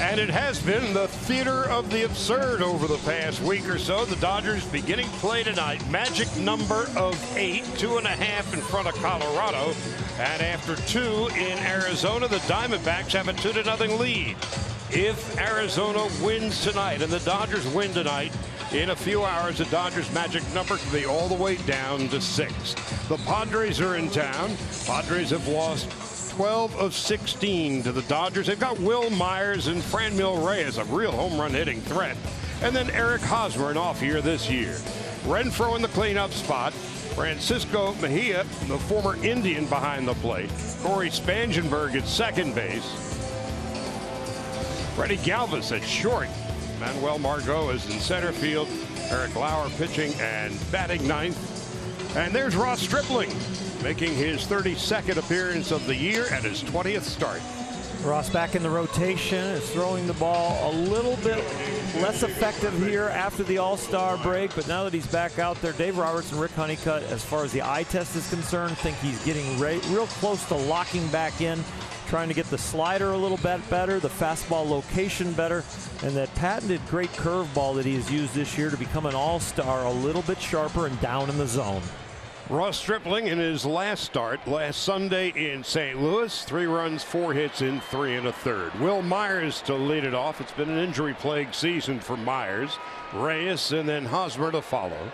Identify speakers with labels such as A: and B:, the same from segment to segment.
A: And it has been the theater of the absurd over the past week or so. The Dodgers beginning play tonight. Magic number of 8, 2.5 in front of Colorado. And after 2 in Arizona, the Diamondbacks have a 2-0 lead. If Arizona wins tonight and the Dodgers win tonight, in a few hours, the Dodgers' magic number can be all the way down to 6. The Padres are in town. Padres have lost 12 of 16 to the Dodgers. They've got Will Myers and Franmil Reyes, a real home run hitting threat. And then Eric Hosmer, an off year this year. Renfroe in the cleanup spot. Francisco Mejia, the former Indian, behind the plate. Corey Spangenberg at second base. Freddie Galvis at short. Manuel Margot is in center field. Eric Lauer pitching and batting ninth. And there's Ross Stripling, making his 32nd appearance of the year and his 20th start.
B: Ross back in the rotation, is throwing the ball a little bit less effective here after the All-Star break, but now that he's back out there, Dave Roberts and Rick Honeycutt, as far as the eye test is concerned, think he's getting real close to locking back in, trying to get the slider a little bit better, the fastball location better, and that patented great curveball that he has used this year to become an all-star a little bit sharper and down in the zone.
A: Ross Stripling in his last start last Sunday in St. Louis, 3 runs, 4 hits in 3 1/3. Will Myers to lead it off. It's been an injury-plagued season for Myers. Reyes and then Hosmer to follow.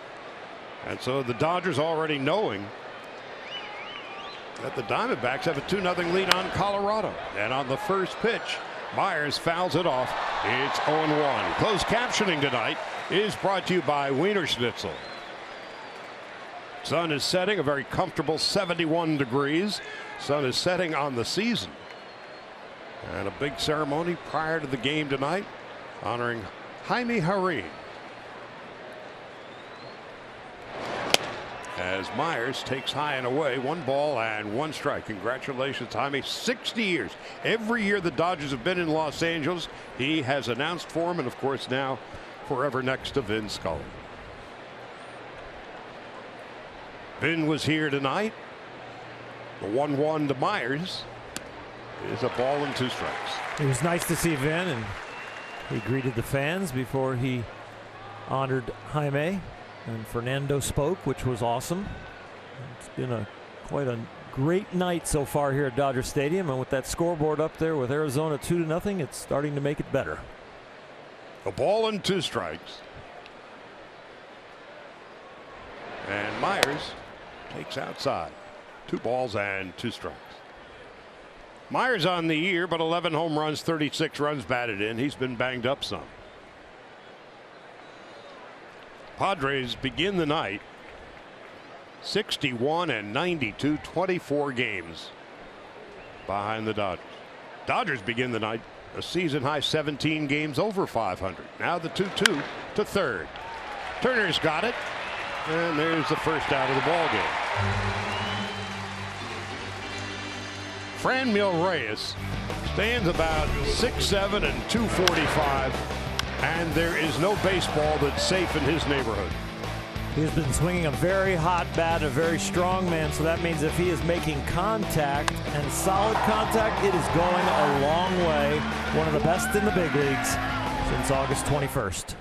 A: And so the Dodgers already knowing that the Diamondbacks have a 2-0 lead on Colorado. And on the first pitch, Myers fouls it off. It's 0-1. Closed captioning tonight is brought to you by Wiener Schnitzel. Sun is setting, a very comfortable 71 degrees. Sun is setting on the season. And a big ceremony prior to the game tonight honoring Jaime Jarrín. As Myers takes high and away, 1 ball and 1 strike. Congratulations, Jaime. 60 years. Every year the Dodgers have been in Los Angeles, he has announced for him, and of course now forever next to Vin Scully. Vin was here tonight. The 1-1 to Myers is a ball and 2 strikes.
B: It was nice to see Vin, and he greeted the fans before he honored Jaime. And Fernando spoke, which was awesome. It's been quite a great night so far here at Dodger Stadium, and with that scoreboard up there with Arizona 2-0, it's starting to make it better.
A: A ball and 2 strikes. And Myers takes outside. 2 balls and 2 strikes. Myers on the year, but 11 home runs, 36 runs batted in. He's been banged up some. Padres begin the night 61 and 92, 24 games behind the Dodgers. Dodgers begin the night a season high 17 games over 500. Now the 2-2 to third. Turner's got it, and there's the first out of the ball game. Franmil Reyes stands about 6'7" and 245. And there is no baseball that's safe in his neighborhood.
B: He has been swinging a very hot bat, a very strong man, so that means if he is making contact and solid contact, it is going a long way. One of the best in the big leagues since August 21st.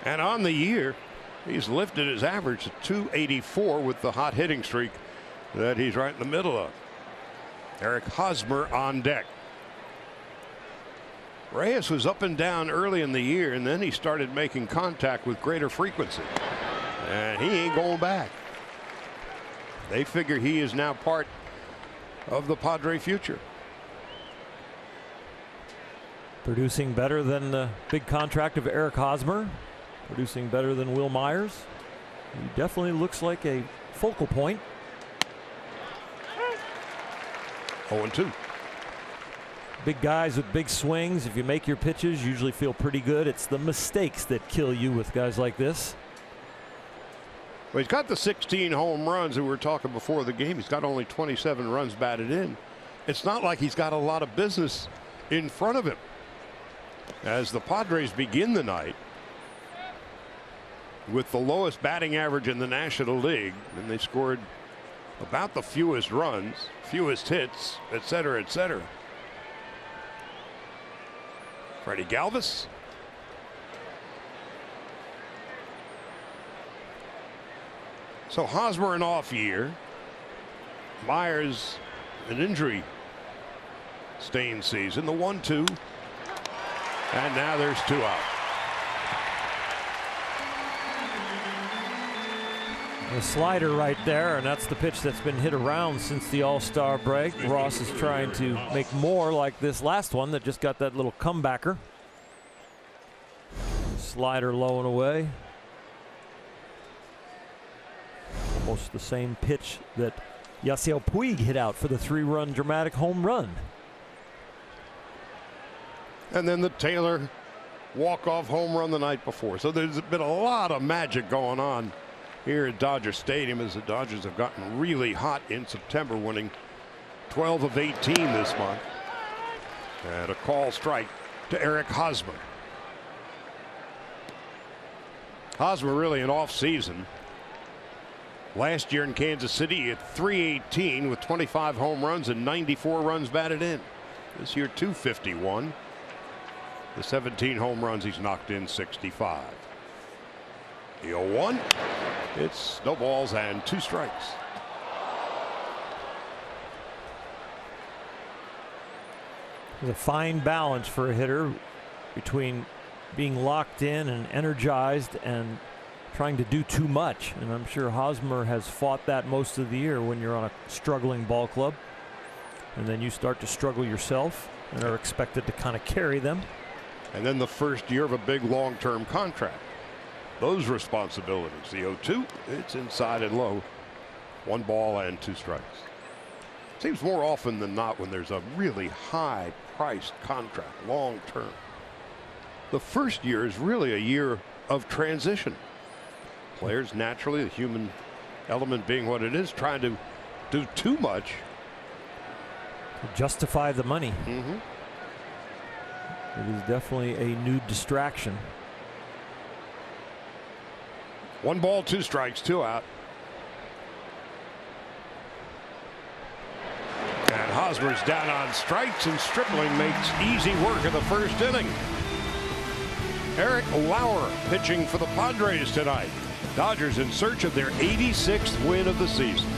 A: And on the year, he's lifted his average to 284 with the hot hitting streak that he's right in the middle of. Eric Hosmer on deck. Reyes was up and down early in the year, and then he started making contact with greater frequency. And he ain't going back. They figure he is now part of the Padre future.
B: Producing better than the big contract of Eric Hosmer. Producing better than Will Myers. He definitely looks like a focal point.
A: 0-2.
B: Big guys with big swings, if you make your pitches, usually feel pretty good. It's the mistakes that kill you with guys like this.
A: Well, he's got the 16 home runs that we were talking before the game. He's got only 27 runs batted in. It's not like he's got a lot of business in front of him. As the Padres begin the night with the lowest batting average in the National League, and they scored about the fewest runs, fewest hits, et cetera, et cetera. Freddie Galvis. So Hosmer an off year. Myers an injury stained season. The 1-2. And now there's 2 out.
B: The slider right there, and that's the pitch that's been hit around since the All-Star break. Ross is trying to make more like this last one that just got that little comebacker. Slider low and away. Almost the same pitch that Yasiel Puig hit out for the 3-run dramatic home run.
A: And then the Taylor walk-off home run the night before. So there's been a lot of magic going on here at Dodger Stadium as the Dodgers have gotten really hot in September, winning 12 of 18 this month. And a call strike to Eric Hosmer. Hosmer really an off season. Last year in Kansas City he had .318 with 25 home runs and 94 runs batted in. This year .251. The 17 home runs he's knocked in 65. The 0-1. It's no balls and 2 strikes.
B: There's a fine balance for a hitter between being locked in and energized and trying to do too much. And I'm sure Hosmer has fought that most of the year when you're on a struggling ball club. And then you start to struggle yourself and are expected to kind of carry them.
A: And then the first year of a big long-term contract. Those responsibilities. The 0-2, it's inside and low. 1 ball and 2 strikes. Seems more often than not when there's a really high-priced contract, long-term. The first year is really a year of transition. Players naturally, the human element being what it is, trying to do too much.
B: To justify the money.
A: Mm-hmm.
B: It is definitely a new distraction.
A: 1 ball, 2 strikes, 2 out. And Hosmer's down on strikes, and Stripling makes easy work of the first inning. Eric Lauer pitching for the Padres tonight. Dodgers in search of their 86th win of the season.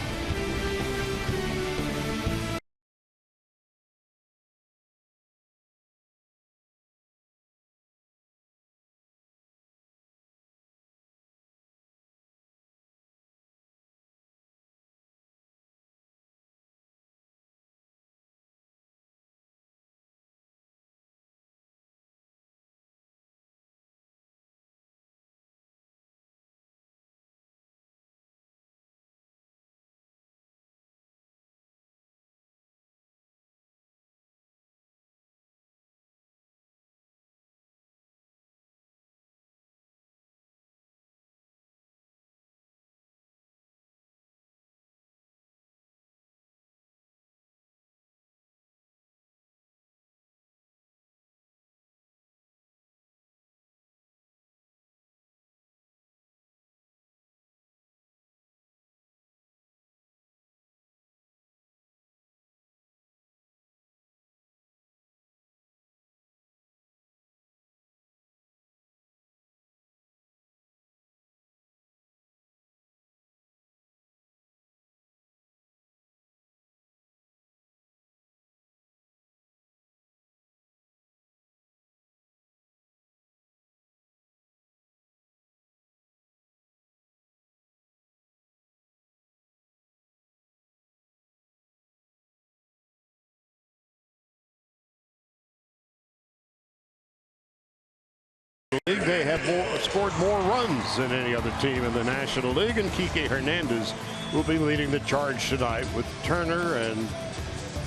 A: They have scored more runs than any other team in the National League, and Kike Hernandez will be leading the charge tonight with Turner and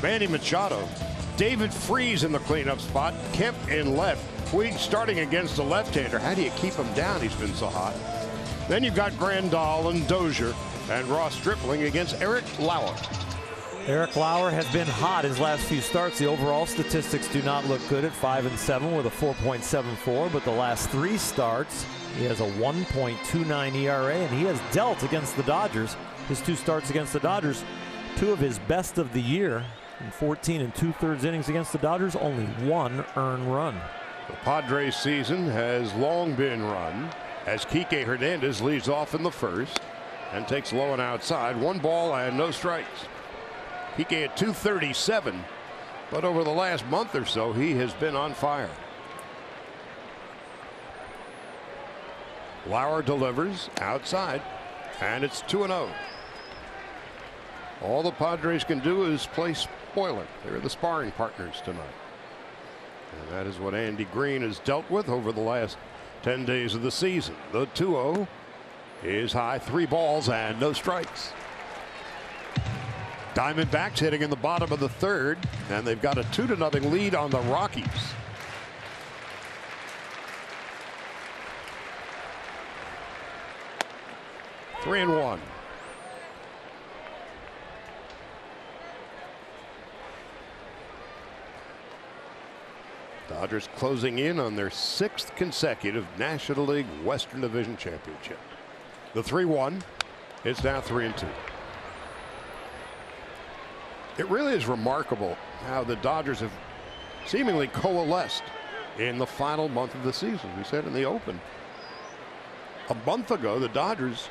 A: Manny Machado. David Freese in the cleanup spot. Kemp in left. Puig starting against the left-hander. How do you keep him down? He's been so hot. Then you've got Grandal and Dozier and Ross Stripling against Eric Lauer.
B: Eric Lauer has been hot his last few starts. The overall statistics do not look good at 5-7 with a 4.74, but the last 3 starts he has a 1.29 ERA, and he has dealt against the Dodgers. His 2 starts against the Dodgers, 2 of his best of the year. In 14 2/3 innings against the Dodgers, only 1 earned run.
A: The Padres season has long been run as Kike Hernandez leads off in the first and takes low and outside. 1 ball and no strikes. Kike at 237, but over the last month or so he has been on fire. Lauer delivers outside, and it's 2-0. All the Padres can do is play spoiler. They're the sparring partners tonight. And that is what Andy Green has dealt with over the last 10 days of the season. The 2-0 is high. 3 balls and no strikes. Diamondbacks hitting in the bottom of the third, and they've got a 2-0 lead on the Rockies. Three and one. Dodgers closing in on their 6th consecutive National League Western Division championship. The 3-1. It's now 3-2. It really is remarkable how the Dodgers have seemingly coalesced in the final month of the season. We said in the open a month ago the Dodgers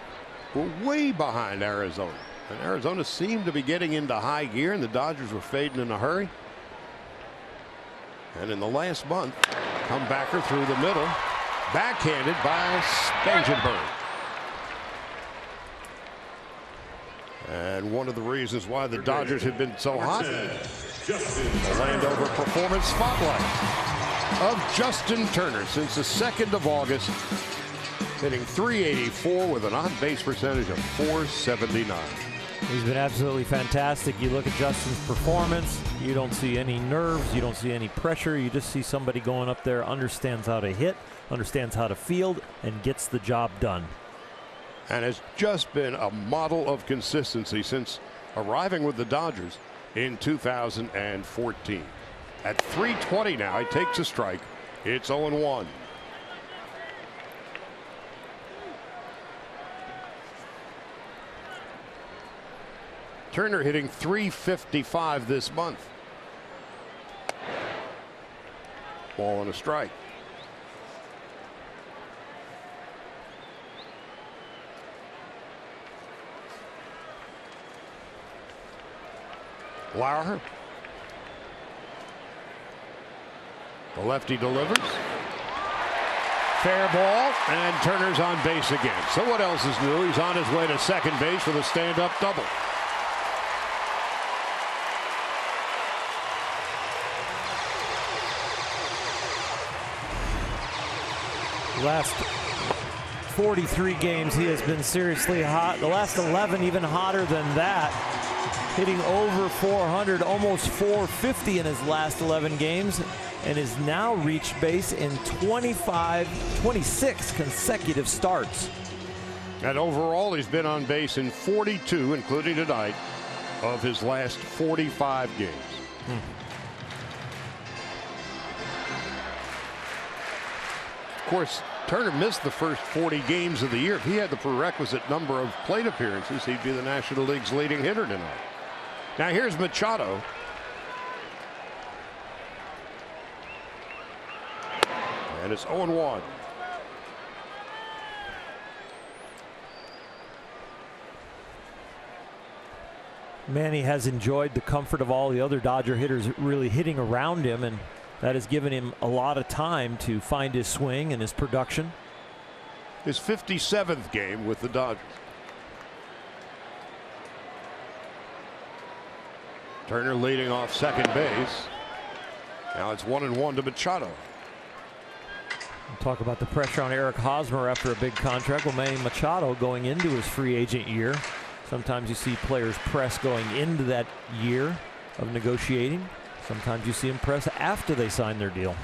A: were way behind Arizona, and Arizona seemed to be getting into high gear, and the Dodgers were fading in a hurry. And in the last month, comebacker through the middle, backhanded by Spangenberg. And one of the reasons why the Dodgers have been so hot, the Landover performance spotlight of Justin Turner since the 2nd of August, hitting .384 with an on-base percentage of .479.
B: He's been absolutely fantastic. You look at Justin's performance, you don't see any nerves, you don't see any pressure. You just see somebody going up there, understands how to hit, understands how to field, and gets the job done.
A: And has just been a model of consistency since arriving with the Dodgers in 2014. At .320 now, he takes a strike. It's 0-1. Turner hitting .355 this month. Ball and a strike. Lauer. The lefty delivers. Fair ball, and Turner's on base again. So what else is new? He's on his way to second base with a stand-up double.
B: Last 43 games he has been seriously hot. The last 11 even hotter than that. Hitting over 400, almost 450 in his last 11 games, and has now reached base in 26 consecutive starts.
A: And overall he's been on base in 42, including tonight, of his last 45 games. Of course, Turner missed the first 40 games of the year. If he had the prerequisite number of plate appearances, he'd be the National League's leading hitter tonight. Now here's Machado. And it's 0-1.
B: Manny has enjoyed the comfort of all the other Dodger hitters really hitting around him, and that has given him a lot of time to find his swing and his production.
A: His 57th game with the Dodgers. Turner leading off second base. Now it's 1-1 to Machado.
B: We'll talk about the pressure on Eric Hosmer after a big contract. Well, Manny Machado going into his free agent year. Sometimes you see players press going into that year of negotiating. Sometimes you see them press after they sign their deal.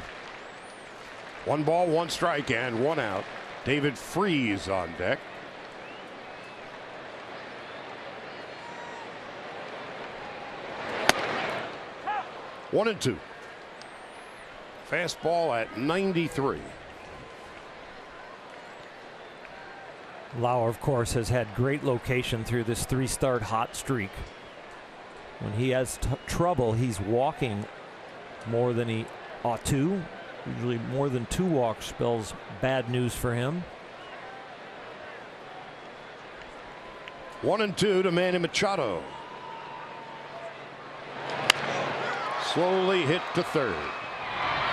A: 1 ball, 1 strike, and 1 out. David Freese on deck. One and 2. Fastball at 93.
B: Lauer, of course, has had great location through this 3-start hot streak. When he has trouble, he's walking more than he ought to, Usually more than 2 walks spells bad news for him.
A: 1-2 to Manny Machado. Slowly hit to third.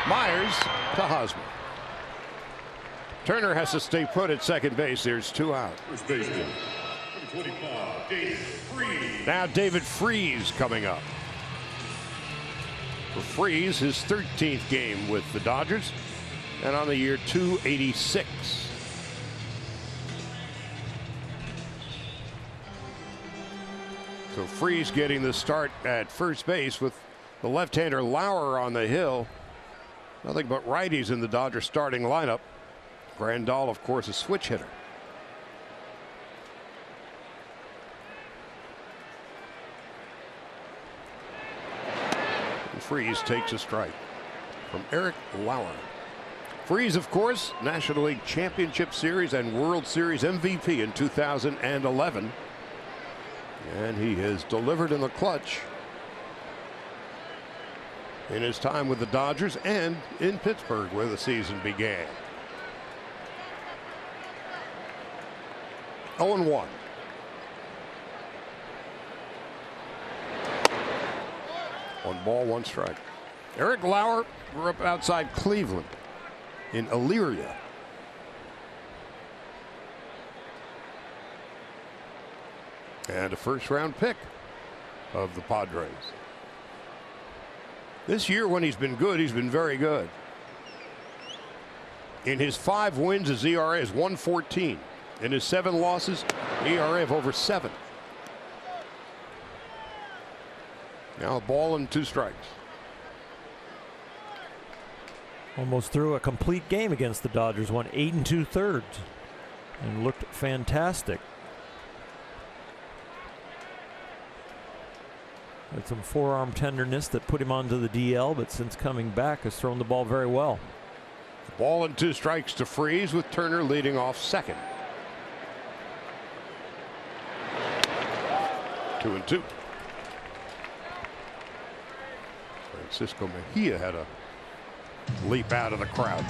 A: Myers to Hosmer. Turner has to stay put at second base. There's 2 out.
C: First baseman, 25, David Freese.
A: Now David Freese coming up. For Freese, his 13th game with the Dodgers, and on the year 286. So Freese getting the start at first base with the left-hander Lauer on the hill. Nothing but righties in the Dodgers starting lineup. Grandal, of course, a switch hitter. And Freese takes a strike from Eric Lauer. Freese, of course, National League Championship Series and World Series MVP in 2011. And he has delivered in the clutch in his time with the Dodgers and in Pittsburgh, where the season began. 0-1. One ball, one strike. Eric Lauer, we're up outside Cleveland in Elyria. And a first-round pick of the Padres. This year, when he's been good, he's been very good. In his 5 wins, his ERA is 1.14. In his 7 losses, ERA of over 7. Now a ball and 2 strikes.
B: Almost threw a complete game against the Dodgers. Won 8 2/3 and looked fantastic. Had some forearm tenderness that put him onto the DL, but since coming back has thrown the ball very well.
A: Ball and 2 strikes to Freese, with Turner leading off second. 2-2. Francisco Mejia had a leap out of the crouch.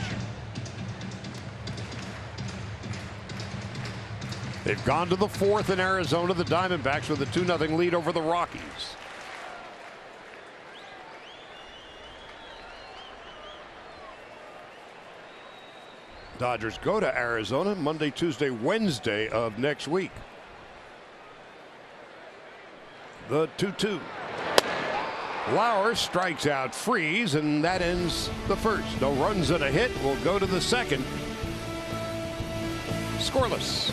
A: They've gone to the 4th in Arizona. The Diamondbacks with a 2-0 lead over the Rockies. Dodgers go to Arizona Monday, Tuesday, Wednesday of next week. The 2-2. Lauer strikes out Freese, and that ends the first. No runs and a hit. We'll go to the second. Scoreless.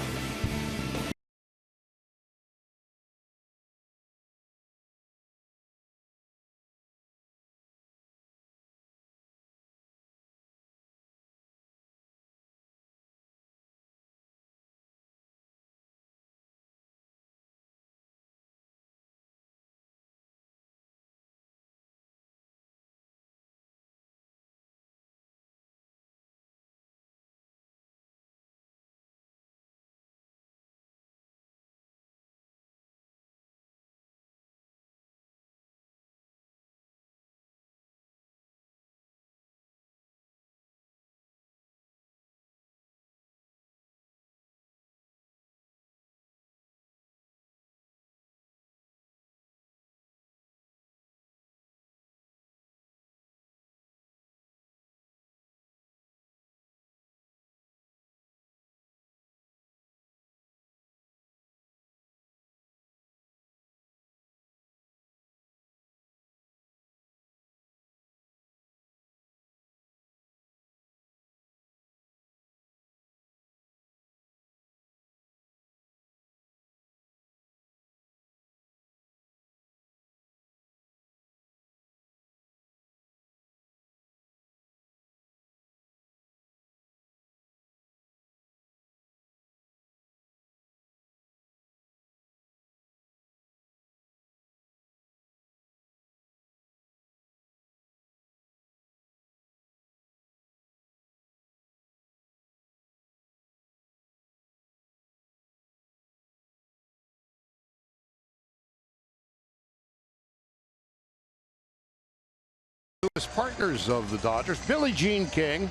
A: Newest partners of the Dodgers, Billie Jean King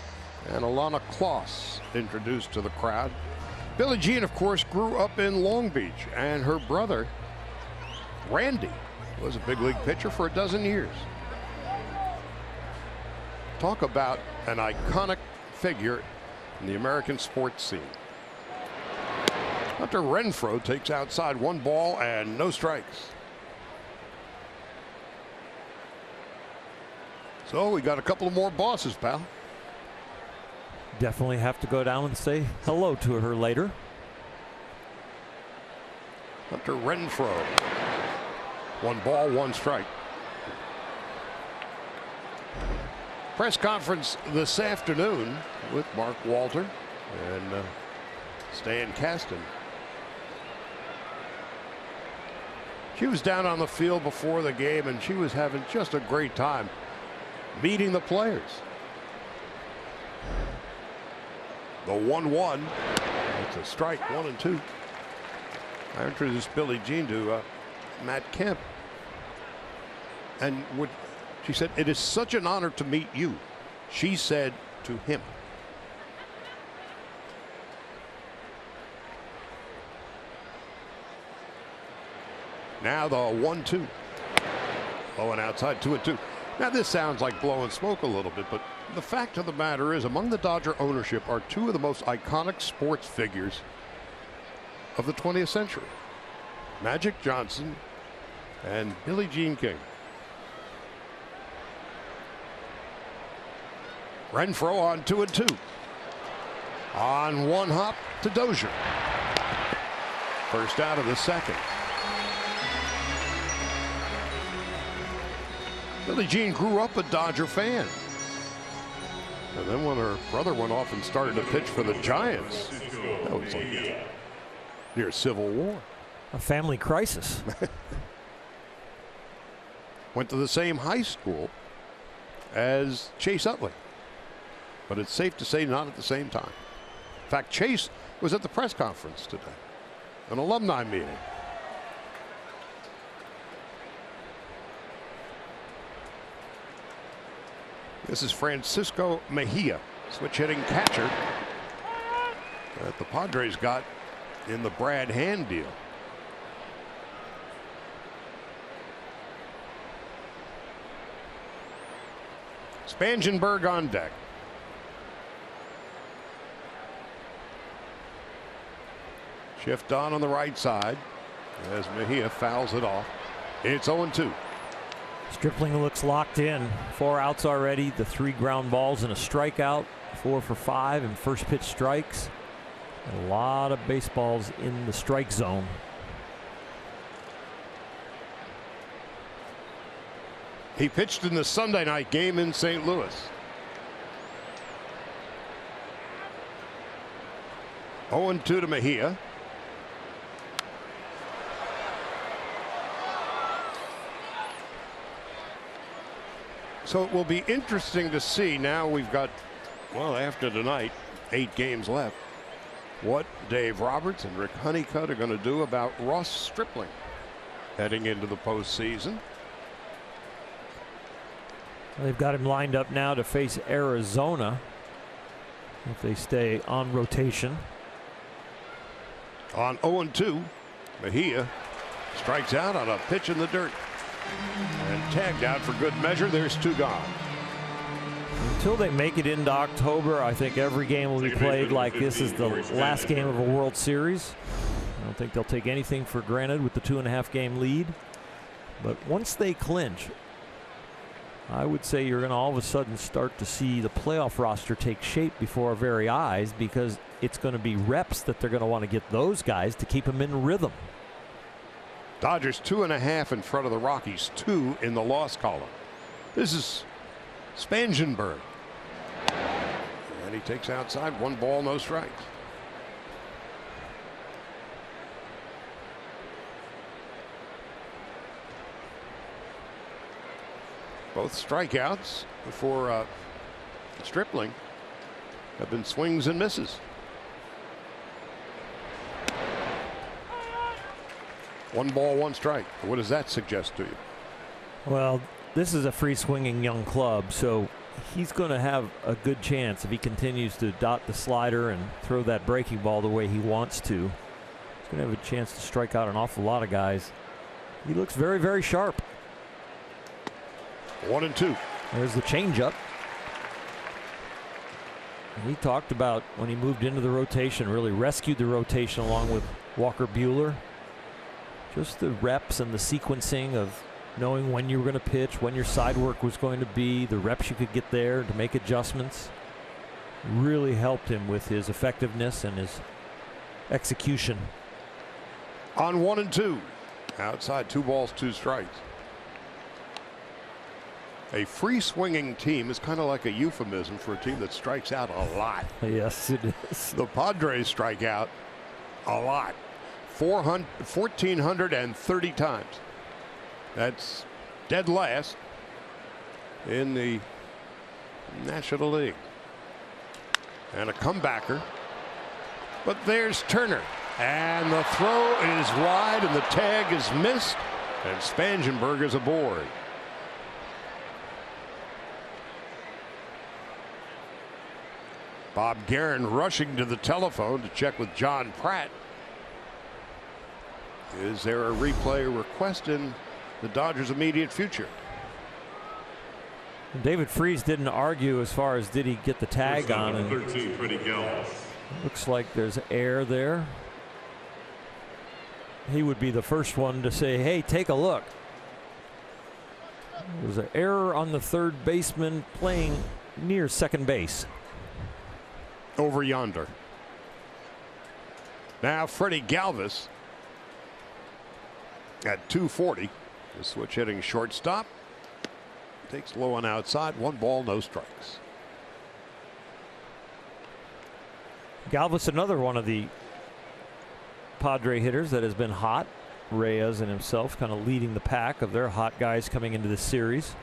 A: and Alana Kloss, introduced to the crowd. Billie Jean, of course, grew up in Long Beach, and her brother, Randy, was a big league pitcher for a dozen years. Talk about an iconic figure in the American sports scene. Hunter Renfroe takes outside, 1 ball and no strikes. So we got a couple of more bosses, pal.
B: Definitely have to go down and say hello to her later.
A: Hunter Renfroe. 1 ball, 1 strike. Press conference this afternoon with Mark Walter and Stan Kasten. She was down on the field before the game, and she was having just a great time meeting the players. The 1-1. It's a strike, 1 and 2. I introduced Billie Jean to Matt Kemp, and she said, "It is such an honor to meet you," she said to him. Now the 1-2. Low and outside, 2 and 2. Now this sounds like blowing smoke a little bit, but the fact of the matter is, among the Dodger ownership are 2 of the most iconic sports figures of the 20th century. Magic Johnson and Billie Jean King. Renfroe on 2 and 2. On 1 hop to Dozier. First out of the second. Billie Jean grew up a Dodger fan. And then when her brother went off and started to pitch for the Giants, that was like near Civil War.
B: A family crisis.
A: Went to the same high school as Chase Utley. But it's safe to say not at the same time. In fact, Chase was at the press conference today, an alumni meeting. This is Francisco Mejia, switch hitting catcher that the Padres got in the Brad Hand deal. Spangenberg on deck. Shift on the right side as Mejia fouls it off. It's 0-2.
B: Stripling looks locked in. 4 outs already. The 3 ground balls and a strikeout. 4 for 5 and first pitch strikes. And a lot of baseballs in the strike zone.
A: He pitched in the Sunday night game in St. Louis. 0-2 to Mejia. So it will be interesting to see. Now we've got, well, after tonight, 8 games left, what Dave Roberts and Rick Honeycutt are going to do about Ross Stripling heading into the postseason.
B: They've got him lined up now to face Arizona if they stay on rotation.
A: On 0-2, Mejia strikes out on a pitch in the dirt. And tagged out for good measure. There's 2 gone.
B: Until they make it into October, I think every game will be played like this is the last game of a World Series. I don't think they'll take anything for granted with the 2.5 game lead. But once they clinch, I would say you're going to all of a sudden start to see the playoff roster take shape before our very eyes, because it's going to be reps that they're going to want to get those guys to keep them in rhythm.
A: Dodgers 2.5 in front of the Rockies, 2 in the loss column. This is Spangenberg. And he takes outside, 1 ball, no strikes. Both strikeouts for Stripling have been swings and misses. 1 ball, 1 strike. What does that suggest to you?
B: Well, this is a free swinging young club, so he's going to have a good chance if he continues to dot the slider and throw that breaking ball the way he wants to. He's going to have a chance to strike out an awful lot of guys. He looks very, very sharp.
A: 1-2.
B: There's the changeup. We talked about when he moved into the rotation, really rescued the rotation along with Walker Buehler. Just the reps and the sequencing of knowing when you were going to pitch, when your side work was going to be, the reps you could get there to make adjustments. Really helped him with his effectiveness and his execution.
A: On 1-2. Outside, 2 balls, 2 strikes. A free swinging team is kind of like a euphemism for a team that strikes out a lot.
B: Yes, it is.
A: The Padres strike out a lot. 1,430 times. That's dead last in the National League. And a comebacker. But there's Turner. And the throw is wide and the tag is missed. And Spangenberg is aboard. Bob Guerin rushing to the telephone to check with John Pratt. Is there a replay request in the Dodgers' immediate future?
B: David Freese didn't argue as far as did he get the tag on. And
C: 13, Freddie Galvis.
B: looks like there's air there. He would be the first one to say, hey, take a look. There's an error on the third baseman playing near second base.
A: Over yonder. Now Freddie Galvis at 240. The switch hitting shortstop. Takes low on outside. 1 ball, no strikes.
B: Galvis, another one of the Padre hitters that has been hot. Reyes and himself kind of leading the pack of their hot guys coming into this series.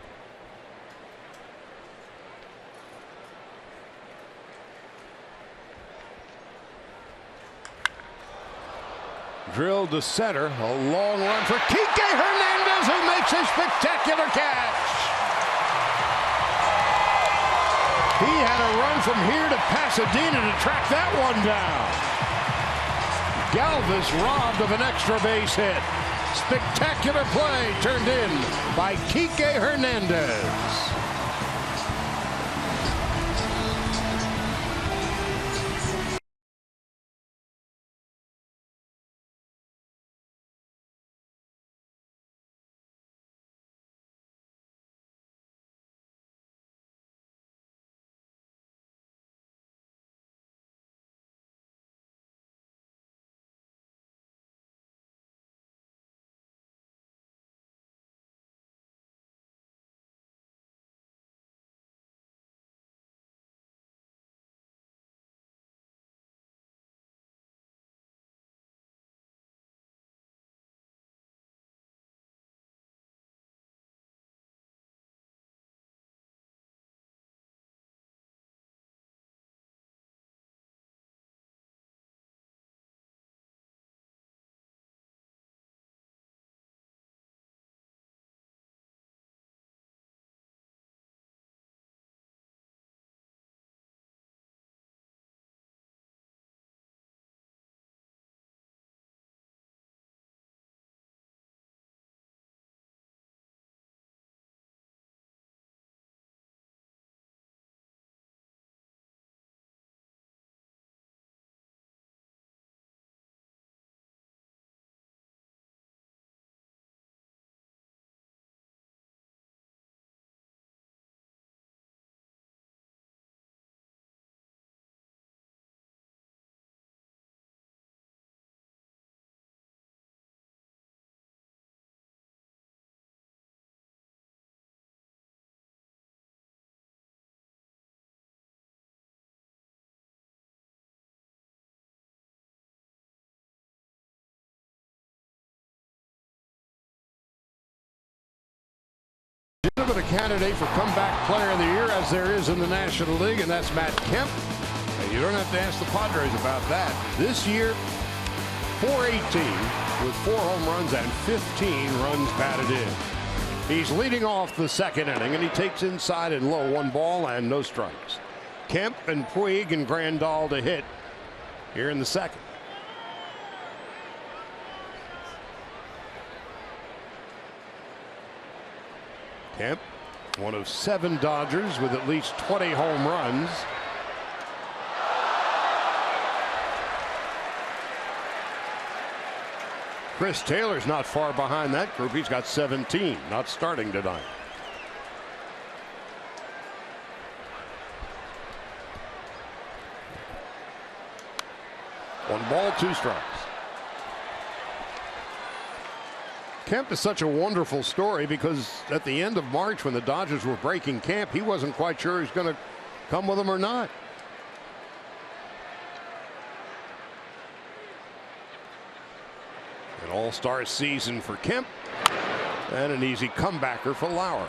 A: Drilled to center. A long run for Kike Hernandez, who makes a spectacular catch. He had a run from here to Pasadena to track that one down. Galvis robbed of an extra base hit. Spectacular play turned in by Kike Hernandez. But a candidate for comeback player of the year, as there is in the National League, and that's Matt Kemp. And you don't have to ask the Padres about that. This year, .418 with 4 home runs and 15 runs batted in. He's leading off the second inning, and he takes inside and low, 1 ball and no strikes. Kemp and Puig and Grandal to hit here in the second. Kemp, one of 7 Dodgers with at least 20 home runs. Chris Taylor's not far behind that group. He's got 17, not starting tonight. One ball, 2 strikes. Kemp is such a wonderful story because at the end of March, when the Dodgers were breaking camp, he wasn't quite sure he was going to come with them or not. An all-star season for Kemp and an easy comebacker for Lauer.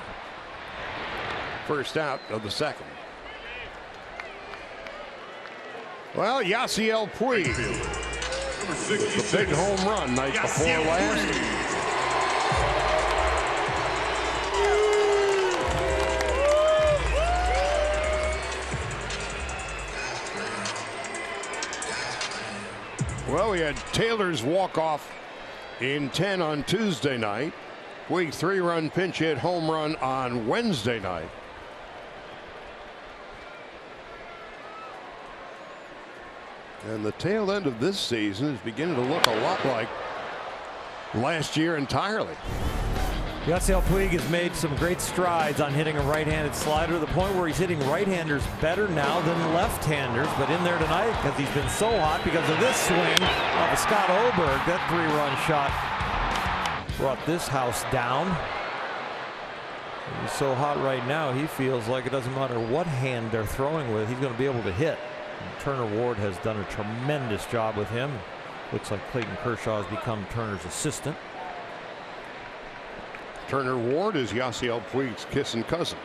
A: First out of the second. Well, Yasiel Puig, the big home run night before last. Well, we had Taylor's walk-off in 10 on Tuesday night. Puig 3-run pinch hit home run on Wednesday night. And the tail end of this season is beginning to look a lot like last year entirely.
B: Yasiel Puig has made some great strides on hitting a right-handed slider to the point where he's hitting right-handers better now than left-handers. But in there tonight, because he's been so hot because of this swing of Scott Oberg, that 3-run shot brought this house down. He's so hot right now, he feels like it doesn't matter what hand they're throwing with, he's going to be able to hit. And Turner Ward has done a tremendous job with him. Looks like Clayton Kershaw has become Turner's assistant.
A: Turner Ward is Yasiel Puig's kissing cousin.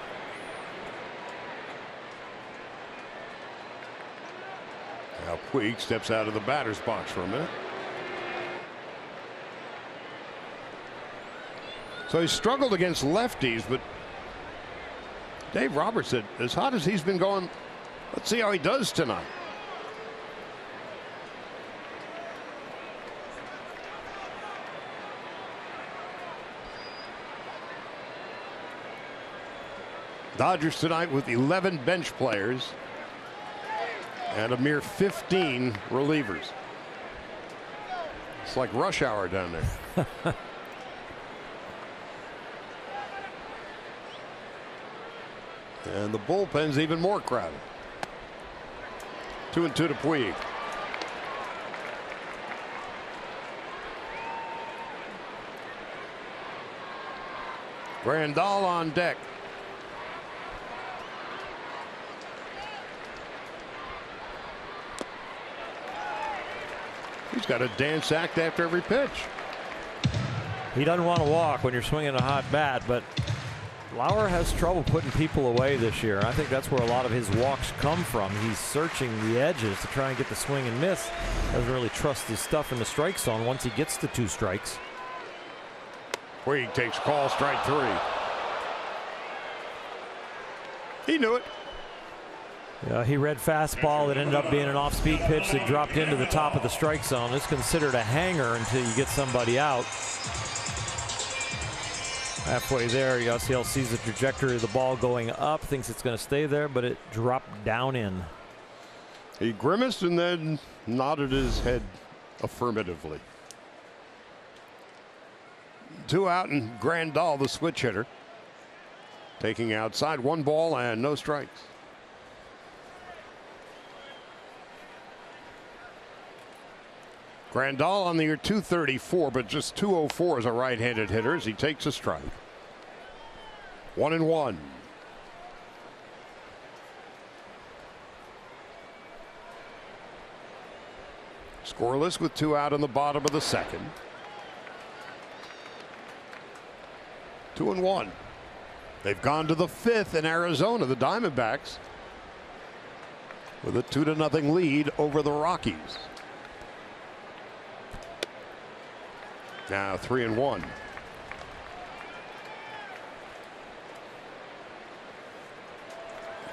A: Now Puig steps out of the batter's box for a minute. So he struggled against lefties, but Dave Roberts said, as hot as he's been going, let's see how he does tonight. Dodgers tonight with 11 bench players and a mere 15 relievers. It's like rush hour down there. And the bullpen's even more crowded. 2-2 to Puig. Grandal on deck. He's got a dance act after every pitch.
B: He doesn't want to walk when you're swinging a hot bat, but Lauer has trouble putting people away this year. I think that's where a lot of his walks come from. He's searching the edges to try and get the swing and miss. Doesn't really trust his stuff in the strike zone once he gets to 2 strikes.
A: Puig takes call, strike 3. He knew it.
B: Yeah, he read fastball that ended up being an off-speed pitch that dropped into the top of the strike zone. It's considered a hanger until you get somebody out. Halfway there, Yasiel sees the trajectory of the ball going up, thinks it's going to stay there, but it dropped down in.
A: He grimaced and then nodded his head affirmatively. 2 out and Grandal, the switch hitter, taking outside. 1 ball and no strikes. Grandal on the year 234, but just 204 as a right-handed hitter as he takes a strike. 1-1. Scoreless with 2 out in the bottom of the second. 2-1. They've gone to the 5th in Arizona, the Diamondbacks, with a 2-0 lead over the Rockies. Now 3-1.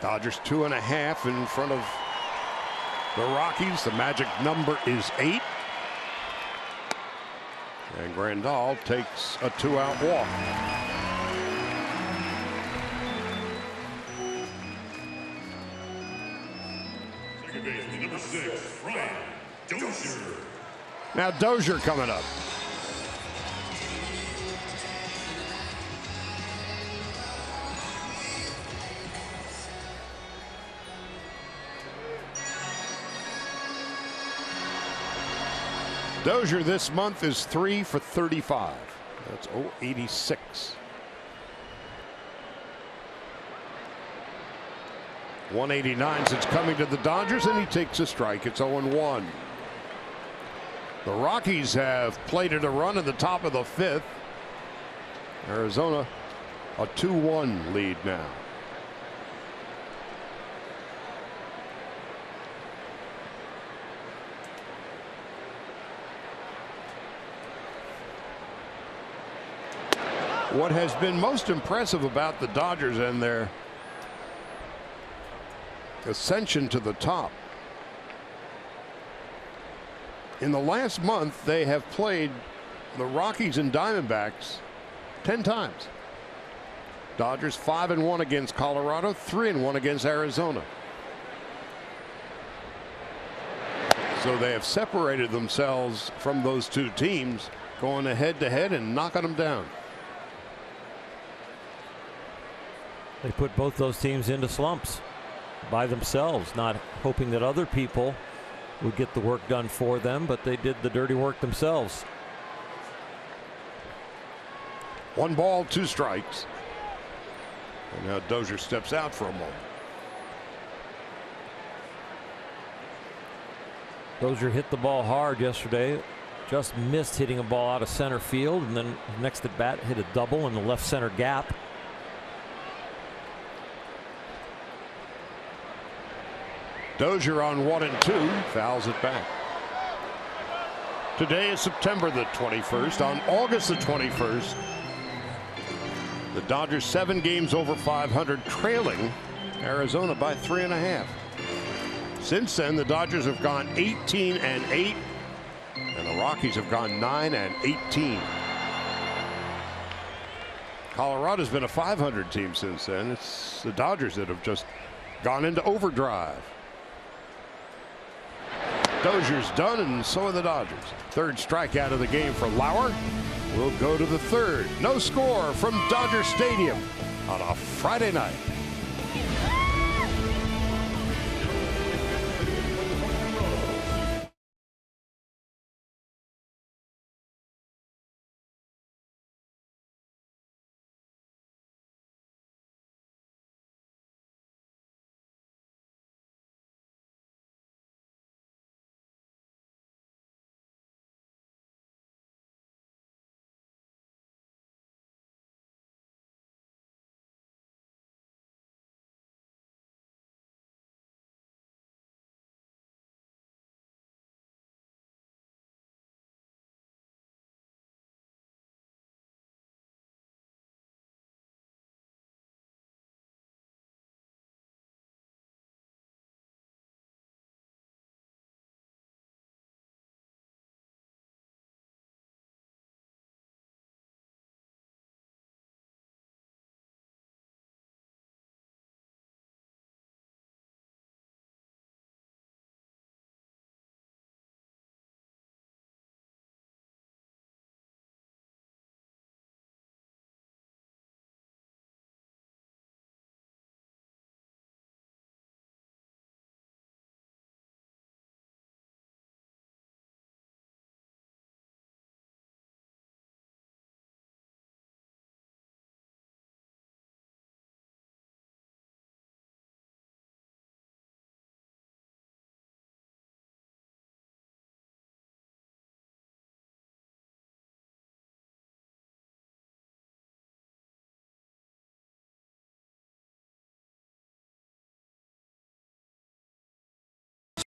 A: Dodgers 2.5 in front of the Rockies. The magic number is 8. And Grandal takes a 2-out walk.
C: Second baseman, number 6, Brian Dozier.
A: Now Dozier coming up. Dozier this month is 3 for 35. That's 086. 189 since coming to the Dodgers, and he takes a strike. It's 0-1. The Rockies have plated a run in the top of the 5th. Arizona a 2-1 lead now. What has been most impressive about the Dodgers and their ascension to the top, in the last month they have played the Rockies and Diamondbacks 10 times. Dodgers 5-1 against Colorado, 3-1 against Arizona. So they have separated themselves from those two teams, going head to head and knocking them down.
B: They put both those teams into slumps by themselves, not hoping that other people would get the work done for them, but they did the dirty work themselves.
A: 1 ball, 2 strikes. And now Dozier steps out for a moment.
B: Dozier hit the ball hard yesterday. Just missed hitting a ball out of center field, and then next at bat hit a double in the left center gap.
A: Dozier on 1-2, fouls it back. Today is September the 21st. On August the 21st, the Dodgers 7 games over 500, trailing Arizona by 3.5. Since then, the Dodgers have gone 18-8, and the Rockies have gone 9-18. Colorado's been a 500 team since then. It's the Dodgers that have just gone into overdrive. Dozier's done, and so are the Dodgers. 3rd strikeout of the game for Lauer. We'll go to the 3rd. No score from Dodger Stadium on a Friday night.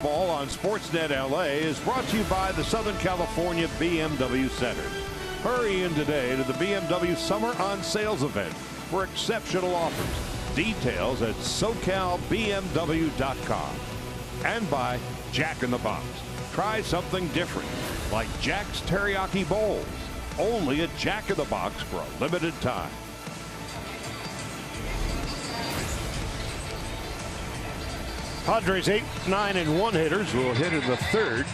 A: Ball on Sportsnet LA is brought to you by the Southern California BMW Centers. Hurry in today to the BMW Summer on Sales event for exceptional offers. Details at SoCalBMW.com. And by Jack in the Box. Try something different, like Jack's Teriyaki Bowls. Only at Jack in the Box for a limited time. Padres 8, 9, and 1 hitters will hit in the third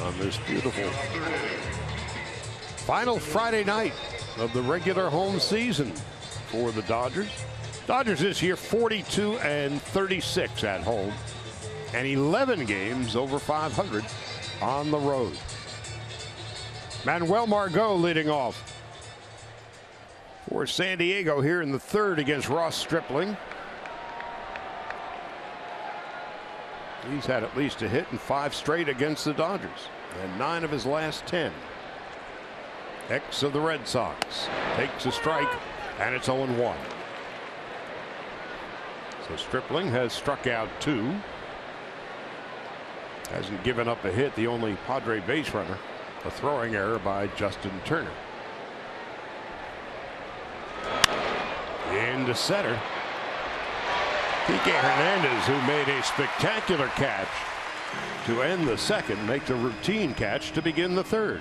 A: on this beautiful final Friday night of the regular home season for the Dodgers. Dodgers this year 42 and 36 at home and 11 games over 500 on the road. Manuel Margot leading off for San Diego here in the third against Ross Stripling. He's had at least a hit in 5 straight against the Dodgers and 9 of his last 10. Ex of the Red Sox takes a strike and it's 0-1. So Stripling has struck out 2. Hasn't given up a hit. The only Padre base runner, a throwing error by Justin Turner. Into center. Kike Hernandez, who made a spectacular catch to end the second, makes a routine catch to begin the third.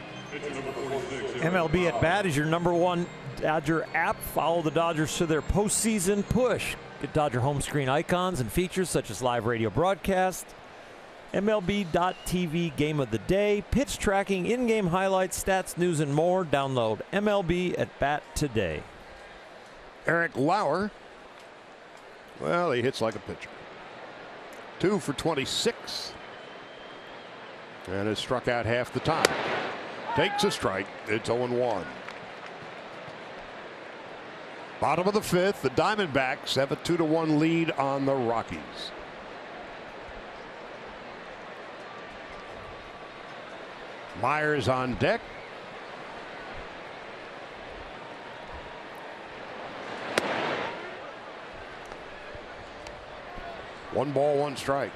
B: MLB at Bat is your #1 Dodger app. Follow the Dodgers to their postseason push. Get Dodger home screen icons and features such as live radio broadcast, MLB.TV Game of the Day, pitch tracking, in-game highlights, stats, news, and more. Download MLB at Bat today.
A: Eric Lauer. Well, he hits like a pitcher. 2 for 26. And has struck out half the time. Takes a strike. It's 0-1. Bottom of the 5th, the Diamondbacks have a 2-1 lead on the Rockies. Myers on deck. One ball, one strike.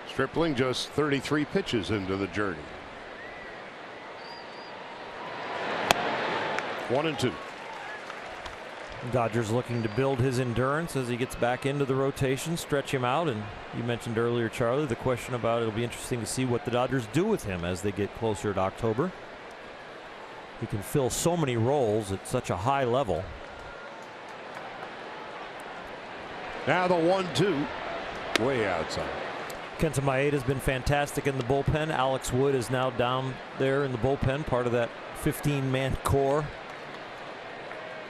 A: Stripling just 33 pitches into the journey. 1-2.
B: Dodgers looking to build his endurance as he gets back into the rotation, stretch him out. And you mentioned earlier, Charlie, the question about it'll be interesting to see what the Dodgers do with him as they get closer to October. He can fill so many roles at such a high level.
A: Now the 1-2 way outside.
B: Kenta Maeda has been fantastic in the bullpen. Alex Wood is now down there in the bullpen, part of that 15-man core.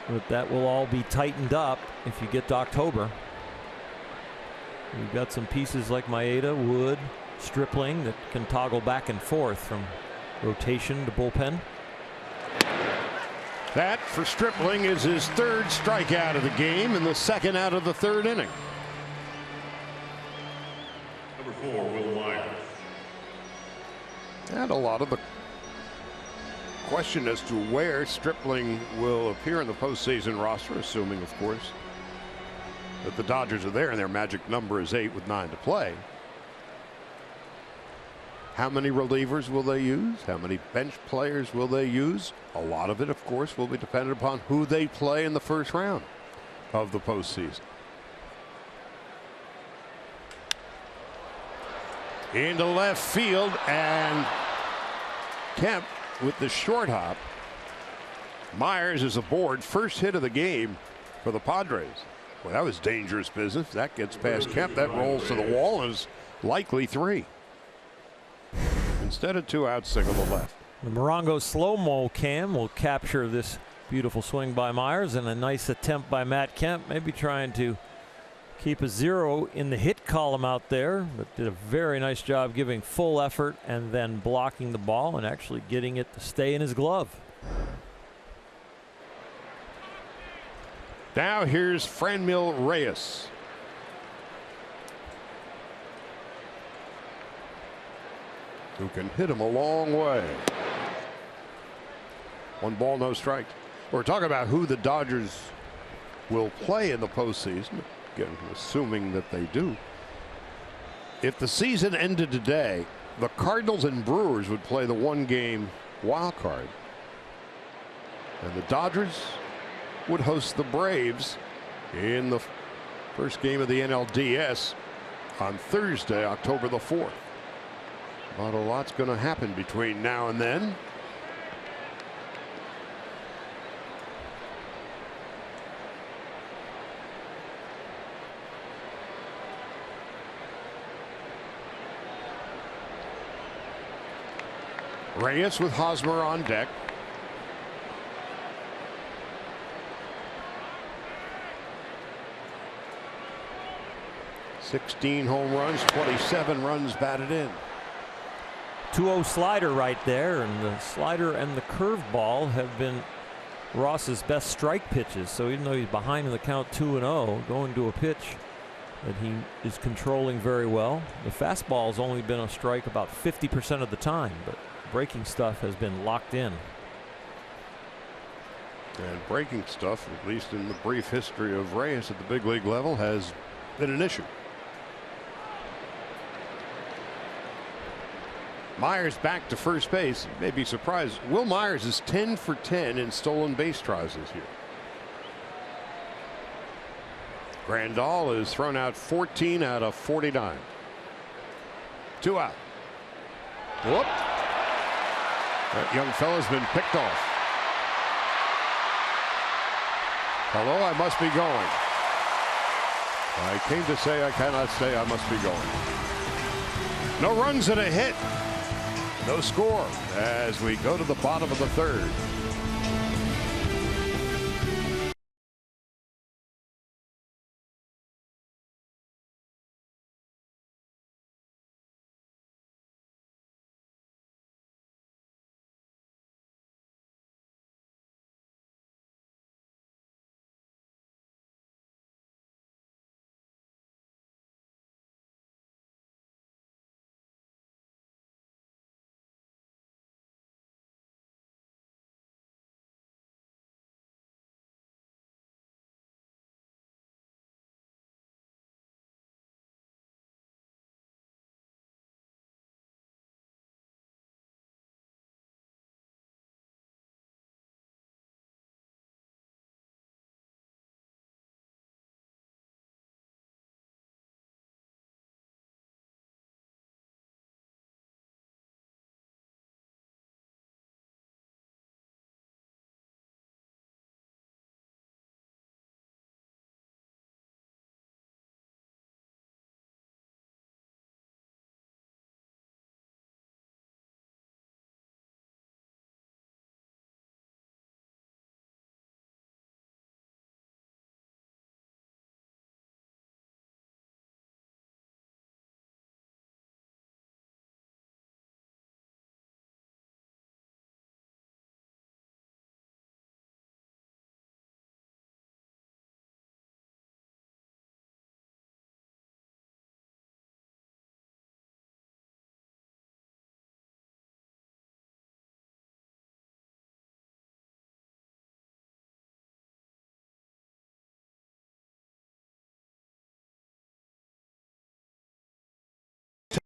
B: But that will all be tightened up if you get to October. You've got some pieces like Maeda, Wood, Stripling that can toggle back and forth from rotation to bullpen.
A: That for Stripling is his 3rd strikeout of the game and the 2nd out of the 3rd inning.
C: Number 4, Will Myers.
A: And a lot of the question as to where Stripling will appear in the postseason roster, assuming, of course, that the Dodgers are there and their magic number is 8 with 9 to play. How many relievers will they use? How many bench players will they use? A lot of it, of course, will be dependent upon who they play in the first round of the postseason. Into left field, and Kemp with the short hop. Myers is aboard. First hit of the game for the Padres. Well, that was dangerous business. That gets past Kemp. That rolls to the wall and is likely 3. Instead of 2 outs, single to left.
B: The Morongo slow-mo cam will capture this beautiful swing by Myers and a nice attempt by Matt Kemp, maybe trying to keep a 0 in the hit column out there, but did a very nice job giving full effort and then blocking the ball and actually getting it to stay in his glove.
A: Now here's Franmil Reyes. Who can hit him a long way. 1 ball, no strike. We're talking about who the Dodgers will play in the postseason. Again, assuming that they do. If the season ended today the Cardinals and Brewers would play the one-game wild card, and the Dodgers would host the Braves in the first game of the NLDS on Thursday, October the 4th. But a lot's going to happen between now and then. Reyes with Hosmer on deck. "16 home runs, 27 runs batted in."
B: 2-0 slider right there, and the slider and the curveball have been Ross's best strike pitches. So even though he's behind in the count 2-0, going to a pitch that he is controlling very well. The fastball has only been a strike about 50% of the time, but breaking stuff has been locked in.
A: And breaking stuff, at least in the brief history of Reyes at the big league level, has been an issue. Myers back to first base. You may be surprised. Will Myers is 10 for 10 in stolen base tries this year. Grandal is thrown out 14 out of 49. 2 out. Whoop. That young fella's been picked off. Hello, I must be going. I came to say I cannot say I must be going. No runs and a hit. No score as we go to the bottom of the third.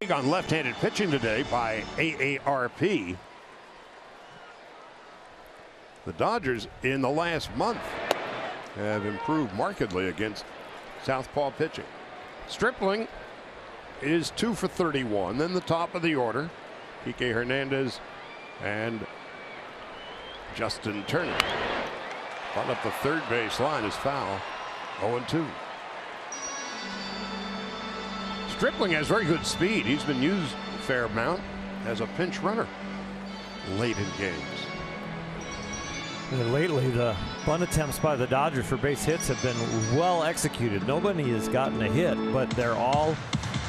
A: Take on left-handed pitching today by AARP. The Dodgers in the last month have improved markedly against southpaw pitching. Stripling is 2 for 31. Then the top of the order, Kike Hernandez and Justin Turner. Brought up the third base line is foul. 0-2. Stripling has very good speed. He's been used a fair amount as a pinch runner late in games.
B: And lately, the bunt attempts by the Dodgers for base hits have been well executed. Nobody has gotten a hit, but they're all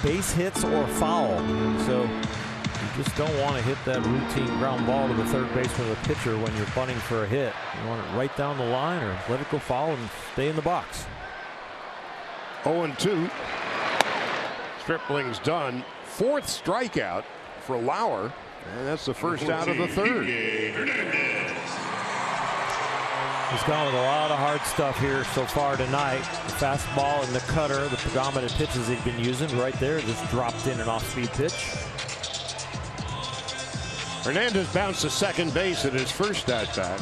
B: base hits or foul. So you just don't want to hit that routine ground ball to the third baseman or the pitcher when you're bunting for a hit. You want it right down the line or let it go foul and stay in the box.
A: 0-2. Stripling's done. 4th strikeout for Lauer, and that's the first out of the third.
B: He's gone with a lot of hard stuff here so far tonight. The fastball and the cutter, the predominant pitches he's been using right there, just dropped in an off-speed pitch.
A: Hernandez bounced to second base at his first at-bat,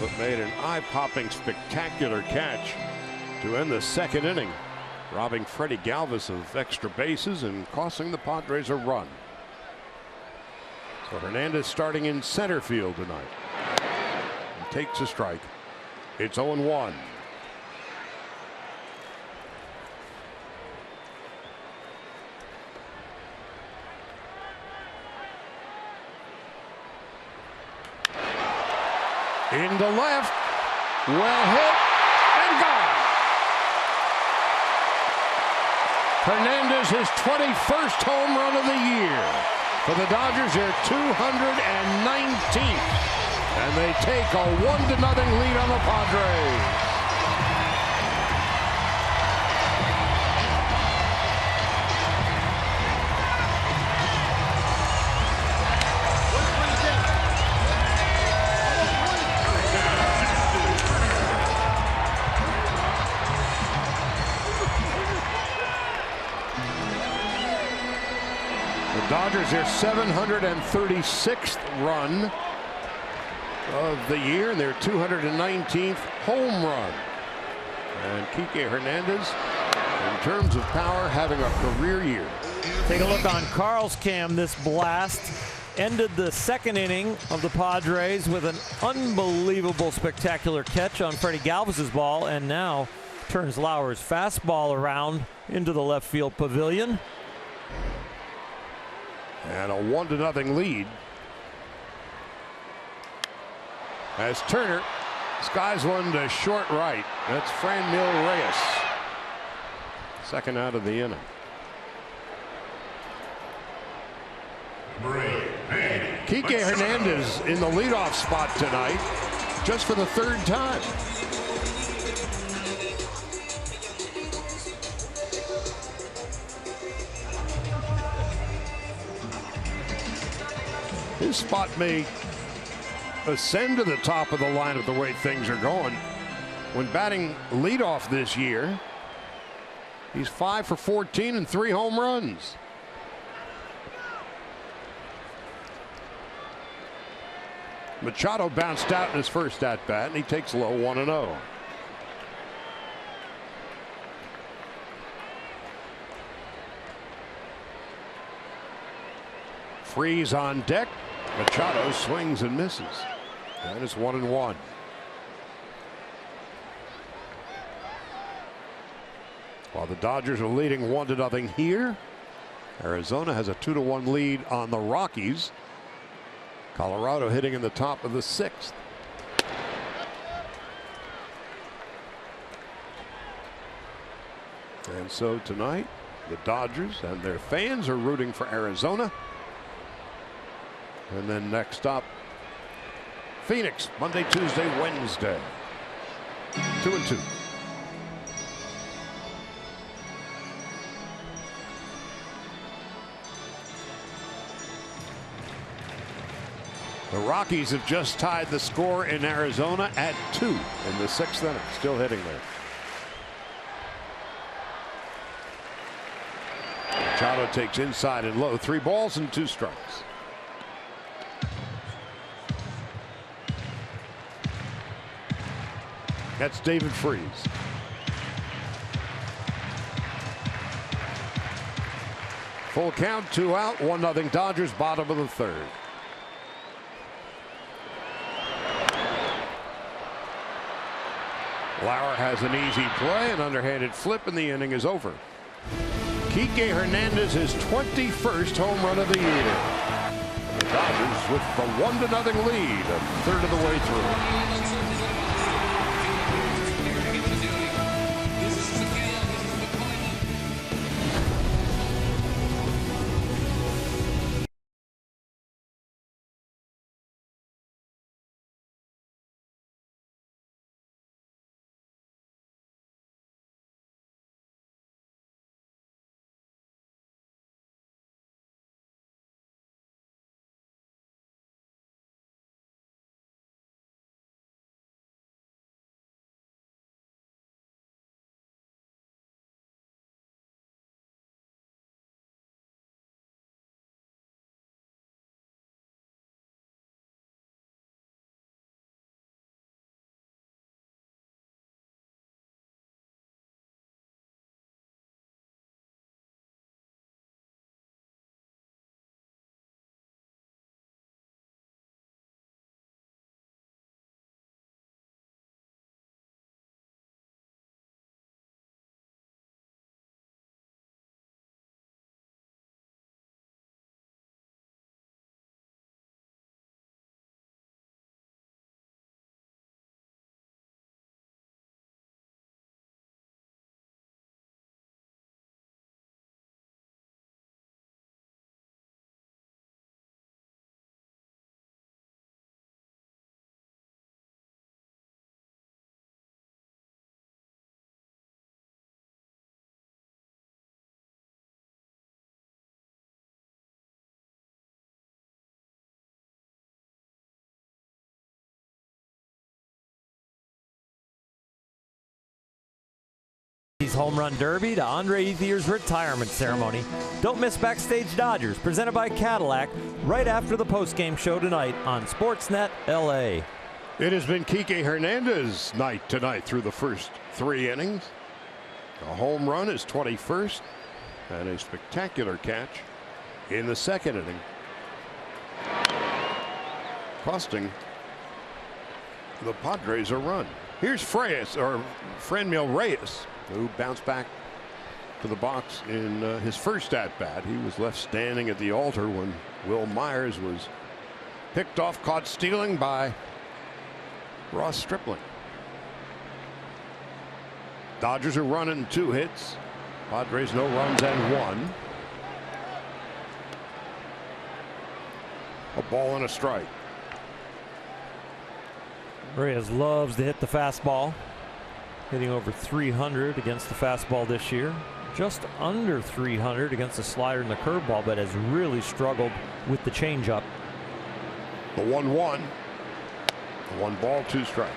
A: but made an eye-popping, spectacular catch to end the second inning, robbing Freddie Galvis of extra bases and costing the Padres a run. So Hernandez starting in center field tonight. He takes a strike. It's 0-1. Into left, well hit, and gone. Hernandez, his 21st home run of the year. For the Dodgers, their 219th. And they take a 1-0 lead on the Padres. The Dodgers, their 736th run of the year and their 219th home run. And Kike Hernandez, in terms of power, having a career year.
B: Take a look on Carl's cam. This blast ended the second inning of the Padres with an unbelievable, spectacular catch on Freddie Galvis's ball, and now turns Lauer's fastball around into the left field pavilion.
A: And a 1-0 lead as Turner skies one to short right. That's Franmil Reyes. Second out of the inning. Kike Hernandez in the leadoff spot tonight, just for the third time. His spot may ascend to the top of the lineup the way things are going. When batting leadoff this year, he's 5 for 14 and 3 home runs. Machado bounced out in his first at-bat, and he takes low 1-0. Freeze on deck. Machado swings and misses. And it's 1-1. While the Dodgers are leading 1-0 here, Arizona has a 2-1 lead on the Rockies. Colorado hitting in the top of the 6th. And so tonight, the Dodgers and their fans are rooting for Arizona. And then next up, Phoenix, Monday, Tuesday, Wednesday. 2-2. The Rockies have just tied the score in Arizona at 2 in the 6th inning. Still hitting there. Machado takes inside and low. 3 balls and 2 strikes. That's David Freese. Full count, 2 out, 1-0 Dodgers, bottom of the 3rd. Lauer has an easy play, an underhanded flip, and the inning is over. Kike Hernandez, his 21st home run of the year. The Dodgers with the 1-0 lead, a third of the way through.
B: Ray's Home Run Derby to Andre Ethier's retirement ceremony. Don't miss Backstage Dodgers, presented by Cadillac, right after the postgame show tonight on Sportsnet LA.
A: It has been Kike Hernandez's night tonight through the first 3 innings. A home run, his 21st, and a spectacular catch in the 2nd inning, costing the Padres a run. Here's Franmil Reyes, who bounced back to the box in his first at-bat. He was left standing at the altar when Will Myers was picked off, caught stealing by Ross Stripling. Dodgers are running 2 hits. Padres no runs and 1. A ball and a strike.
B: Reyes loves to hit the fastball. Hitting over 300 against the fastball this year. Just under 300 against the slider and the curveball, but has really struggled with the changeup.
A: The 1-1. 1 ball, 2 strikes.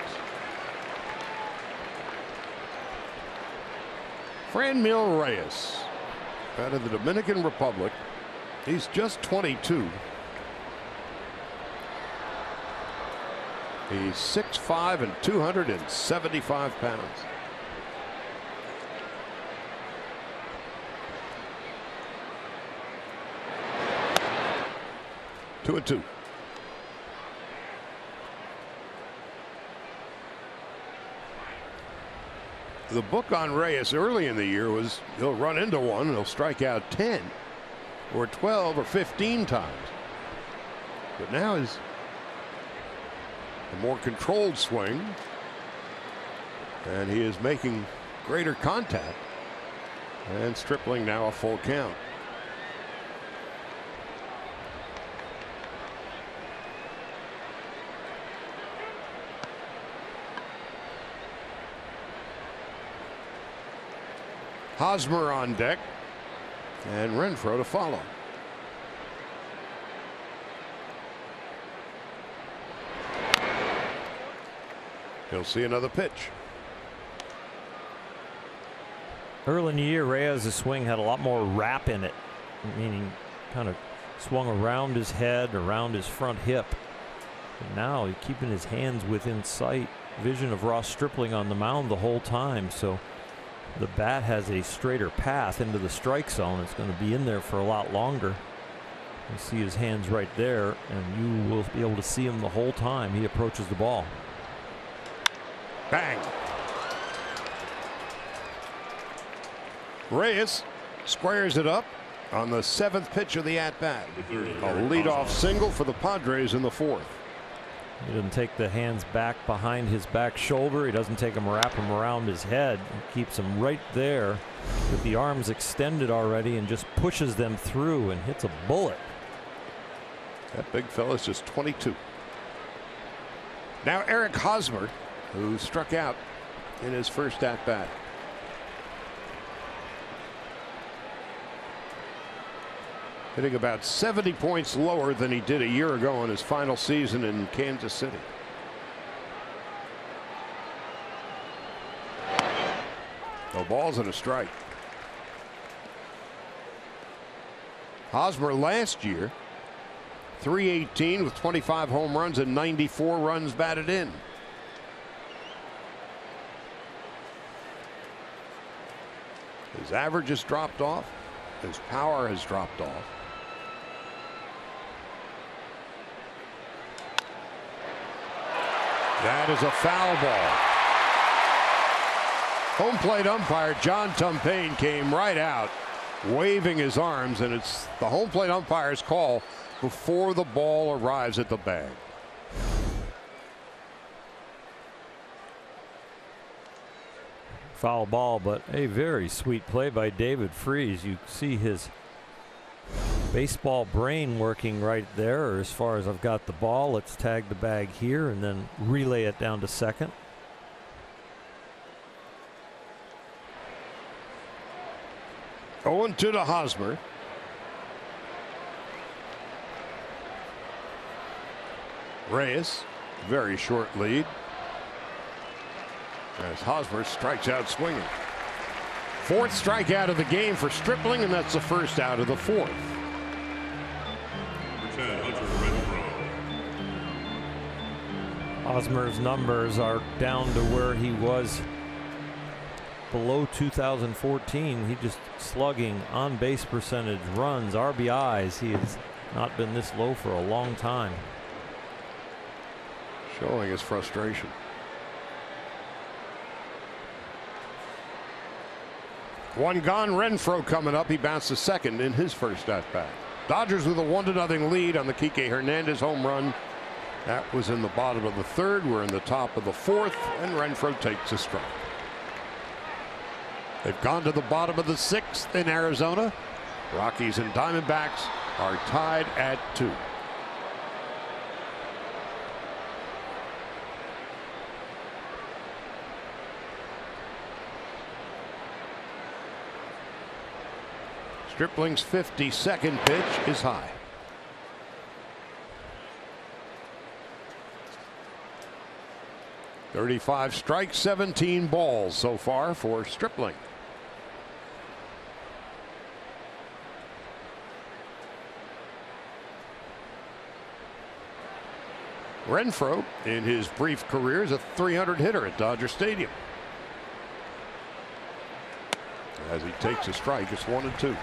A: Franmil Reyes out of the Dominican Republic. He's just 22. He's 6'5" and 275 pounds. Two and two. The book on Reyes early in the year was he'll run into one and he'll strike out 10 or 12 or 15 times. But now is a more controlled swing, and he is making greater contact, and Stripling now a full count. Hosmer on deck, and Renfro to follow. He'll see another pitch.
B: Early in the year, Reyes' swing had a lot more wrap in it, meaning kind of swung around his head, around his front hip. And now he's keeping his hands within sight, vision of Ross Stripling on the mound the whole time. So the bat has a straighter path into the strike zone. It's going to be in there for a lot longer. You see his hands right there, and you will be able to see him the whole time he approaches the ball.
A: Bang. Reyes squares it up on the 7th pitch of the at-bat. A leadoff single for the Padres in the 4th.
B: He doesn't take the hands back behind his back shoulder. He doesn't take them, wrap them around his head. He keeps them right there with the arms extended already and just pushes them through and hits a bullet.
A: That big fella's just 22. Now Eric Hosmer, who struck out in his first at-bat. Hitting about 70 points lower than he did a year ago in his final season in Kansas City. No balls and a strike. Hosmer last year, .318 with 25 home runs and 94 runs batted in. His average has dropped off. His power has dropped off. That is a foul ball. Home plate umpire John Tumpain came right out, waving his arms, and it's the home plate umpire's call before the ball arrives at the bag.
B: Foul ball, but a very sweet play by David Freese. You see his baseball brain working right there. As far as I've got the ball, let's tag the bag here and then relay it down to second.
A: Oh, 0-2 to Hosmer. Reyes, very short lead, as Hosmer strikes out swinging. Fourth strikeout of the game for Stripling, and that's the first out of the fourth.
C: Number 10, Hunter Renfro.
B: Hosmer's numbers are down to where he was below 2014. He just slugging, on base percentage, runs, RBIs. He has not been this low for a long time.
A: Showing his frustration. One gone. Renfro coming up. He bounced to second in his first at bat. Dodgers with a 1-0 lead on the Kike Hernandez home run. That was in the bottom of the third. We're in the top of the fourth, and Renfro takes a strike. They've gone to the bottom of the sixth in Arizona. Rockies and Diamondbacks are tied at 2. Stripling's 52nd pitch is high. .35 strikes, 17 balls so far for Stripling. Renfro, in his brief career, is a .300 hitter at Dodger Stadium. As he takes a strike, it's 1-2.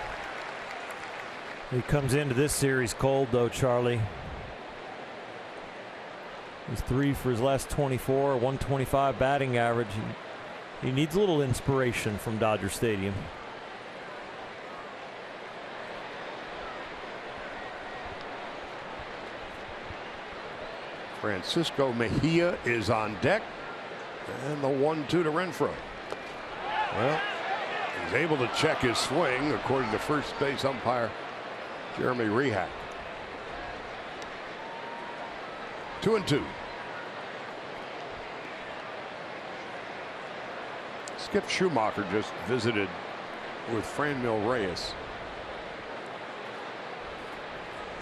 B: He comes into this series cold, though, Charlie. He's 3 for his last 24, 125 batting average. He needs a little inspiration from Dodger Stadium.
A: Francisco Mejia is on deck, and the 1-2 to Renfro. Well, he's able to check his swing, according to first base umpire Jeremy Rehak. 2-2. Skip Schumacher just visited with Franmil Reyes,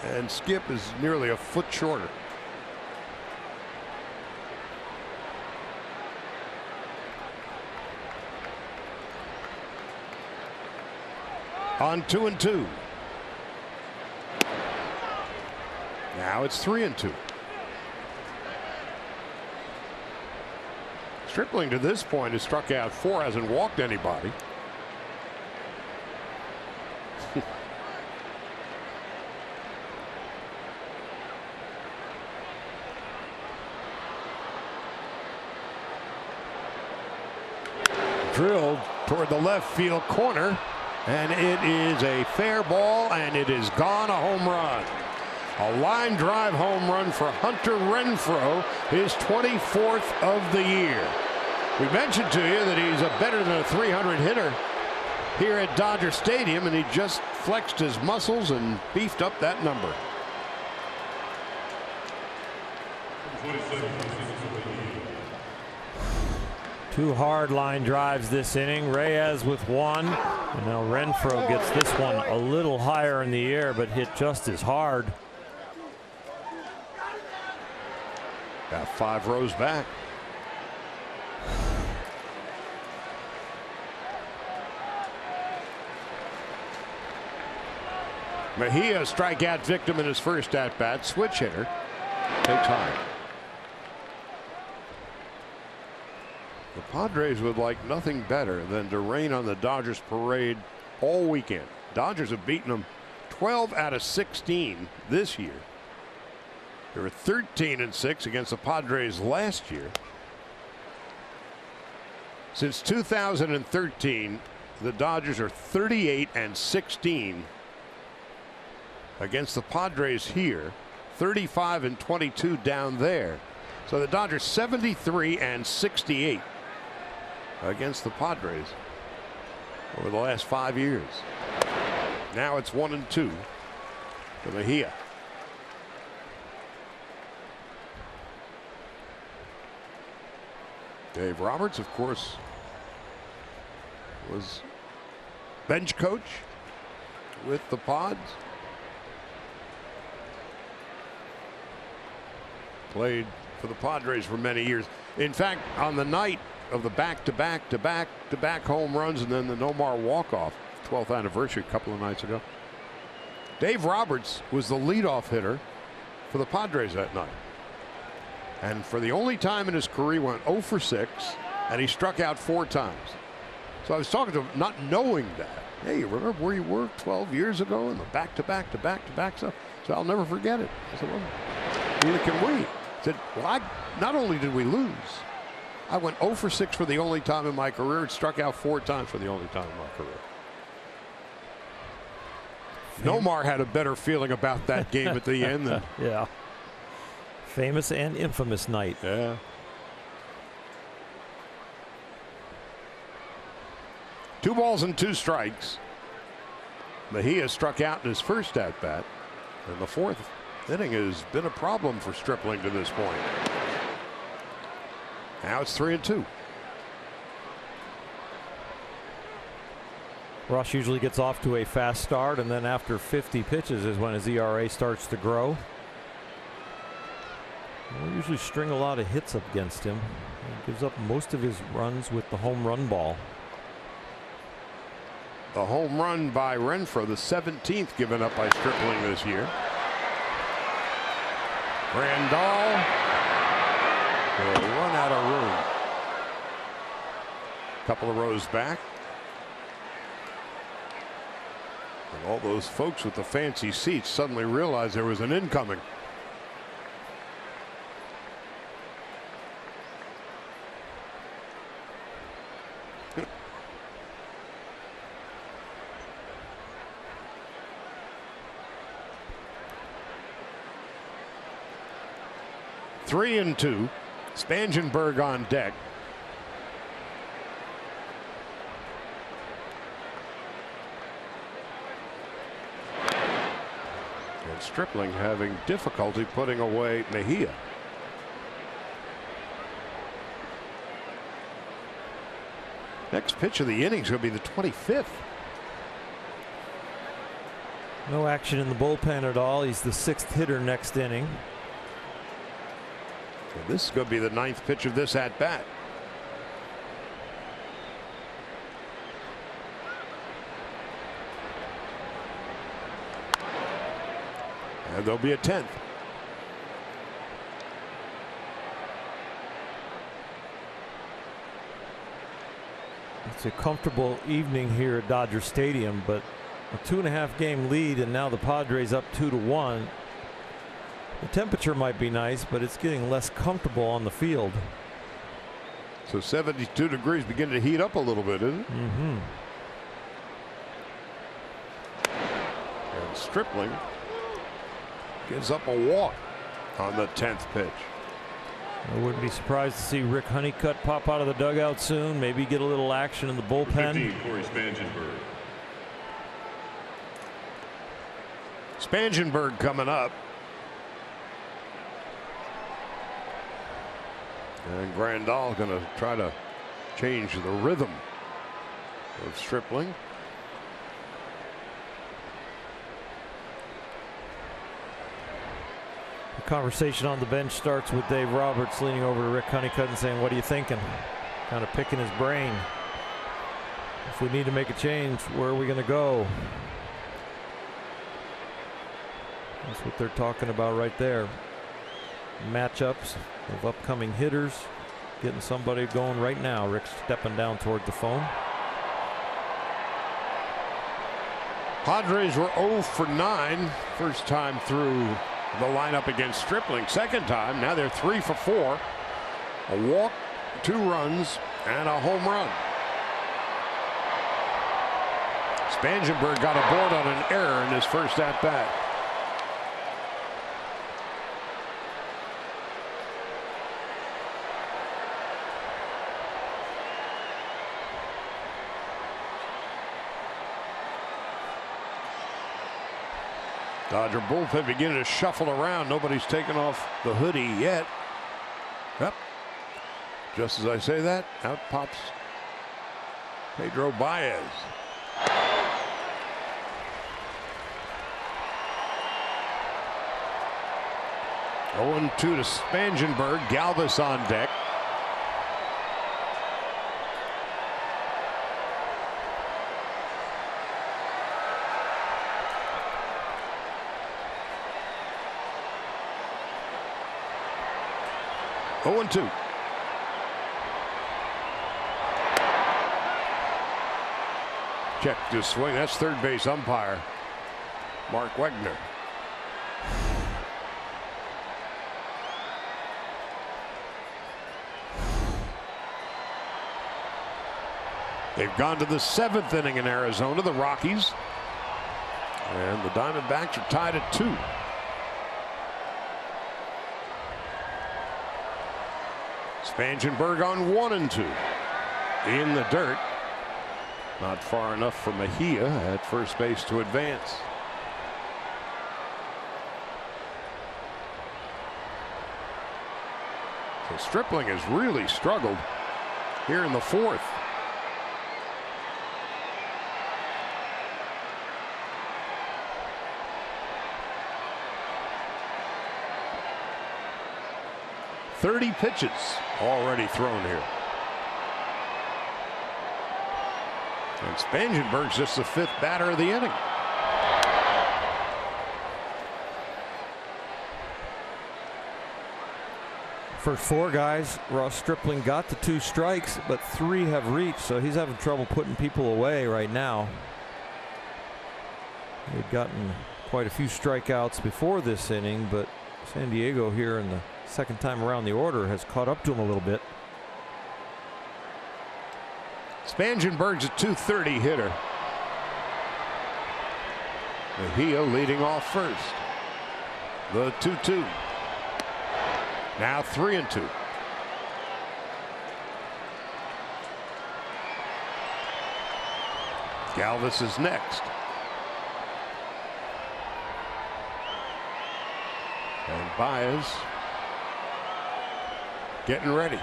A: and Skip is nearly a foot shorter. On 2-2. Now it's 3-2. Stripling to this point has struck out 4, hasn't walked anybody. Drilled toward the left field corner, and it is a fair ball, and it is gone, a home run. A line drive home run for Hunter Renfro, his 24th of the year. We mentioned to you that he's a better than a .300 hitter here at Dodger Stadium, and he just flexed his muscles and beefed up that number.
B: Two hard line drives this inning. Reyes with one, and now Renfro gets this one a little higher in the air, but hit just as hard.
A: Got 5 rows back. Mejia, strikeout victim in his first at bat. Switch hitter, takes high. The Padres would like nothing better than to rain on the Dodgers parade all weekend. Dodgers have beaten them 12 out of 16 this year. They were 13-6 against the Padres last year. Since 2013, the Dodgers are 38-16 against the Padres here, 35-22 down there. So the Dodgers 73-68 against the Padres over the last 5 years. Now it's 1-2 to Mejia. Dave Roberts, of course, was bench coach with the Pods. Played for the Padres for many years. In fact, on the night of the back-to-back home runs and then the Nomar walk-off, 12th anniversary a couple of nights ago. Dave Roberts was the leadoff hitter for the Padres that night. And for the only time in his career, he went 0 for 6, and he struck out 4 times. So I was talking to him, not knowing that. Hey, you remember where you were 12 years ago in the back-to-back stuff? So I'll never forget it. I said, well, neither can we. He said, well, not only did we lose, I went 0 for 6 for the only time in my career and struck out 4 times for the only time in my career. Nomar had a better feeling about that game at the end than.
B: Yeah. Famous and infamous night.
A: Yeah. Two balls and 2 strikes. Mejia struck out in his first at bat, and the 4th inning has been a problem for Stripling to this point. Now it's 3-2.
B: Ross usually gets off to a fast start, and then after 50 pitches is when his ERA starts to grow. We'll usually string a lot of hits up against him. He gives up most of his runs with the home run ball.
A: The home run by Renfro, the 17th given up by Stripling this year. Grandal will run out of room. Couple of rows back. And all those folks with the fancy seats suddenly realized there was an incoming. Three and 2. Spangenberg on deck. And Stripling having difficulty putting away Mejia. Next pitch of the inning is going to be the 25th.
B: No action in the bullpen at all. He's the 6th hitter next inning.
A: And this is going to be the 9th pitch of this at bat. And there'll be a 10th.
B: It's a comfortable evening here at Dodger Stadium, but a 2.5 game lead, and now the Padres up 2-1. The temperature might be nice, but it's getting less comfortable on the field.
A: So 72 degrees beginning to heat up a little bit, isn't it?
B: Mm-hmm.
A: And Stripling gives up a walk on the 10th pitch.
B: I wouldn't be surprised to see Rick Honeycutt pop out of the dugout soon. Maybe get a little action in the bullpen.
A: Spangenberg coming up. And Grandal going to try to change the rhythm of Stripling.
B: The conversation on the bench starts with Dave Roberts leaning over to Rick Honeycutt and saying, "What are you thinking?" Kind of picking his brain. If we need to make a change, where are we going to go? That's what they're talking about right there. Matchups of upcoming hitters, getting somebody going right now. Rick's stepping down toward the phone.
A: Padres were 0 for 9 first time through the lineup against Stripling. Second time, now they're 3 for 4. A walk, 2 runs, and a home run. Spangenberg got aboard on an error in his first at bat. Dodger bullpen beginning to shuffle around. Nobody's taken off the hoodie yet. Yep. Just as I say that, out pops Pedro Baez. Oh, 0-2 to Spangenberg. Galvis on deck. 0-2. Check this swing. That's third base umpire Mark Wegner. They've gone to the 7th inning in Arizona, the Rockies. And the Diamondbacks are tied at 2. Spangenberg on 1-2. In the dirt. Not far enough for Mejia at first base to advance. So Stripling has really struggled here in the 4th. .30 pitches already thrown here. And Spangenberg's just the 5th batter of the inning.
B: First 4 guys, Ross Stripling got the 2 strikes, but 3 have reached, so he's having trouble putting people away right now. He'd gotten quite a few strikeouts before this inning, but San Diego here in the second time around the order has caught up to him a little bit.
A: Spangenberg's a .230 hitter. Mejia leading off first. The 2-2. Now 3-2. Galvis is next. And Baez getting ready.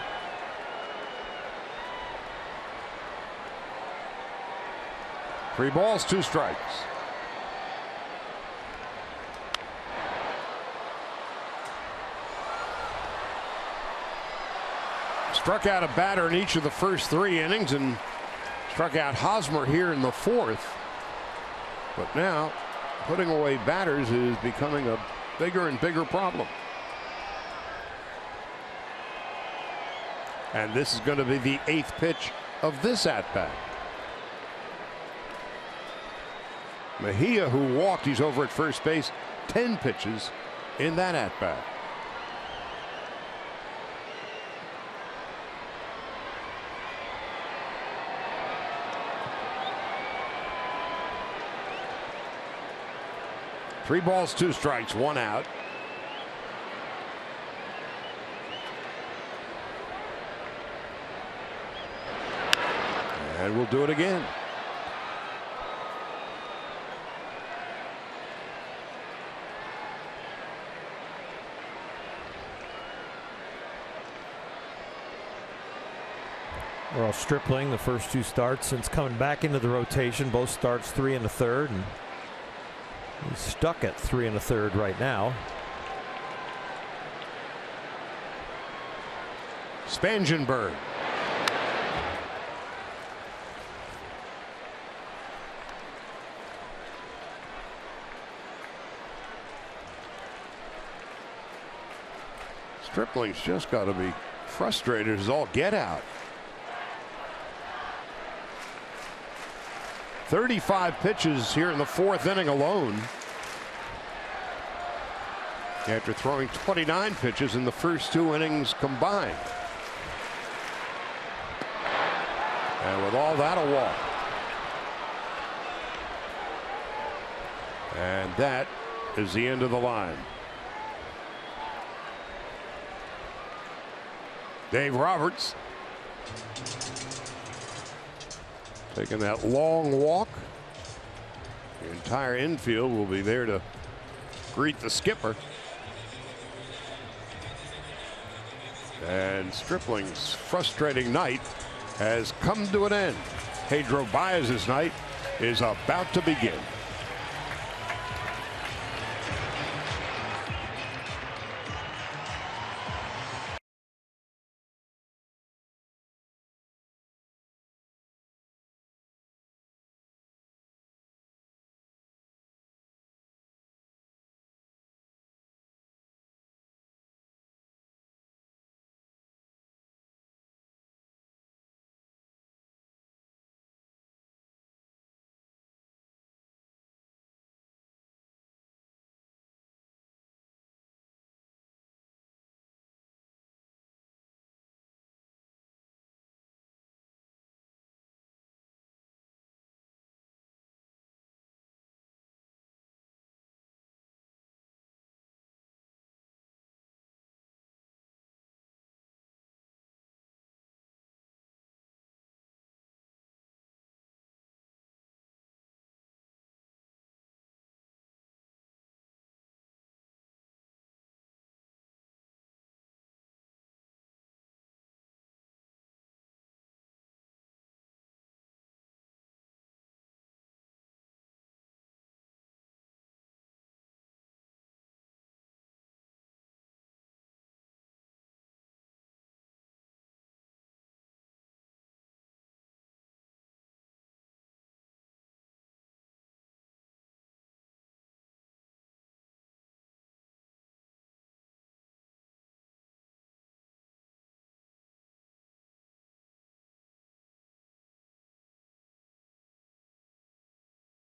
A: Three balls, 2 strikes. Struck out a batter in each of the first 3 innings and struck out Hosmer here in the 4th. But now putting away batters is becoming a bigger and bigger problem. And this is going to be the 8th pitch of this at-bat. Mejia, who walked, he's over at first base, 10 pitches in that at-bat. Three balls, 2 strikes, 1 out. And we'll do it again.
B: Well, Stripling, the first 2 starts since coming back into the rotation, both starts 3 1/3, and he's stuck at 3 1/3 right now.
A: Spangenberg. Stripling's just got to be frustrated as all get out. 35 pitches here in the 4th inning alone, after throwing 29 pitches in the first 2 innings combined. And with all that, a walk. And that is the end of the line. Dave Roberts taking that long walk. The entire infield will be there to greet the skipper. And Stripling's frustrating night has come to an end. Pedro Baez's night is about to begin.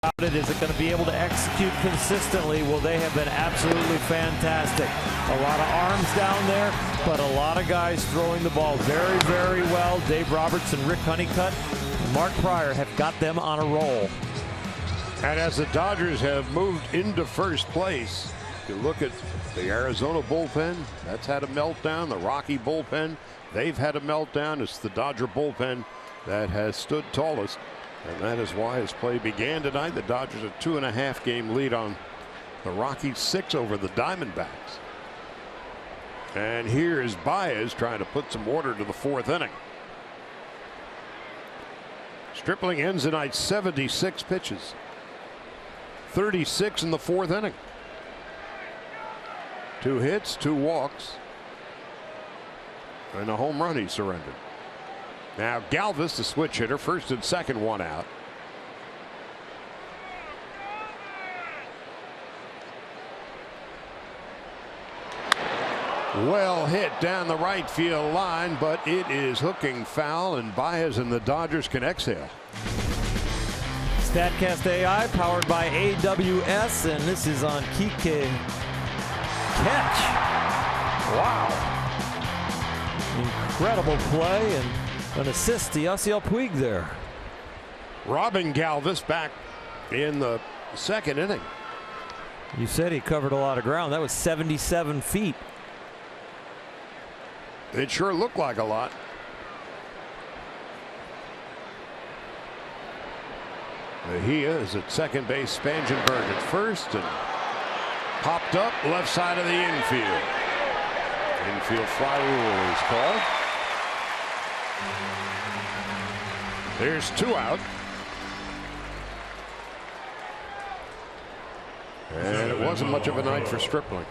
B: it. Is it going to be able to execute consistently? Well, they have been absolutely fantastic. A lot of arms down there, but a lot of guys throwing the ball very, very well. Dave Roberts and Rick Honeycutt and Mark Pryor have got them on a roll.
A: And as the Dodgers have moved into first place, you look at the Arizona bullpen, that's had a meltdown. The Rocky bullpen, they've had a meltdown. It's the Dodger bullpen that has stood tallest. And that is why his play began tonight. The Dodgers a 2.5 game lead on the Rockies, 6 over the Diamondbacks. And here is Baez trying to put some order to the 4th inning. Stripling ends the night 76 pitches. 36 in the 4th inning. 2 hits, 2 walks, and a home run he surrendered. Now Galvis, the switch hitter, first and second, 1 out. Well hit down the right field line, but it is hooking foul, and Baez and the Dodgers can exhale.
B: StatCast AI powered by AWS, and this is on Kike. Catch. Wow. Incredible play and an assist to Yasiel Puig there.
A: Robin Galvis back in the 2nd inning.
B: You said he covered a lot of ground. That was 77 feet.
A: It sure looked like a lot. Mejia is at second base. Spangenberg at first, and popped up left side of the infield. Infield fly rule is called. There's 2 out. And it wasn't much of a night for Stripling.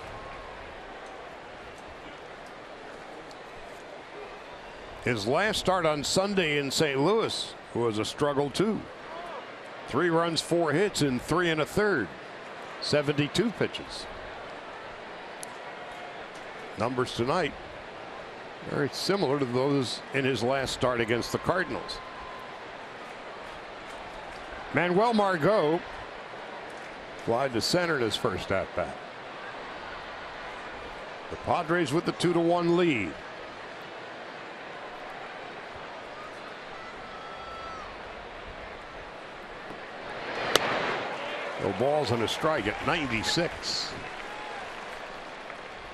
A: His last start on Sunday in St. Louis was a struggle too. 3 runs, 4 hits in 3 1/3. 72 pitches. Numbers tonight very similar to those in his last start against the Cardinals. Manuel Margot flied to center in his first at bat. The Padres with the 2-1 lead. No balls and a strike at 96.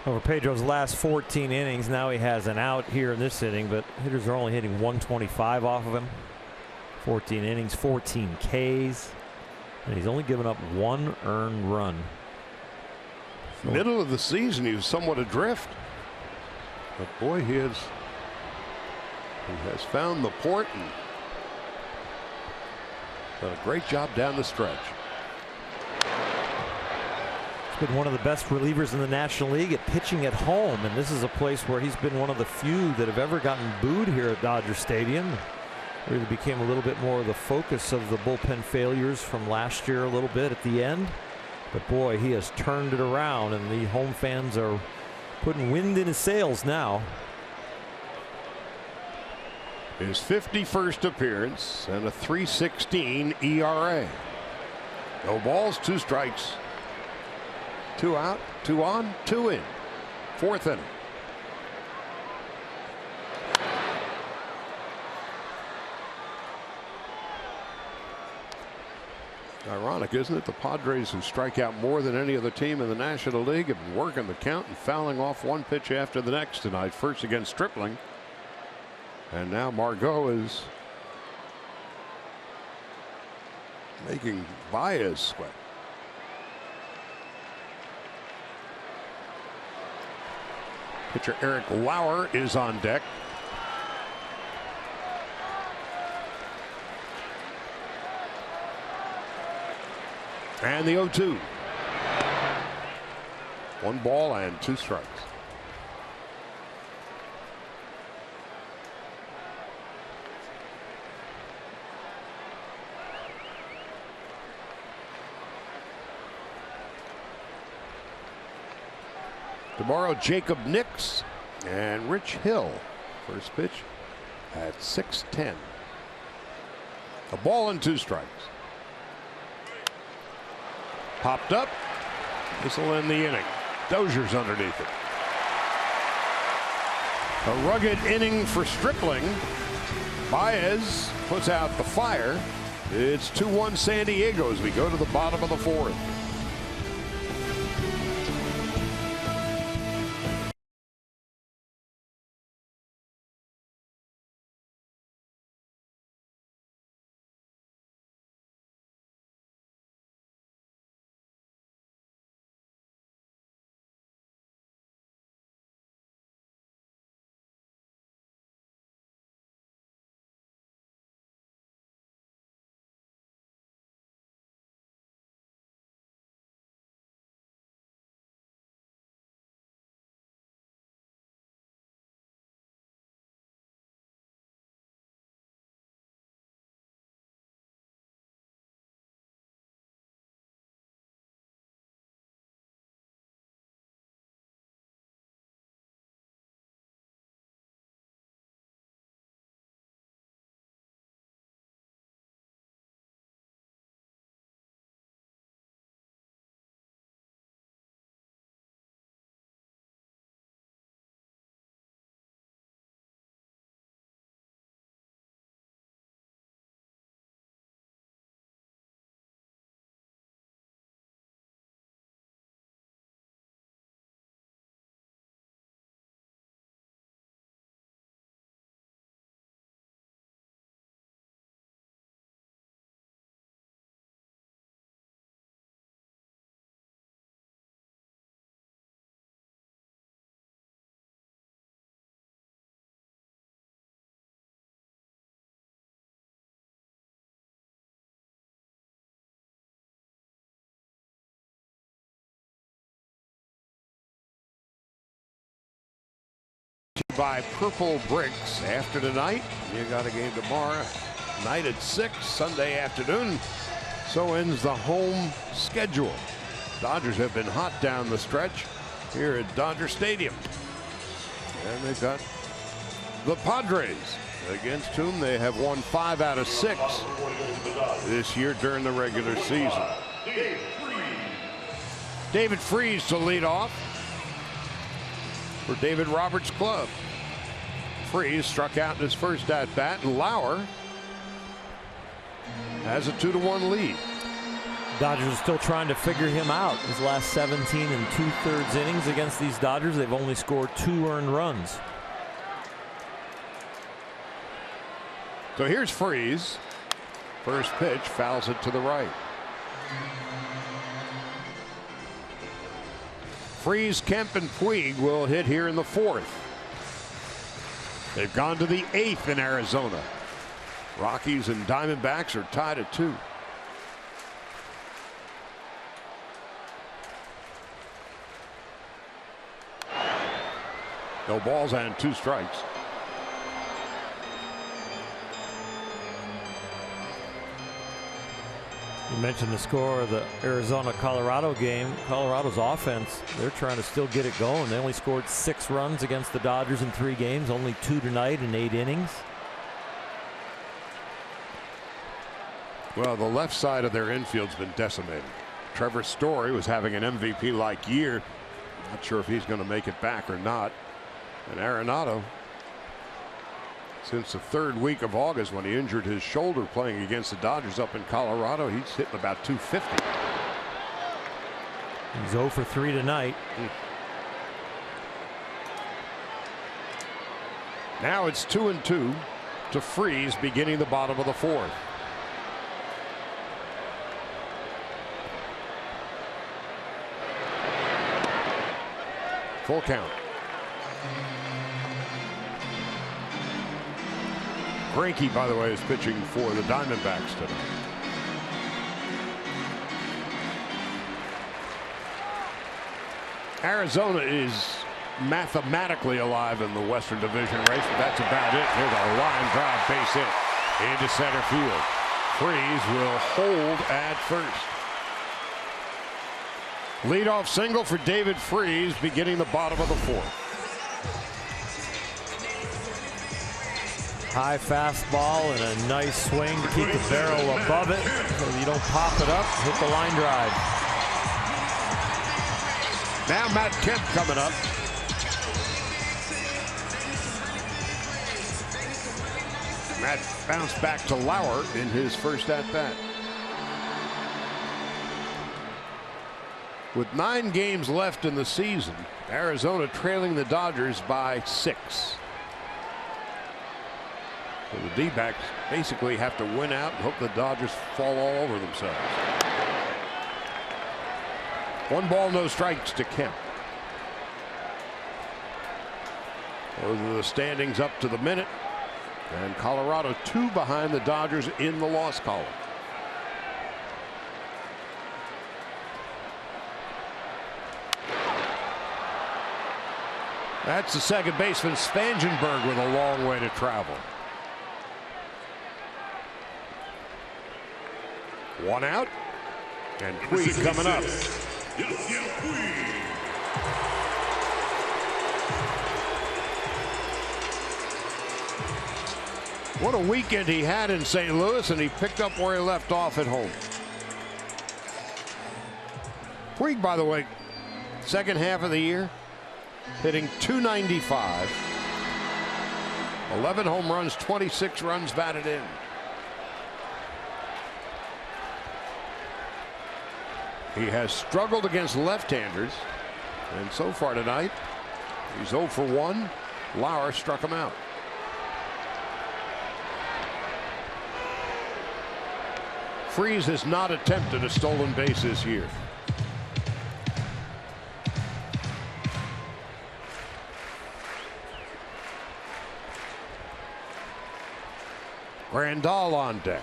B: Over Pedro's last 14 innings, now he has an out here in this inning, but hitters are only hitting 125 off of him. 14 innings, 14 Ks, and he's only given up 1 earned run. So
A: middle of the season, he was somewhat adrift, but boy, he has found the port and done a great job down the stretch.
B: Been one of the best relievers in the National League at pitching at home, and this is a place where he's been one of the few that have ever gotten booed here at Dodger Stadium. Really became a little bit more of the focus of the bullpen failures from last year a little bit at the end, but boy, he has turned it around, and the home fans are putting wind in his sails now.
A: His 51st appearance and a 3.16 ERA. No balls, 2 strikes. 2 out, 2 on, 2 in. 4th inning. Ironic, isn't it? The Padres, who strike out more than any other team in the National League, have been working the count and fouling off one pitch after the next tonight. First against Stripling. And now Margot is making Baez sweat. Pitcher Eric Lauer is on deck. And the 0-2. 1 ball and 2 strikes. Tomorrow, Jacob Nix and Rich Hill. First pitch at 6:10. A ball and 2 strikes. Popped up. This will end the inning. Dozier's underneath it. A rugged inning for Stripling. Baez puts out the fire. It's 2-1 San Diego as we go to the bottom of the fourth. By Purple Bricks. After tonight, you got a game tomorrow night at 6, Sunday afternoon. So ends the home schedule. Dodgers have been hot down the stretch here at Dodger Stadium. And they've got the Padres, against whom they have won 5 out of 6 this year during the regular season. David Freese to lead off for David Roberts' club. Freese struck out in his first at-bat, and Lauer has a 2-1 lead.
B: Dodgers are still trying to figure him out. His last 17 and 2/3 innings against these Dodgers, they've only scored 2 earned runs.
A: So here's Freese. First pitch, fouls it to the right. Freese, Kemp, and Puig will hit here in the fourth. They've gone to the 8th in Arizona. Rockies and Diamondbacks are tied at 2. No balls and 2 strikes.
B: You mentioned the score of the Arizona-Colorado game. Colorado's offense, they're trying to still get it going. They only scored 6 runs against the Dodgers in 3 games, only 2 tonight in 8 innings.
A: Well, the left side of their infield's been decimated. Trevor Story was having an MVP-like year. Not sure if he's going to make it back or not. And Arenado, since the 3rd week of August when he injured his shoulder playing against the Dodgers up in Colorado, he's hitting about 250.
B: He's 0 for 3 tonight.
A: Now it's 2-2 to Freese beginning the bottom of the 4th. Full count. Greinke, by the way, is pitching for the Diamondbacks tonight. Arizona is mathematically alive in the Western Division race, but that's about it. Here's a line drive base hit into center field. Freese will hold at first. Leadoff single for David Freese beginning the bottom of the 4th.
B: High fastball and a nice swing to keep the barrel above it so you don't pop it up. Hit the line drive.
A: Now Matt Kemp coming up. Matt bounced back to Lauer in his first at-bat. With 9 games left in the season, Arizona trailing the Dodgers by 6. So the D-backs basically have to win out and hope the Dodgers fall all over themselves. 1 ball, no strikes to Kemp. Those are the standings up to the minute. And Colorado 2 behind the Dodgers in the loss column. That's the second baseman Spangenberg with a long way to travel. 1 out. And Puig coming up. What a weekend he had in St. Louis, and he picked up where he left off at home. Puig, by the way, second half of the year, hitting .295, 11 home runs, 26 runs batted in. He has struggled against left-handers, and so far tonight, he's 0 for 1. Lauer struck him out. Freese has not attempted a stolen base this year. Grandal on deck.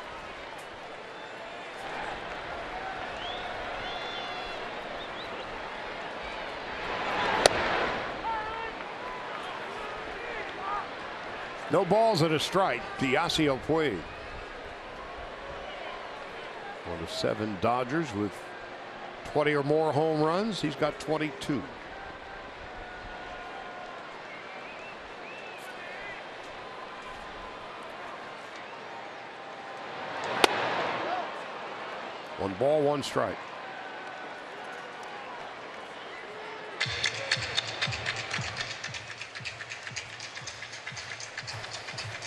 A: No balls and a strike to Yasiel Puig. One of 7 Dodgers with 20 or more home runs. He's got 22. One ball, 1 strike.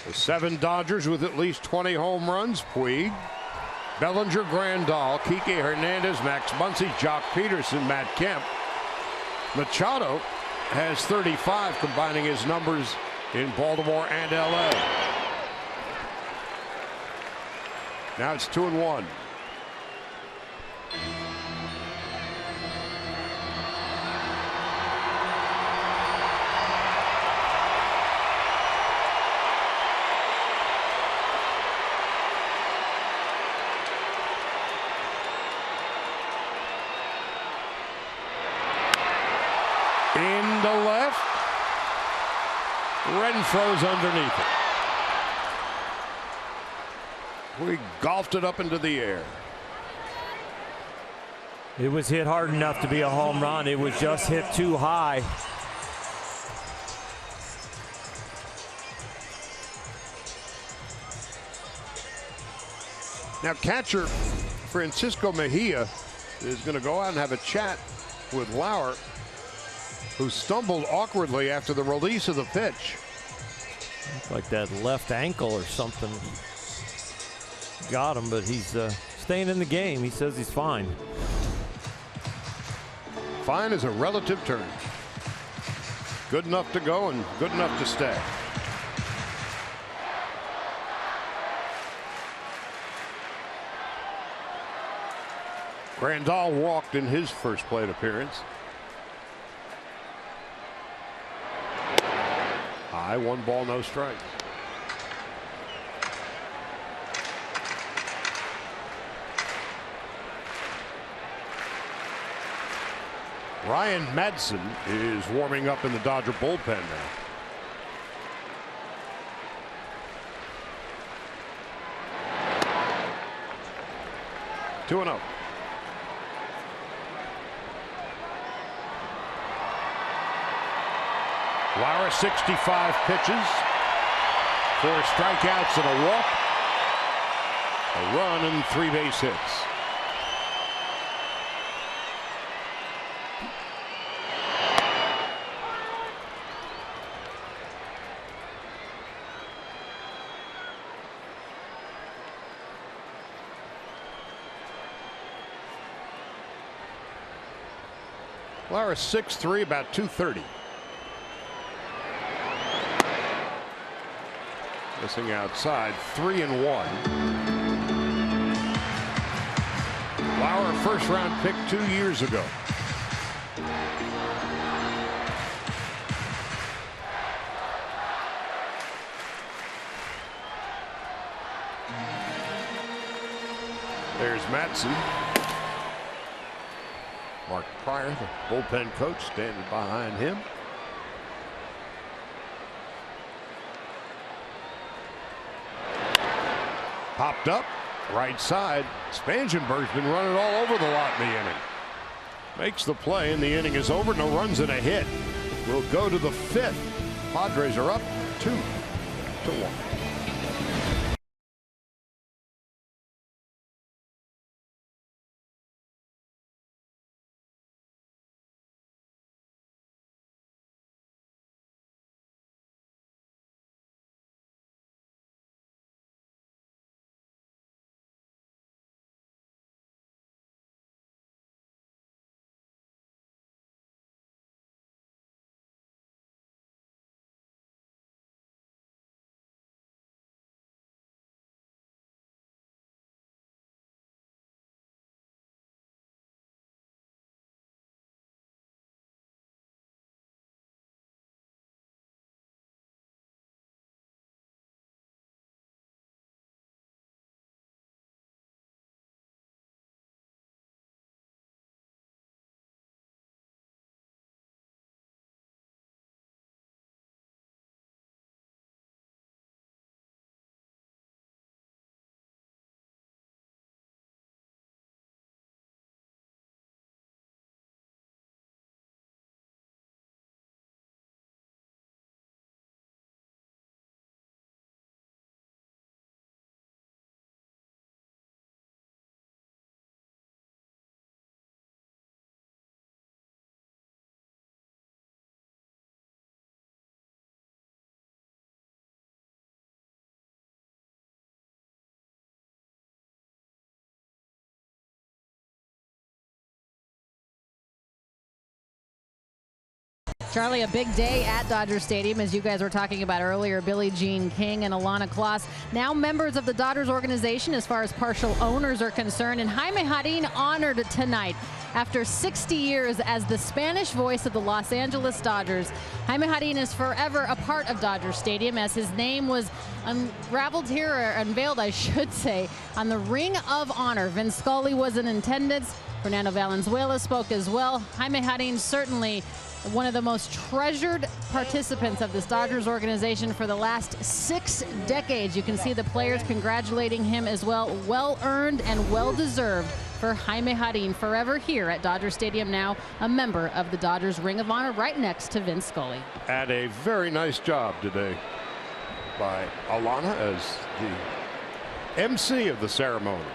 A: The 7 Dodgers with at least 20 home runs. Puig, Bellinger, Grandal, Kike Hernandez, Max Muncy, Jock Peterson, Matt Kemp. Machado has 35, combining his numbers in Baltimore and LA. Now it's 2-1. Into left. Renfro's underneath it. We golfed it up into the air.
B: It was hit hard enough to be a home run. It was just hit too high.
A: Now catcher Francisco Mejia is going to go out and have a chat with Lauer, who stumbled awkwardly after the release of the pitch.
B: Looks like that left ankle or something got him, but he's staying in the game. He says he's fine.
A: Fine is a relative term. Good enough to go and good enough to stay. Grandal walked in his first plate appearance. High, 1 ball, no strikes. Ryan Madsen is warming up in the Dodger bullpen now. Two and 0. Lauer 65 pitches, 4 strikeouts and a walk, a run and 3 base hits. Lauer 6'3", about 230. Missing outside, 3-1. Lauer, first-round pick 2 years ago. There's Madsen. Mark Pryor, the bullpen coach, standing behind him. Popped up, right side. Spangenberg's been running all over the lot in the inning. Makes the play, and the inning is over. No runs and a hit. We'll go to the 5th. Padres are up 2-1.
D: Charlie, a big day at Dodger Stadium, as you guys were talking about earlier. Billie Jean King and Alana Kloss, now members of the Dodgers organization as far as partial owners are concerned. And Jaime Jarrín honored tonight after 60 years as the Spanish voice of the Los Angeles Dodgers. Jaime Jarrín is forever a part of Dodger Stadium, as his name was unraveled here, or unveiled, I should say, on the Ring of Honor. Vin Scully was in attendance. Fernando Valenzuela spoke as well. Jaime Jarrín certainly one of the most treasured participants of this Dodgers organization for the last 6 decades. You can see the players congratulating him as well. Well-earned and well-deserved for Jaime Jarrín, forever here at Dodger Stadium, now a member of the Dodgers Ring of Honor, right next to Vin Scully.
A: And a very nice job today by Alana as the MC of the ceremonies.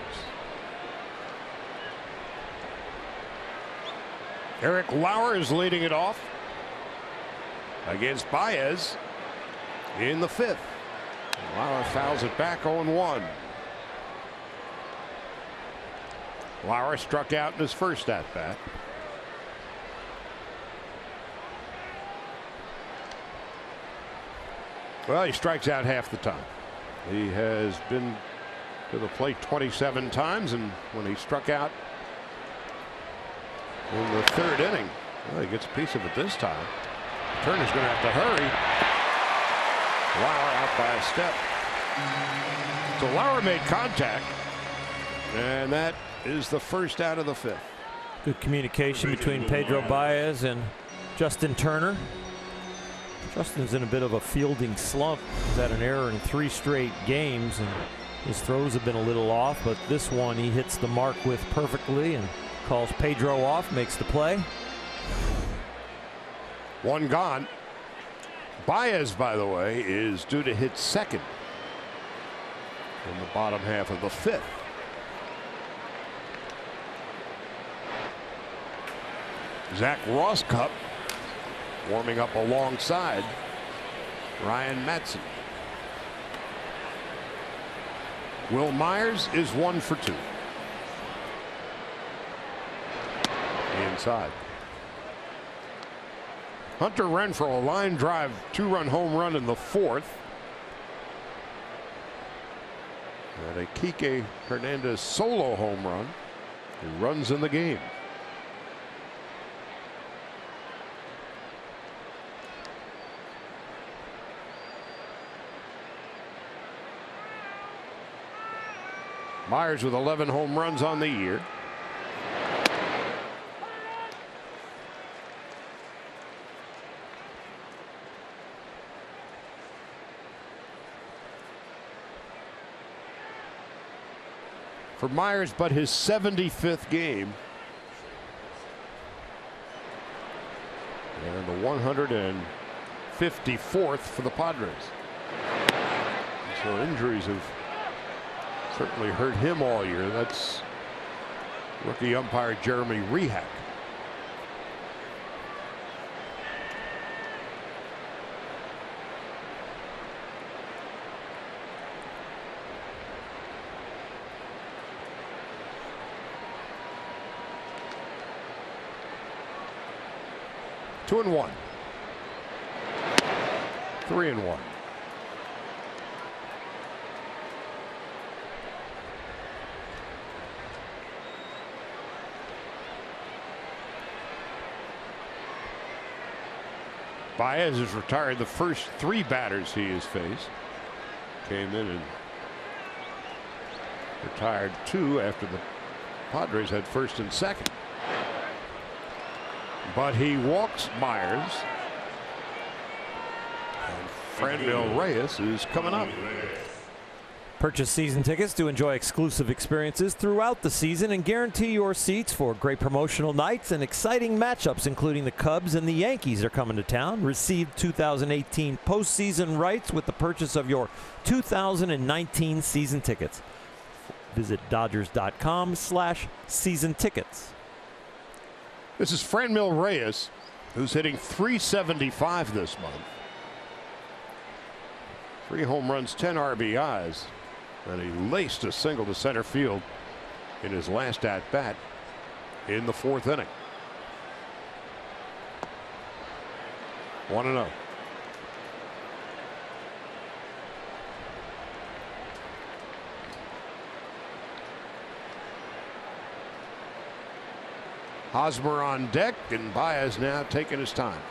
A: Eric Lauer is leading it off against Baez in the 5th. Lauer fouls it back 0-1. Lauer struck out in his first at-bat. Well, he strikes out half the time. He has been to the plate 27 times, and when he struck out in the 3rd inning, well, he gets a piece of it this time. Turner's going to have to hurry. Lauer out by a step. So Lauer made contact, and that is the first out of the 5th.
B: Good communication between Pedro Baez and Justin Turner. Justin's in a bit of a fielding slump. He's had an error in 3 straight games, and his throws have been a little off, but this one he hits the mark with perfectly and calls Pedro off, makes the play.
A: 1 gone. Baez, by the way, is due to hit second in the bottom half of the 5th. Zach Rosscup warming up alongside Ryan Madsen. Will Myers is 1 for 2. Inside. Hunter Renfroe, a line drive, 2-run home run in the 4th. And a Kike Hernandez solo home run. He runs in the game. Myers with 11 home runs on the year. For Myers, but his 75th game. And the 154th for the Padres. So injuries have certainly hurt him all year. That's rookie umpire Jeremy Rehak. Two and one. 3-1. Baez has retired the first 3 batters he has faced. Came in and retired 2 after the Padres had first and second. But he walks Myers. And Franmil Reyes is coming up.
B: Purchase season tickets to enjoy exclusive experiences throughout the season and guarantee your seats for great promotional nights and exciting matchups, including the Cubs and the Yankees are coming to town. Receive 2018 postseason rights with the purchase of your 2019 season tickets. Visit Dodgers.com/season tickets.
A: This is Franmil Reyes, who's hitting .375 this month. 3 home runs, 10 RBIs. And he laced a single to center field in his last at bat in the 4th inning. 1-0. Hosmer on deck, and Baez now taking his time.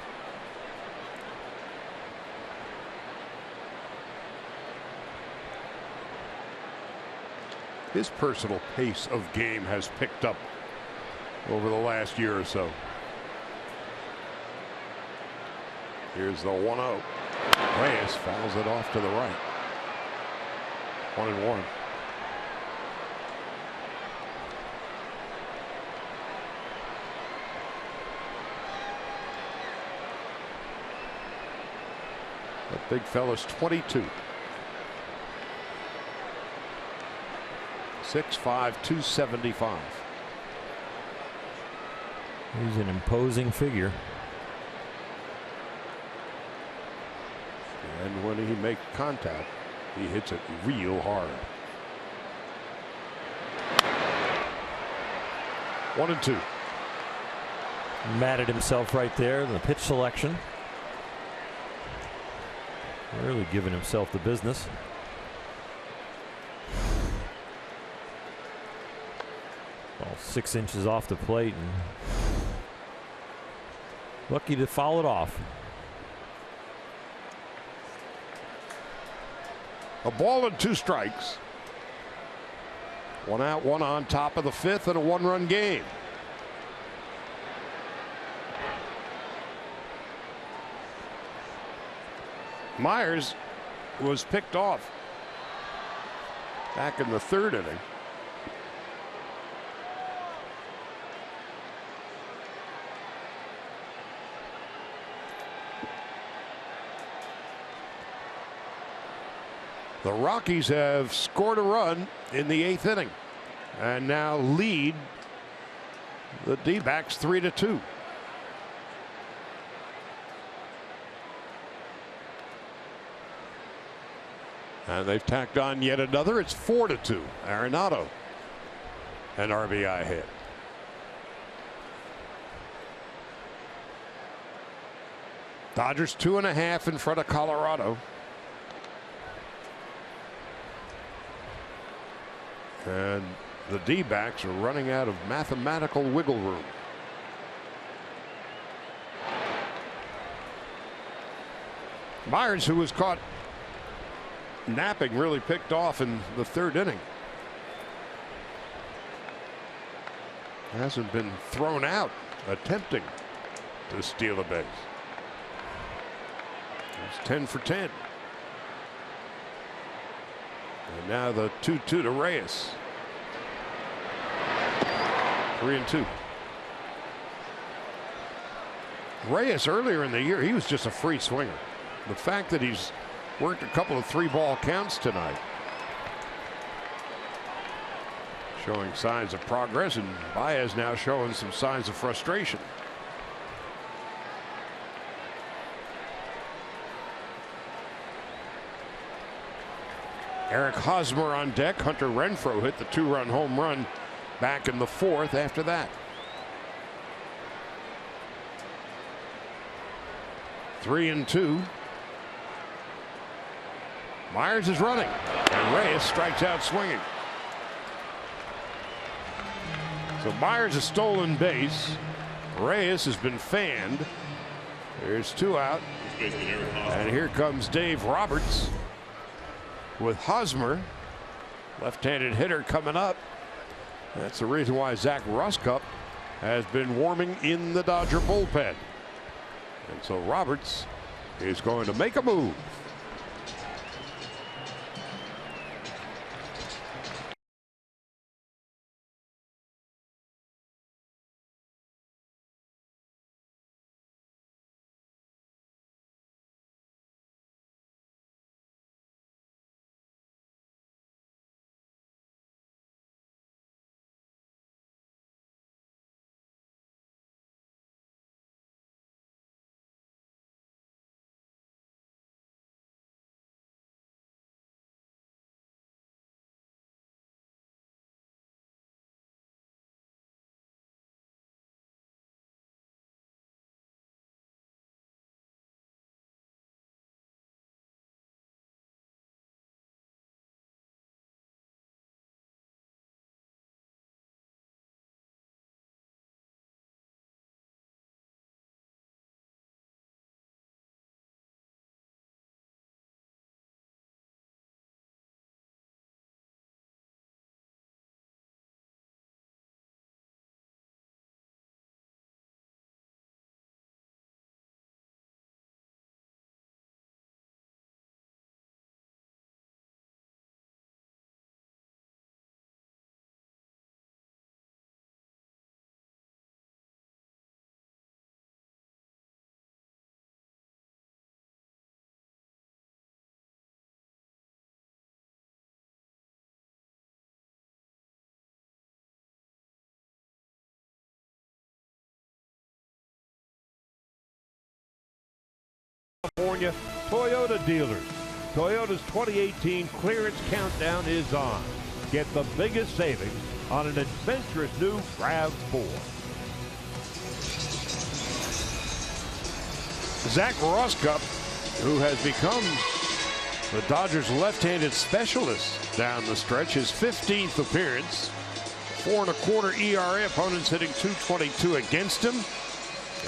A: His personal pace of game has picked up over the last year or so. Here's the 1-0. Reyes fouls it off to the right. 1-1. That big fella's 22. 6'5", 275.
B: He's an imposing figure.
A: And when he makes contact, he hits it real hard. 1-2.
B: Mad at himself right there. The pitch selection. Really giving himself the business. Ball 6 inches off the plate and lucky to foul it off.
A: A ball and 2 strikes. 1 out, 1 on, top of the 5th, and a 1-run game. Myers was picked off back in the 3rd inning. The Rockies have scored a run in the 8th inning and now lead the D-backs 3-2. And they've tacked on yet another. It's 4-2. Arenado, an RBI hit. Dodgers 2.5 in front of Colorado. And the D-backs are running out of mathematical wiggle room. Myers, who was caught napping, really picked off in the 3rd inning. Hasn't been thrown out attempting to steal a base. It's 10 for 10. And now the 2-2 to Reyes. 3-2. Reyes earlier in the year, he was just a free swinger. The fact that he's worked a couple of 3-ball counts tonight, showing signs of progress, and Baez now showing some signs of frustration. Eric Hosmer on deck. Hunter Renfroe hit the 2-run home run back in the 4th after that. 3-2. Myers is running, and Reyes strikes out swinging. So Myers has stolen base. Reyes has been fanned. There's 2 out. And here comes Dave Roberts with Hosmer, left-handed hitter, coming up. That's the reason why Zach Ruskup has been warming in the Dodger bullpen. And so Roberts is going to make a move.
E: California Toyota dealers. Toyota's 2018 clearance countdown is on. Get the biggest savings on an adventurous new RAV4.
A: Zach Ruskup, who has become the Dodgers' left-handed specialist down the stretch, his 15th appearance, 4.25 ERA. Opponents hitting .222 against him,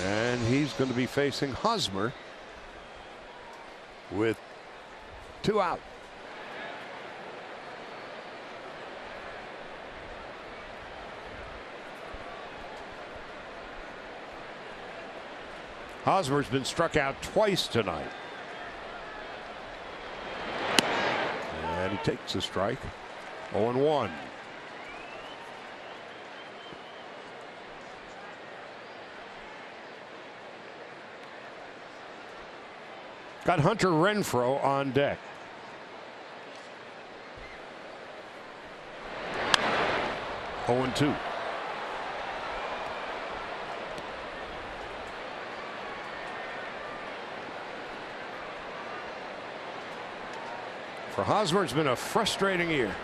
A: and he's going to be facing Hosmer with 2 out. Hosmer's been struck out twice tonight. And he takes a strike. 0-1. Got Hunter Renfroe on deck. Oh, 2. For Hosmer, it's been a frustrating year.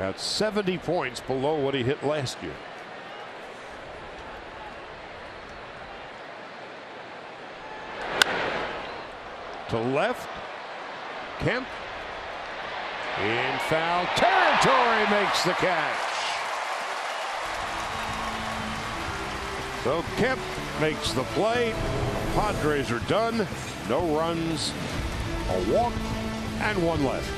A: About 70 points below what he hit last year. To left, Kemp in foul territory, makes the catch. So Kemp makes the play. Padres are done. No runs, a walk, and one left.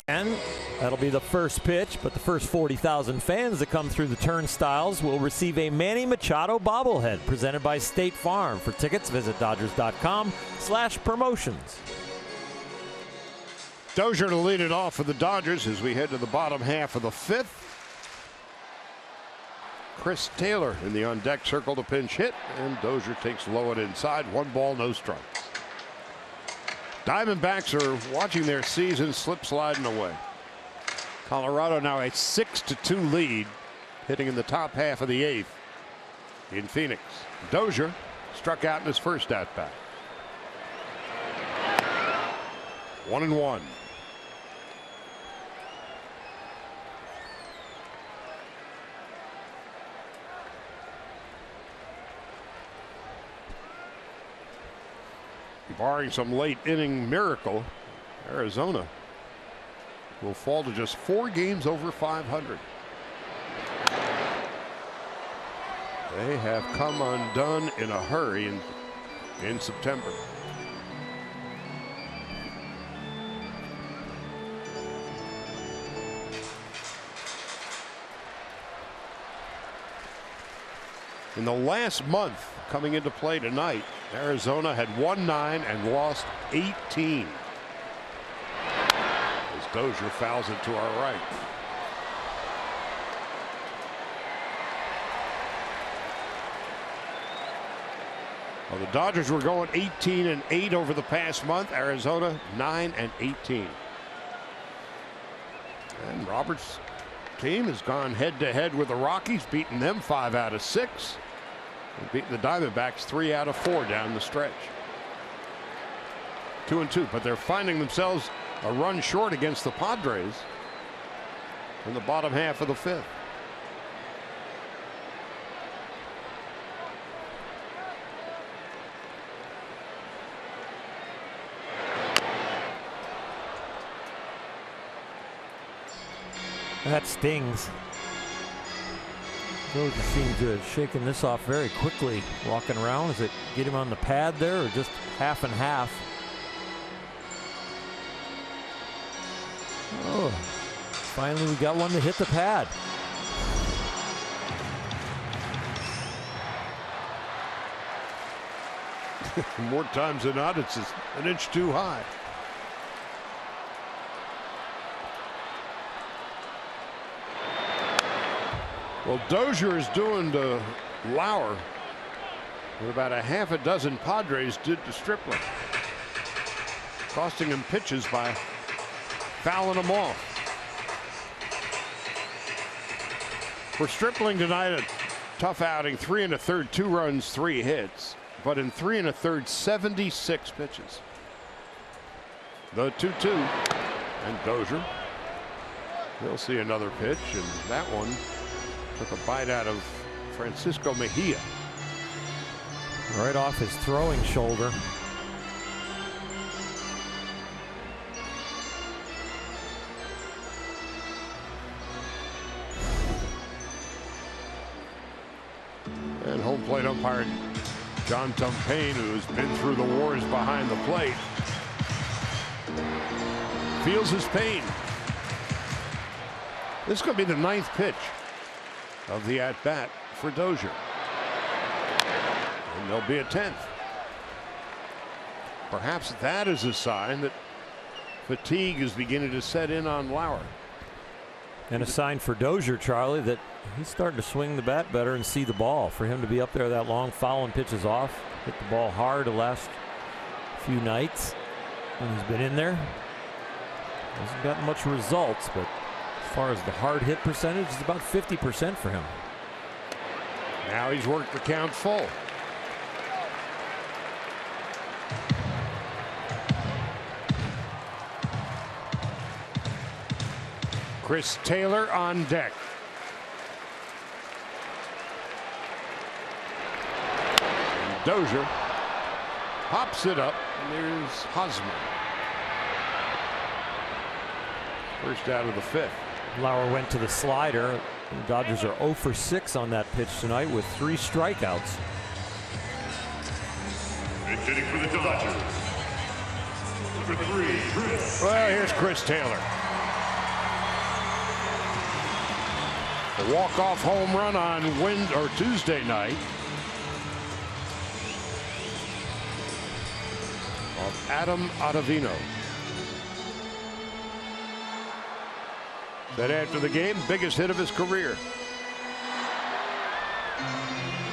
B: And that'll be the first pitch, but the first 40,000 fans that come through the turnstiles will receive a Manny Machado bobblehead presented by State Farm. For tickets, visit Dodgers.com/promotions.
A: Dozier to lead it off for the Dodgers as we head to the bottom half of the fifth. Chris Taylor in the on-deck circle to pinch hit, and Dozier takes low and inside. 1 ball, no strikes. Diamondbacks are watching their season slip sliding away. Colorado now a 6-2 lead, hitting in the top half of the 8th in Phoenix. Dozier struck out in his first at-bat. 1-1. Barring some late inning miracle, Arizona will fall to just 4 games over 500. They have come undone in a hurry in September. In the last month coming into play tonight, Arizona had won 9 and lost 18. As Dozier fouls it to our right. Well, the Dodgers were going 18-8 over the past month. Arizona 9-18. And Roberts' team has gone head-to-head with the Rockies, beating them 5 out of 6. And beating the Diamondbacks 3 out of 4 down the stretch. 2-2, but they're finding themselves a run short against the Padres in the bottom half of the 5th.
B: That stings. Dozier seems to have shaken this off very quickly. Walking around, does it get him on the pad there, or just half and half? Oh, finally we got one to hit the pad.
A: More times than not, it's an inch too high. Well, Dozier is doing to Lauer what about a half a dozen Padres did to Stripling, costing him pitches by fouling him off. For Stripling tonight, a tough outing, 3 1/3, 2 runs, 3 hits, but in 3 1/3, 76 pitches. The 2-2, and Dozier, he'll see another pitch, and that one took a bite out of Francisco Mejia.
B: Right off his throwing shoulder.
A: And home plate umpire John Tumpane, who's been through the wars behind the plate, feels his pain. This is going to be the 9th pitch of the at-bat for Dozier. And there'll be a 10th. Perhaps that is a sign that fatigue is beginning to set in on Lauer.
B: And a sign for Dozier, Charlie, that he's starting to swing the bat better and see the ball. For him to be up there that long, fouling pitches off, hit the ball hard the last few nights when he's been in there. Hasn't gotten much results, but as far as the hard hit percentage, it's about 50% for him.
A: Now he's worked the count full. Chris Taylor on deck. And Dozier pops it up, and there's Hosmer. First out of the 5th.
B: Lauer went to the slider. The Dodgers are 0 for 6 on that pitch tonight with 3 strikeouts.
C: And hitting for the Dodgers, number 3, Chris.
A: Well, here's Chris Taylor. A walk-off home run on Tuesday night of Adam Ottavino. Said after the game, biggest hit of his career.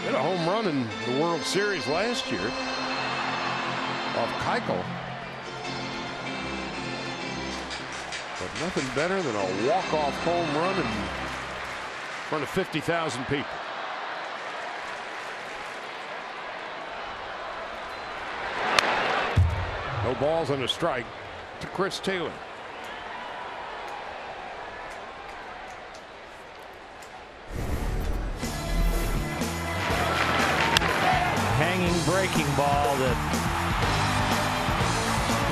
A: Hit a home run in the World Series last year off Keuchel. But nothing better than a walk-off home run in front of 50,000 people. No balls and a strike to Chris Taylor.
B: Hanging breaking ball that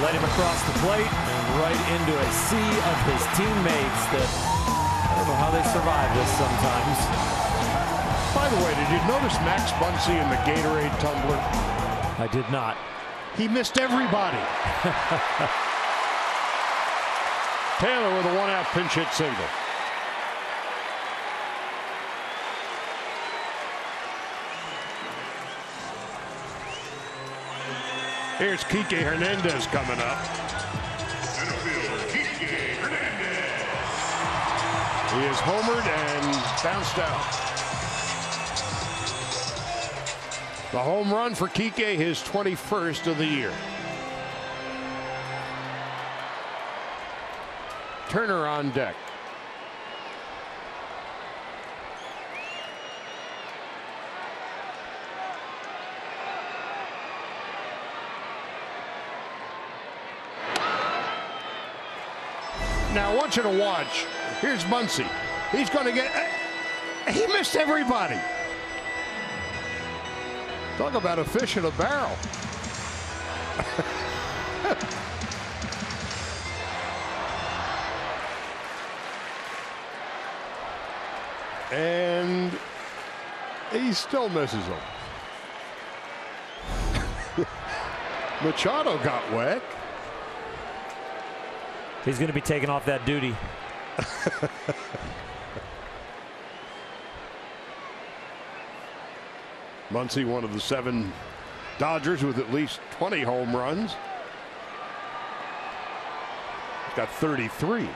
B: led him across the plate and right into a sea of his teammates that I don't know how they survive this sometimes.
A: By the way, did you notice Max Muncy in the Gatorade tumbler?
B: I did not.
A: He missed everybody. Taylor with a 1-out pinch hit single. Here's Kike Hernandez coming up.
C: Center fielder, Kike Hernandez.
A: He is homered and bounced out. The home run for Kike, his 21st of the year. Turner on deck. Now I want you to watch. Here's Muncy. He's going to get. He missed everybody. Talk about a fish in a barrel. And he still misses them. Machado got wet.
B: He's going to be taking off that duty.
A: Muncy, one of the 7 Dodgers with at least 20 home runs. He's got 33.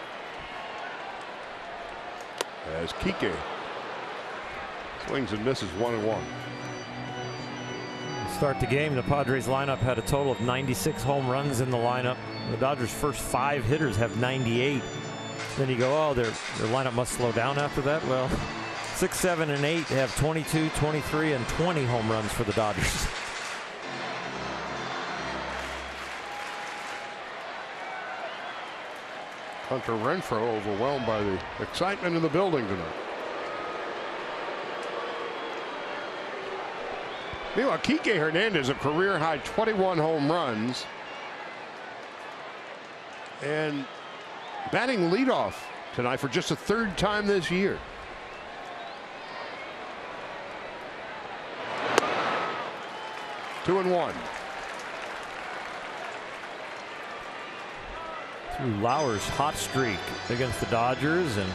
A: As Kike swings and misses 1-1.
B: Start the game, the Padres lineup had a total of 96 home runs in the lineup. The Dodgers' first 5 hitters have 98. Then you go, oh, their lineup must slow down after that. Well, 6, 7, and 8 have 22, 23, and 20 home runs for the Dodgers.
A: Hunter Renfroe overwhelmed by the excitement in the building tonight. Meanwhile, Kike Hernandez, a career high 21 home runs, and batting leadoff tonight for just the 3rd time this year. Two and one.
B: Through Lauer's hot streak against the Dodgers and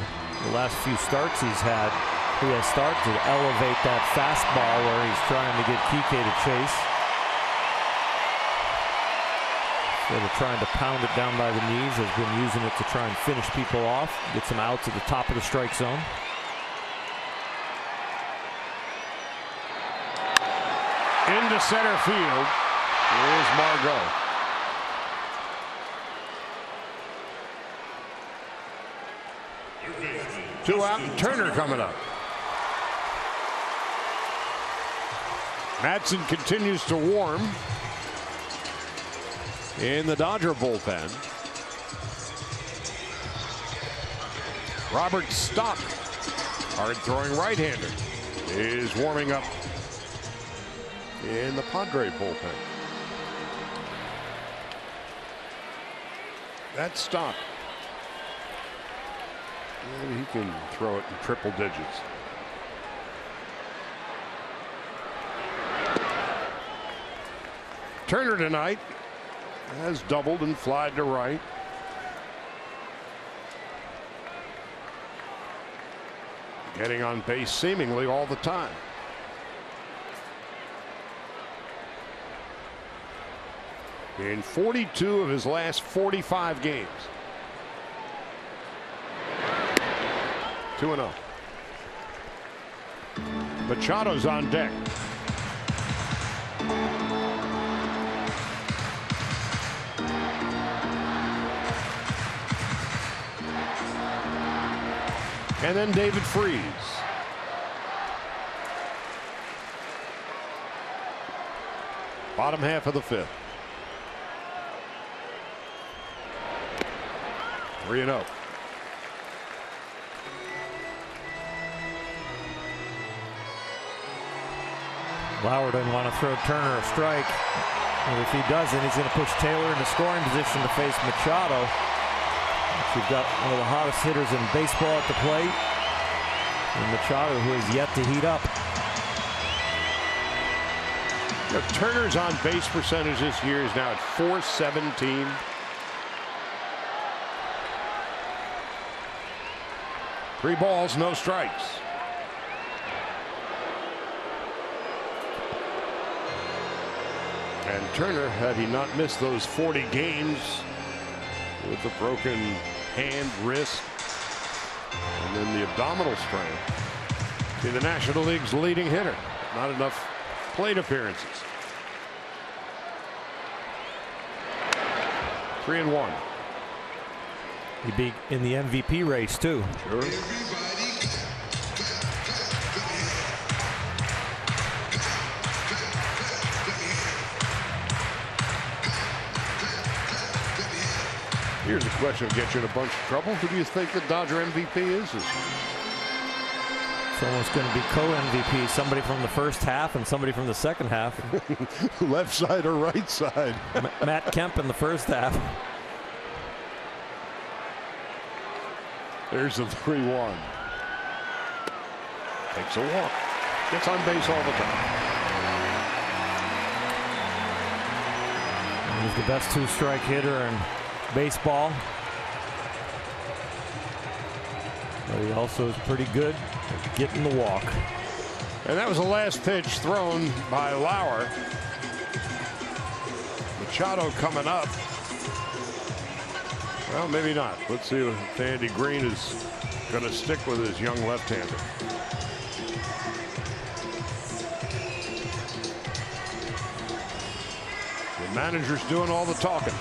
B: the last few starts he's had, he has started to elevate that fastball where he's trying to get Kike to chase. Instead of trying to pound it down by the knees, has been using it to try and finish people off, get some outs at the top of the strike zone.
A: Into center field. Here's Margot. Two out and Turner coming up. Madsen continues to warm in the Dodger bullpen. Robert Stock, hard throwing right-hander, is warming up in the Padre bullpen. That's Stock. And he can throw it in triple digits. Turner tonight has doubled and flied to right. Getting on base seemingly all the time. In 42 of his last 45 games. 2-0. Machado's on deck. And then David Freese. Bottom half of the 5th. 3-0.
B: Lauer doesn't want to throw Turner a strike. And if he doesn't, he's going to push Taylor into scoring position to face Machado. You've got one of the hottest hitters in baseball at the plate. And Machado, who has yet to heat up.
A: You know, Turner's on base percentage this year is now at .417. Three balls, no strikes. And Turner, had he not missed those 40 games with the broken hand, wrist, and then the abdominal strain, be the National League's leading hitter. Not enough plate appearances. 3-1.
B: He'd be in the MVP race too.
A: Sure. Here's a question to get you in a bunch of trouble. Who do you think the Dodger MVP is this year?
B: It's almost going to be co-MVP. Somebody from the first half and somebody from the second half.
A: Left side or right side?
B: Matt Kemp in the first half.
A: There's the 3-1. Takes a walk. Gets on base all the time.
B: He's the best two-strike hitter in baseball. But he also is pretty good at getting the walk.
A: And that was the last pitch thrown by Lauer. Machado coming up. Well, maybe not. Let's see if Andy Green is going to stick with his young left-hander. The manager's doing all the talking.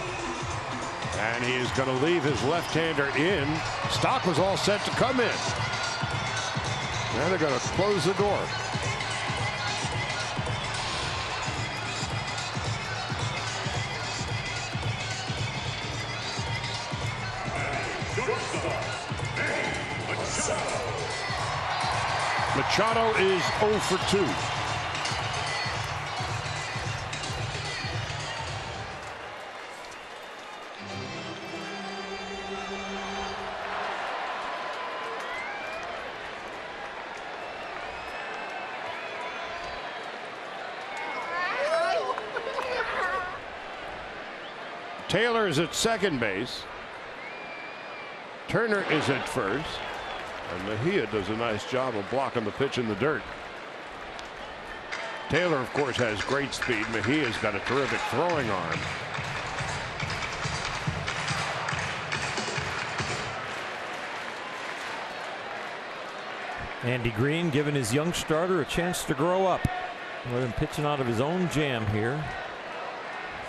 A: And he is going to leave his left-hander in. Stock was all set to come in. Now they're going to close the door. Machado is 0 for 2. Taylor is at second base. Turner is at first. And Mejia does a nice job of blocking the pitch in the dirt. Taylor, of course, has great speed. Mejia's got a terrific throwing arm.
B: Andy Green giving his young starter a chance to grow up. With him pitching out of his own jam here.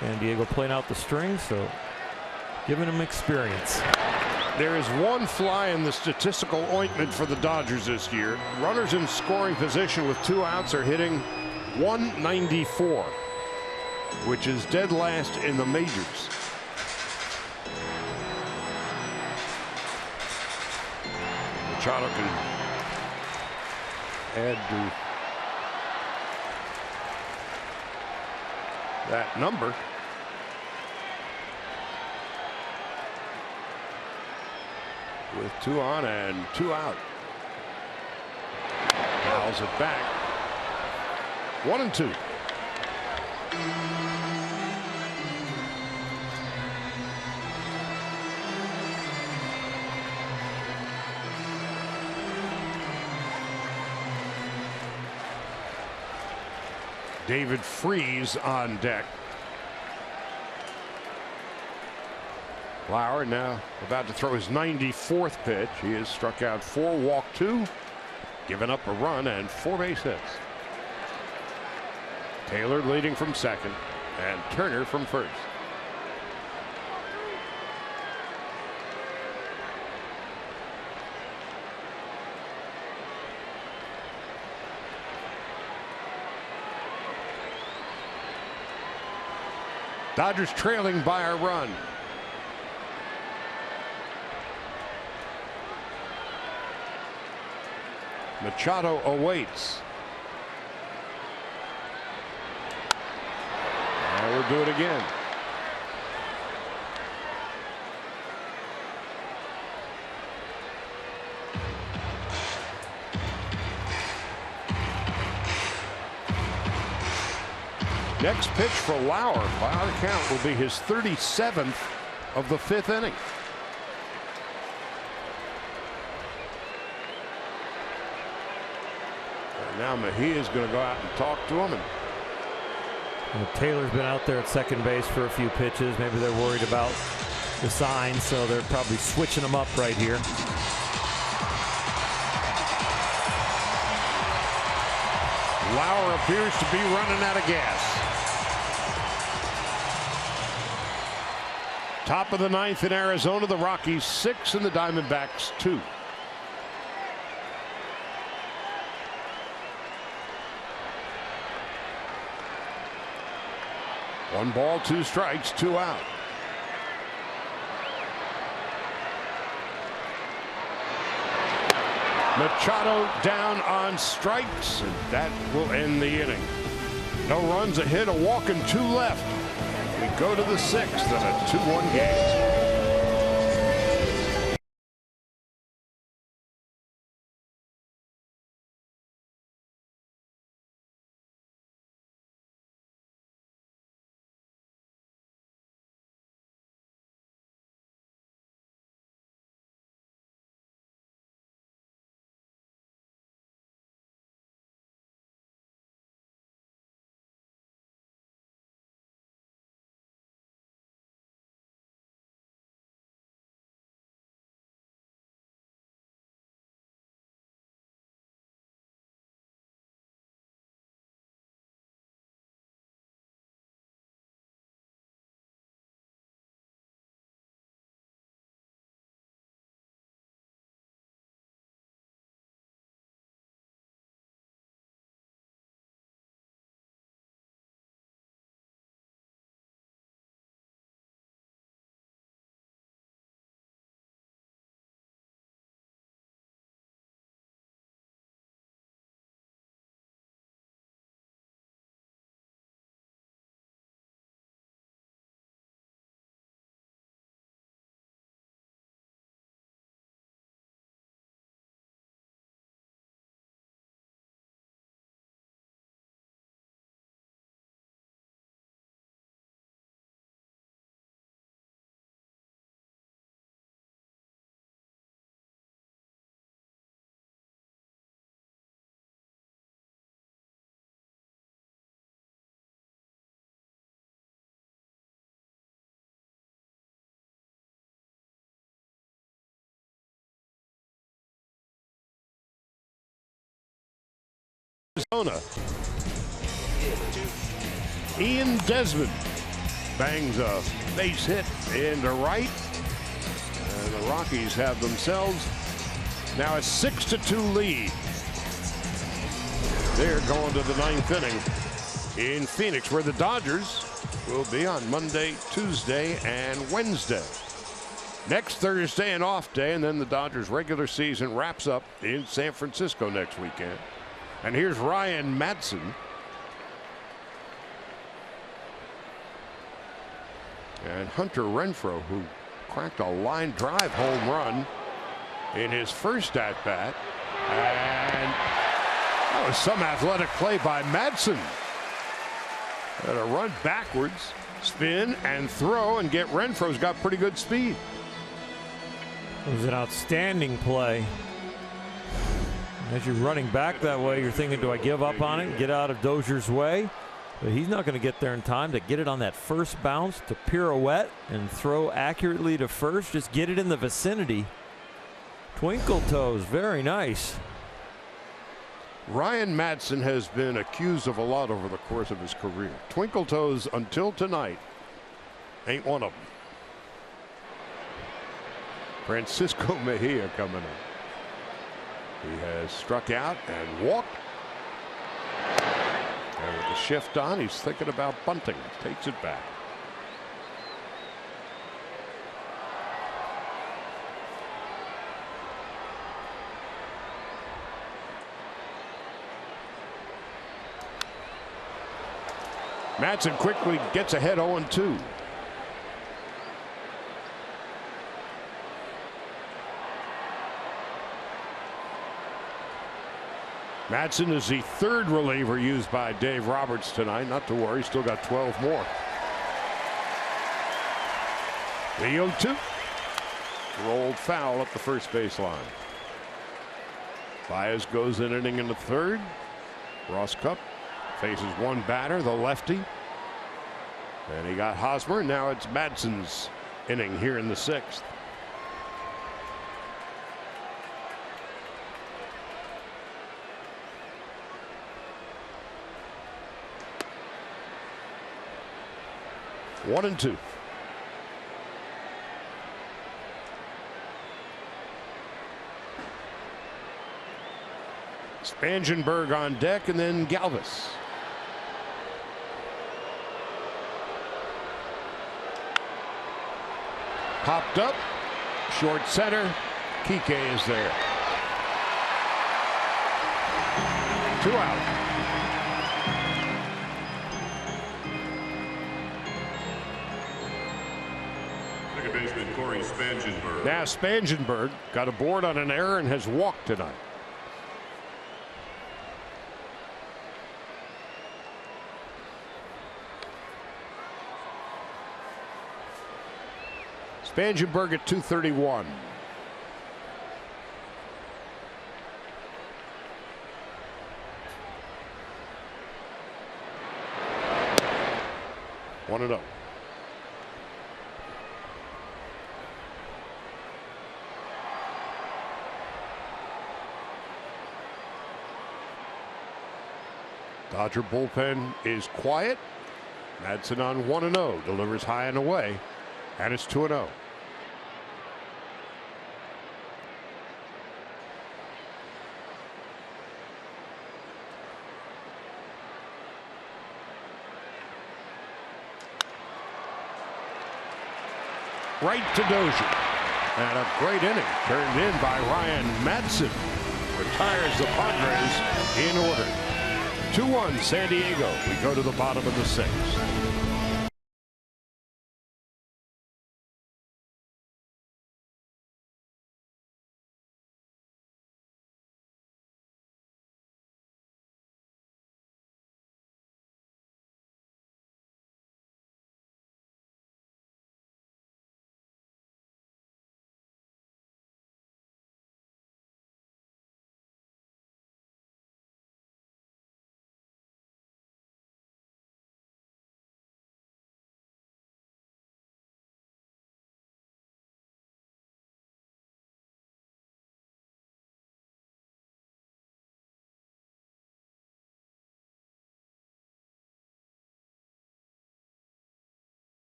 B: San Diego playing out the strings, so giving him experience.
A: There is one fly in the statistical ointment for the Dodgers this year. Runners in scoring position with 2 outs are hitting .194, which is dead last in the majors. Machado can add to that number. With 2 on and 2 out. Fouls it back. 1 and 2. David Freese on deck. Lauer now about to throw his 94th pitch. He has struck out 4, walked 2, given up a run and 4 base hits. Taylor leading from second and Turner from first. Dodgers trailing by a run. Machado awaits. And we'll do it again. Next pitch for Lauer, by our count, will be his 37th of the 5th inning. Now Mejia is going to go out and talk to him.
B: And Taylor's been out there at second base for a few pitches. Maybe they're worried about the signs, so they're probably switching them up right here.
A: Lauer appears to be running out of gas. Top of the 9th in Arizona. The Rockies 6 and the Diamondbacks 2. One ball, 2 strikes, 2 out. Machado down on strikes, and that will end the inning. No runs, a hit, a walk, and 2 left. We go to the 6th and a 2-1 game. Arizona. Ian Desmond bangs a base hit into right. And the Rockies have themselves now a 6-2 lead. They're going to the 9th inning in Phoenix, where the Dodgers will be on Monday, Tuesday, and Wednesday. Next Thursday, an off day, and then the Dodgers' regular season wraps up in San Francisco next weekend. And here's Ryan Madson. And Hunter Renfroe, who cracked a line drive home run in his first at-bat. And that was some athletic play by Madson. Had to run backwards, spin, and throw, and get Renfroe's got pretty good speed.
B: It was an outstanding play. As you're running back that way, you're thinking, do I give up on it, get out of Dozier's way? But he's not going to get there in time to get it on that first bounce, to pirouette and throw accurately to first. Just get it in the vicinity. Twinkle toes, very nice.
A: Ryan Madson has been accused of a lot over the course of his career. Twinkle toes until tonight ain't one of them. Francisco Mejia coming in. He has struck out and walked. And with the shift on, he's thinking about bunting. Takes it back. Madson quickly gets ahead 0-2. Madson is the third reliever used by Dave Roberts tonight. Not to worry, still got 12 more. The 0-2. Rolled foul at the first base line. Baez goes an inning in the third. Ross Cup faces one batter, the lefty. And he got Hosmer. Now it's Madson's inning here in the sixth. 1-2. Spangenberg on deck, and then Galvis. Popped up, short center. Kike is there. 2 out.
C: Second baseman Corey Spangenberg.
A: Now Spangenberg got aboard on an error and has walked tonight. Spangenberg at 231. One and 0. Dodger bullpen is quiet. Madson on 1-0, delivers high and away, and it's 2-0. Right to Dozier. And a great inning turned in by Ryan Madson. Retires the Padres in order. 2-1 San Diego. We go to the bottom of the sixth.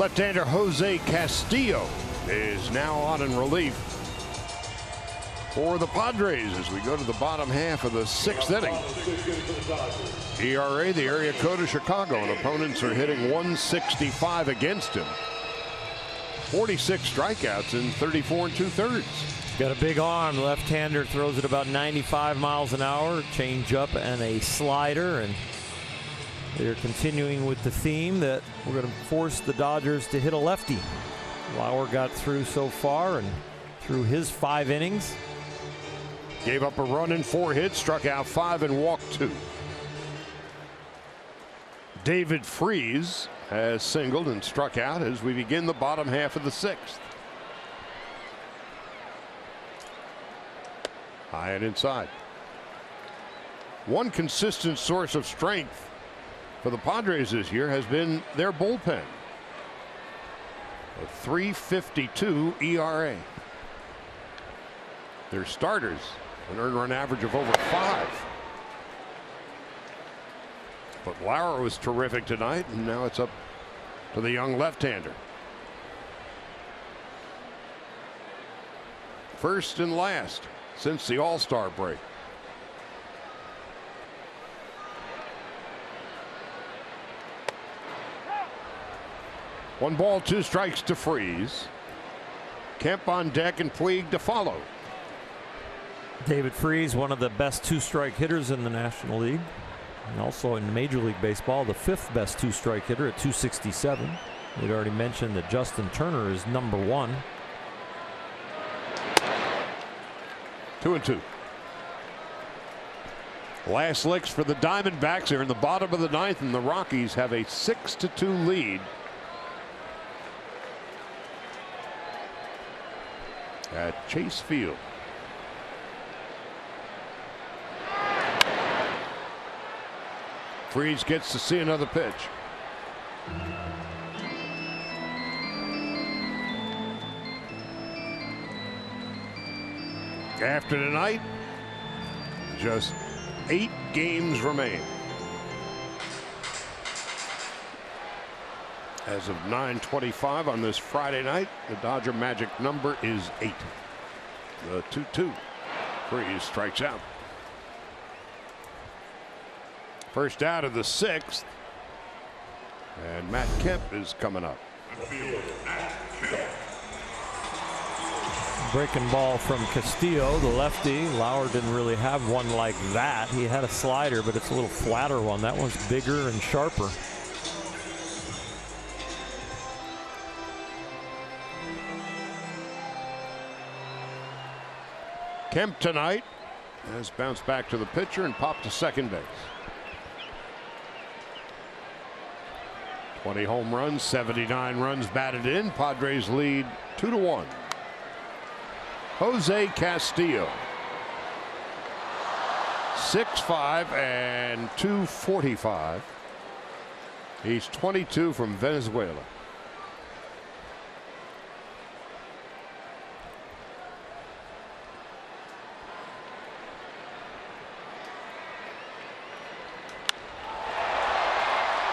A: Left-hander Jose Castillo is now on in relief for the Padres as we go to the bottom half of the 6th inning. ERA, the area code of Chicago, and opponents are hitting 165 against him. 46 strikeouts in 34 2/3.
B: Got a big arm. Left-hander throws it about 95 miles an hour. Change up and a slider, and they're continuing with the theme that we're going to force the Dodgers to hit a lefty. Lauer got through so far and through his 5 innings.
A: Gave up a run in 4 hits, struck out 5 and walked 2. David Freese has singled and struck out as we begin the bottom half of the 6th. High and inside. One consistent source of strength for the Padres this year has been their bullpen. A 3.52 ERA. Their starters an earned run average of over 5. But Lauer was terrific tonight, and now it's up to the young left-hander. First and last since the All-Star break. One ball, 2 strikes to Freese. Kemp on deck and Puig to follow.
B: David Freese, one of the best 2-strike hitters in the National League, and also in Major League Baseball, the 5th best 2-strike hitter at 267. We'd already mentioned that Justin Turner is number 1.
A: 2-2. Last licks for the Diamondbacks here in the bottom of the 9th, and the Rockies have a 6-2 lead. At Chase Field. Freese gets to see another pitch. After tonight, just 8 games remain. As of 9:25 on this Friday night, the Dodger magic number is 8. The 2-2. Freese strikes out. First out of the 6th, and Matt Kemp is coming up.
B: Breaking ball from Castillo, the lefty. Lauer didn't really have one like that. He had a slider, but it's a little flatter one. That one's bigger and sharper.
A: Kemp tonight has bounced back to the pitcher and popped to second base. 20 home runs, 79 runs batted in. Padres lead 2-1. Jose Castillo, 6'5" and 245. He's 22 from Venezuela.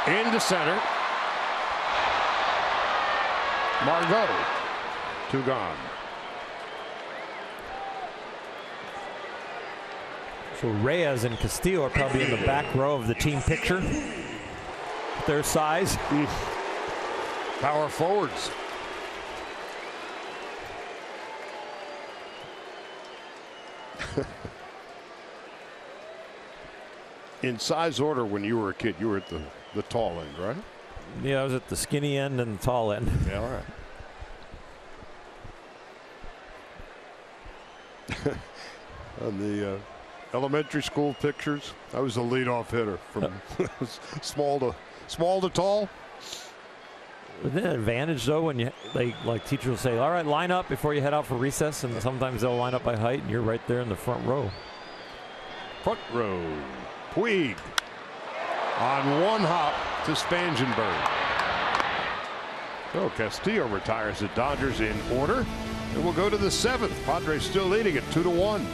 A: Into center. Margot, 2 gone.
B: So Reyes and Castillo are probably in the back row of the team picture. Their size.
A: Power forwards. In size order, when you were a kid, you were at the tall end, right?
B: Yeah, I was at the skinny end and the tall end.
A: Yeah, all right. On the elementary school pictures, I was the leadoff hitter from small to tall.
B: Isn't it an advantage though when you like teachers will say, all right, line up before you head out for recess, and sometimes they'll line up by height and you're right there in the front row.
A: Front row. Puig on one hop to Spangenberg. So Castillo retires the Dodgers in order, and we'll go to the 7th. Padres still leading at 2-1.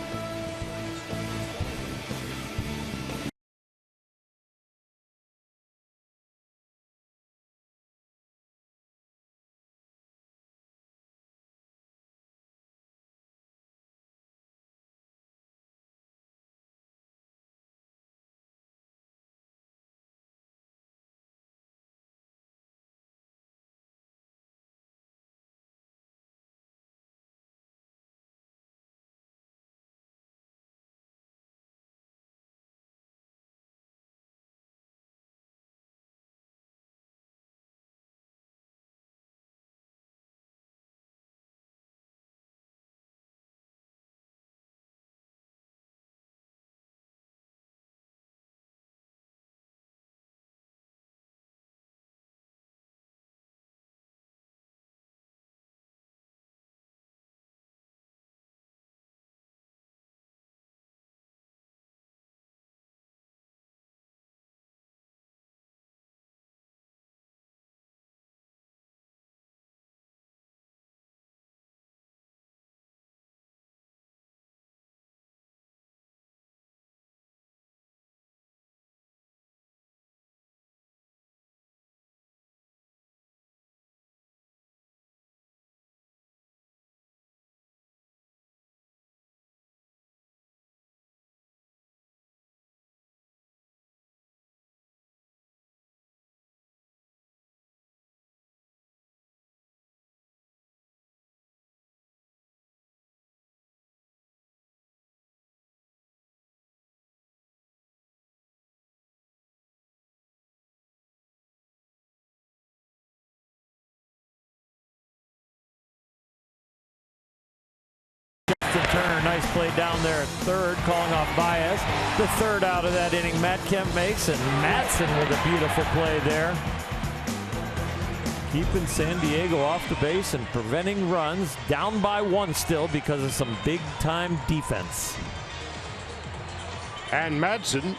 B: nice play down there at third, calling off Baez. The third out of that inning, Matt Kemp makes, and Madsen with a beautiful play there. Keeping San Diego off the base and preventing runs. Down by one still because of some big-time defense.
A: And Madsen,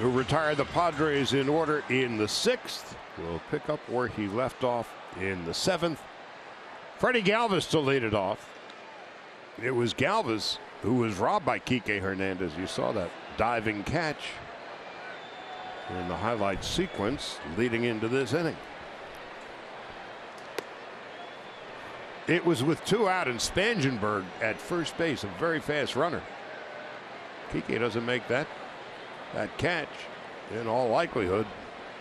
A: who retired the Padres in order in the 6th, will pick up where he left off in the 7th. Freddie Galvis to lead it off. It was Galvis who was robbed by Kike Hernandez. You saw that diving catch in the highlight sequence leading into this inning. It was with 2 out and Spangenberg at first base, a very fast runner. Kike doesn't make that catch. In all likelihood,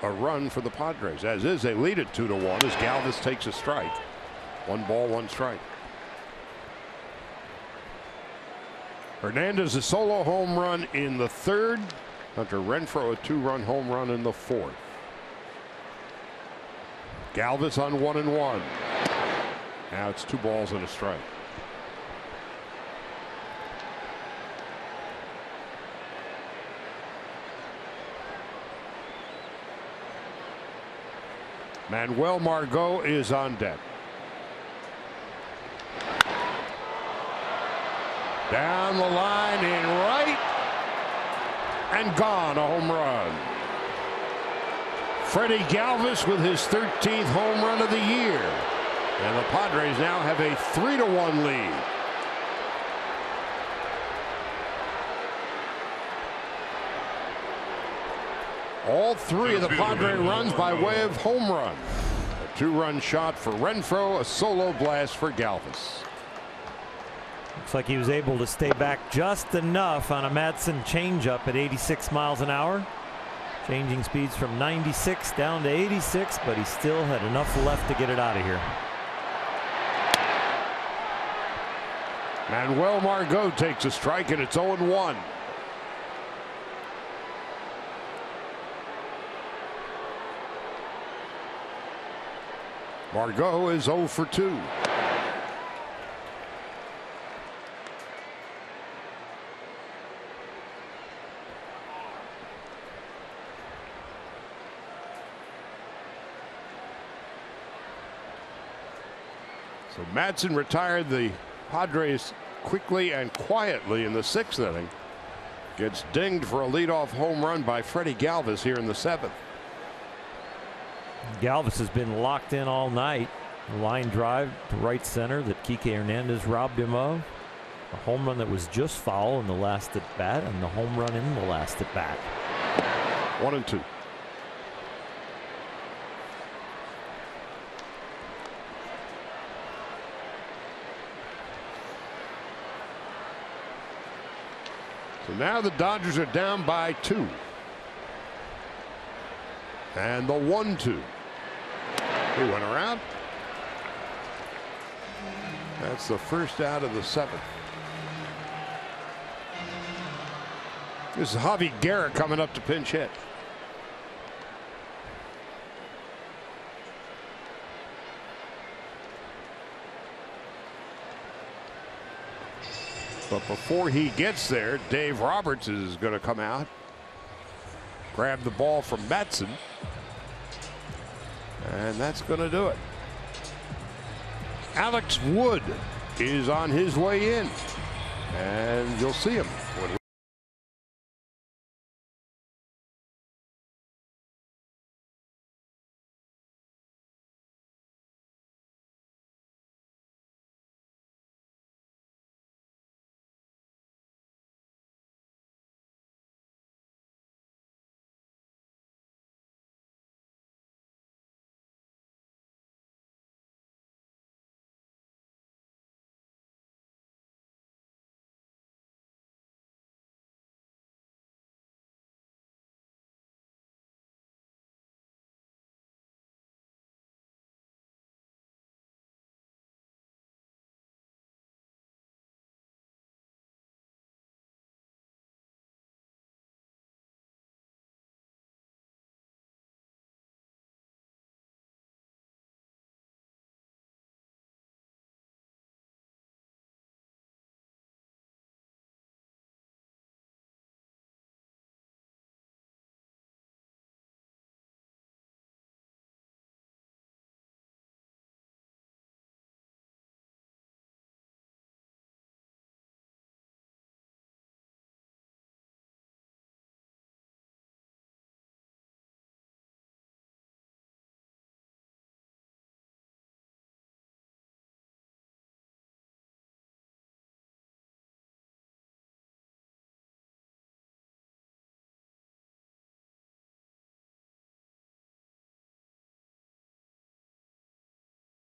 A: a run for the Padres. As is, they lead it 2-1 as Galvis takes a strike. 1 ball, 1 strike. Hernandez a solo home run in the 3rd. Hunter Renfroe a 2-run home run in the 4th. Galvis on 1-1. Now it's 2 balls and a strike. Manuel Margot is on deck. Down the line in right and gone, a home run. Freddie Galvis with his 13th home run of the year. And the Padres now have a 3-1 lead. All 3 of the Padre runs by way of home run. A 2-run shot for Renfroe, a solo blast for Galvis.
B: Looks like he was able to stay back just enough on a Madsen changeup at 86 miles an hour. Changing speeds from 96 down to 86, but he still had enough left to get it out of here.
A: Manuel Margot takes a strike, and it's 0-1. Margot is 0 for 2. So Madsen retired the Padres quickly and quietly in the 6th inning. Gets dinged for a leadoff home run by Freddie Galvis here in the 7th.
B: Galvis has been locked in all night. A line drive to right center that Kike Hernandez robbed him of. A home run that was just foul in the last at bat, and the home run in the last at bat.
A: 1-2. So now the Dodgers are down by 2. And the 1-2. He went around. That's the first out of the 7th. This is Javi Guerra coming up to pinch hit. But before he gets there, Dave Roberts is going to come out, grab the ball from Madsen, and that's going to do it. Alex Wood is on his way in, and you'll see him when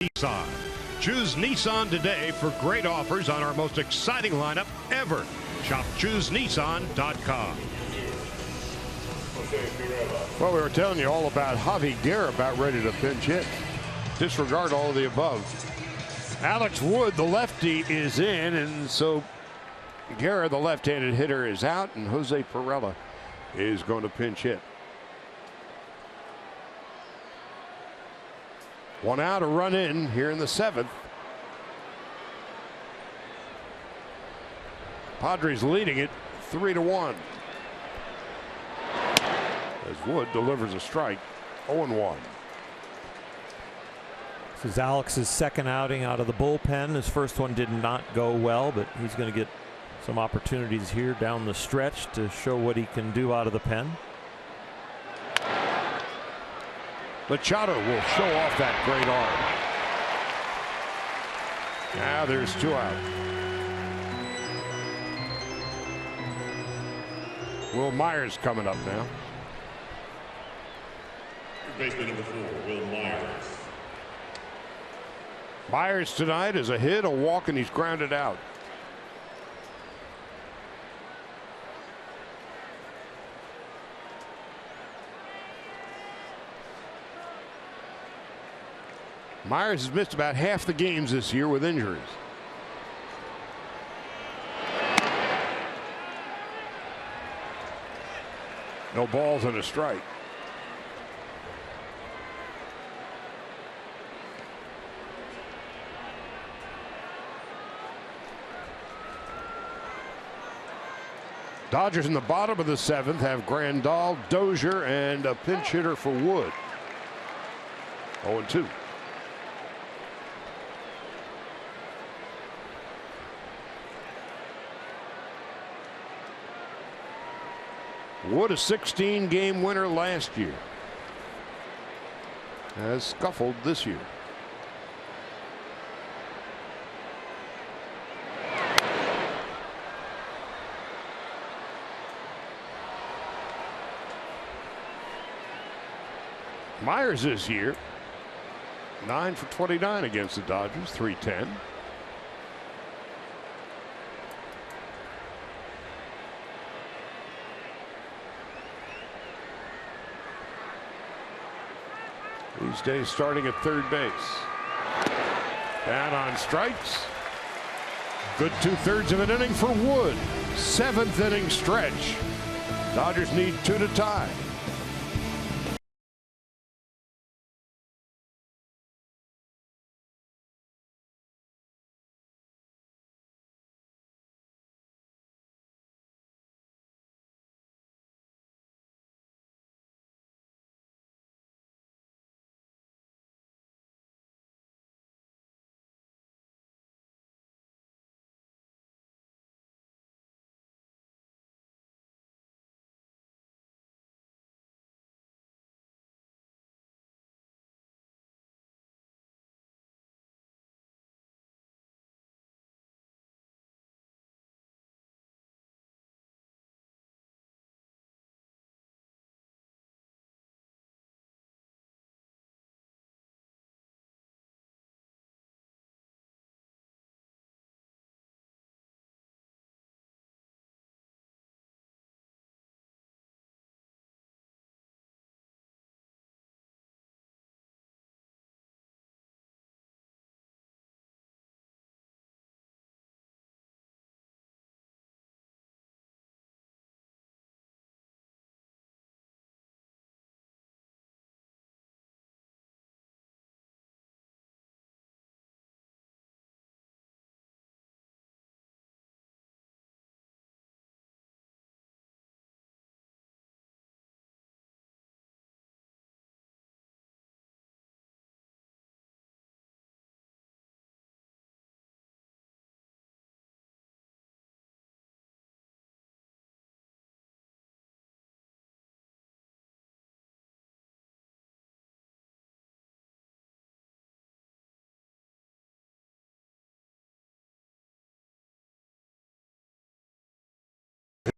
E: Nissan. Choose Nissan today for great offers on our most exciting lineup ever. Shop ChooseNissan.com.
A: Well, we were telling you all about Javi Guerra about ready to pinch hit. Disregard all of the above. Alex Wood, the lefty, is in, and so Guerra, the left-handed hitter, is out, and Jose Perella is going to pinch hit. 1 out, a run in here in the 7th. Padres leading it 3-1. As Wood delivers a strike, 0-1.
B: This is Alex's second outing out of the bullpen. His first one did not go well, but he's going to get some opportunities here down the stretch to show what he can do out of the pen.
A: Machado will show off that great arm. Now there's 2 out. Will Myers coming up now.
C: Baseman number 4, Will Myers.
A: Myers tonight is a hit, a walk, and he's grounded out. Myers has missed about half the games this year with injuries. No balls and a strike. Dodgers in the bottom of the 7th have Grandal, Dozier, and a pinch hitter for Wood. 0-2. Wood, a 16-game winner last year, has scuffled this year. Myers this year, 9 for 29 against the Dodgers, 310. These days starting at third base. And on strikes. Good 2/3 of an inning for Wood. 7th inning stretch. Dodgers need 2 to tie.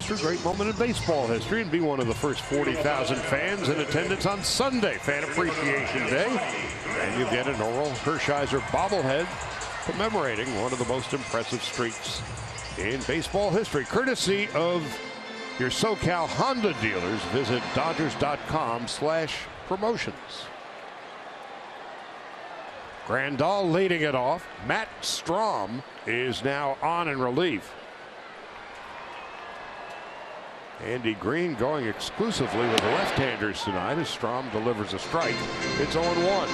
A: A great moment in baseball history and be one of the first 40,000 fans in attendance on Sunday, Fan Appreciation Day. And you get an Oral Hershiser bobblehead commemorating one of the most impressive streaks in baseball history, courtesy of your SoCal Honda dealers. Visit Dodgers.com/promotions. Grandal leading it off. Matt Strom is now on in relief. Andy Green going exclusively with the left-handers tonight as Strom delivers a strike. It's 0-1.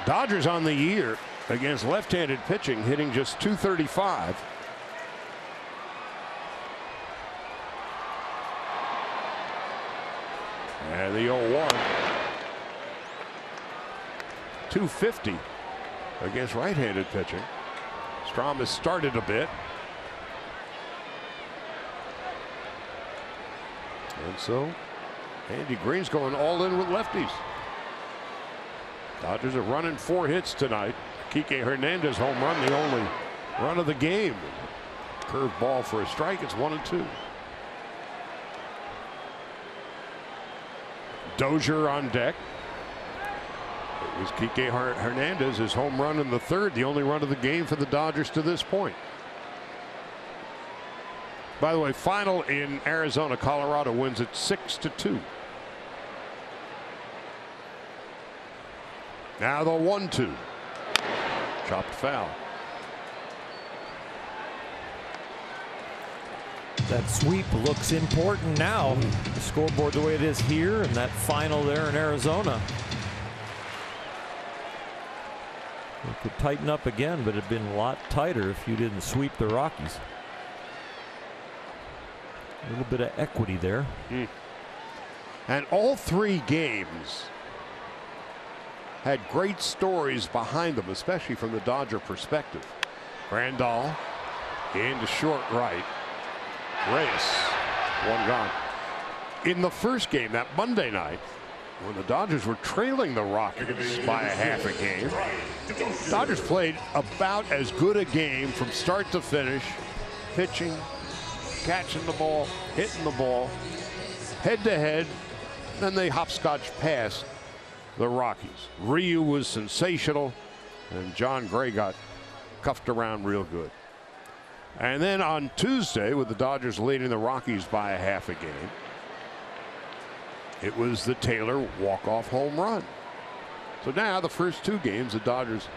A: Dodgers on the year against left-handed pitching, hitting just .235. And the 0-1. .250 against right-handed pitching. Strom has started a bit. And so Andy Green's going all in with lefties. Dodgers are running 4 hits tonight. Kike Hernandez home run, the only run of the game. Curved ball for a strike. It's 1-2. Dozier on deck. It was Kike Hernandez, his home run in the 3rd, the only run of the game for the Dodgers to this point. By the way, final in Arizona. Colorado wins it 6-2. Now the 1-2. Chopped foul.
B: That sweep looks important now. The scoreboard the way it is here, and that final there in Arizona. It could tighten up again, but it'd been a lot tighter if you didn't sweep the Rockies. A little bit of equity there.
A: And all 3 games had great stories behind them, especially from the Dodger perspective. Grandal into short right. Reyes, 1 gone. In the first game, that Monday night, when the Dodgers were trailing the Rockies by a half a game, Dodgers played about as good a game from start to finish, pitching, catching the ball, hitting the ball, head to head. Then they hopscotch past the Rockies. Ryu was sensational, and John Gray got cuffed around real good. And then on Tuesday, with the Dodgers leading the Rockies by a half a game, it was the Taylor walk-off home run. So now the first 2 games, the Dodgers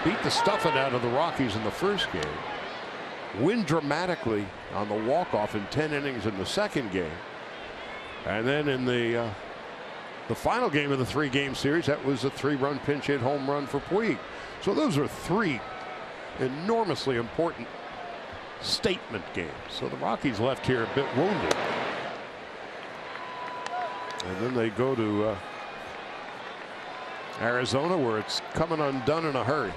A: beat the stuffing out of the Rockies in the first game, win dramatically on the walk-off in 10 innings in the second game, and then in the final game of the 3-game series, that was a 3-run pinch hit home run for Puig. So those are 3 enormously important statement games. So the Rockies left here a bit wounded. And then they go to Arizona, where it's coming undone in a hurry.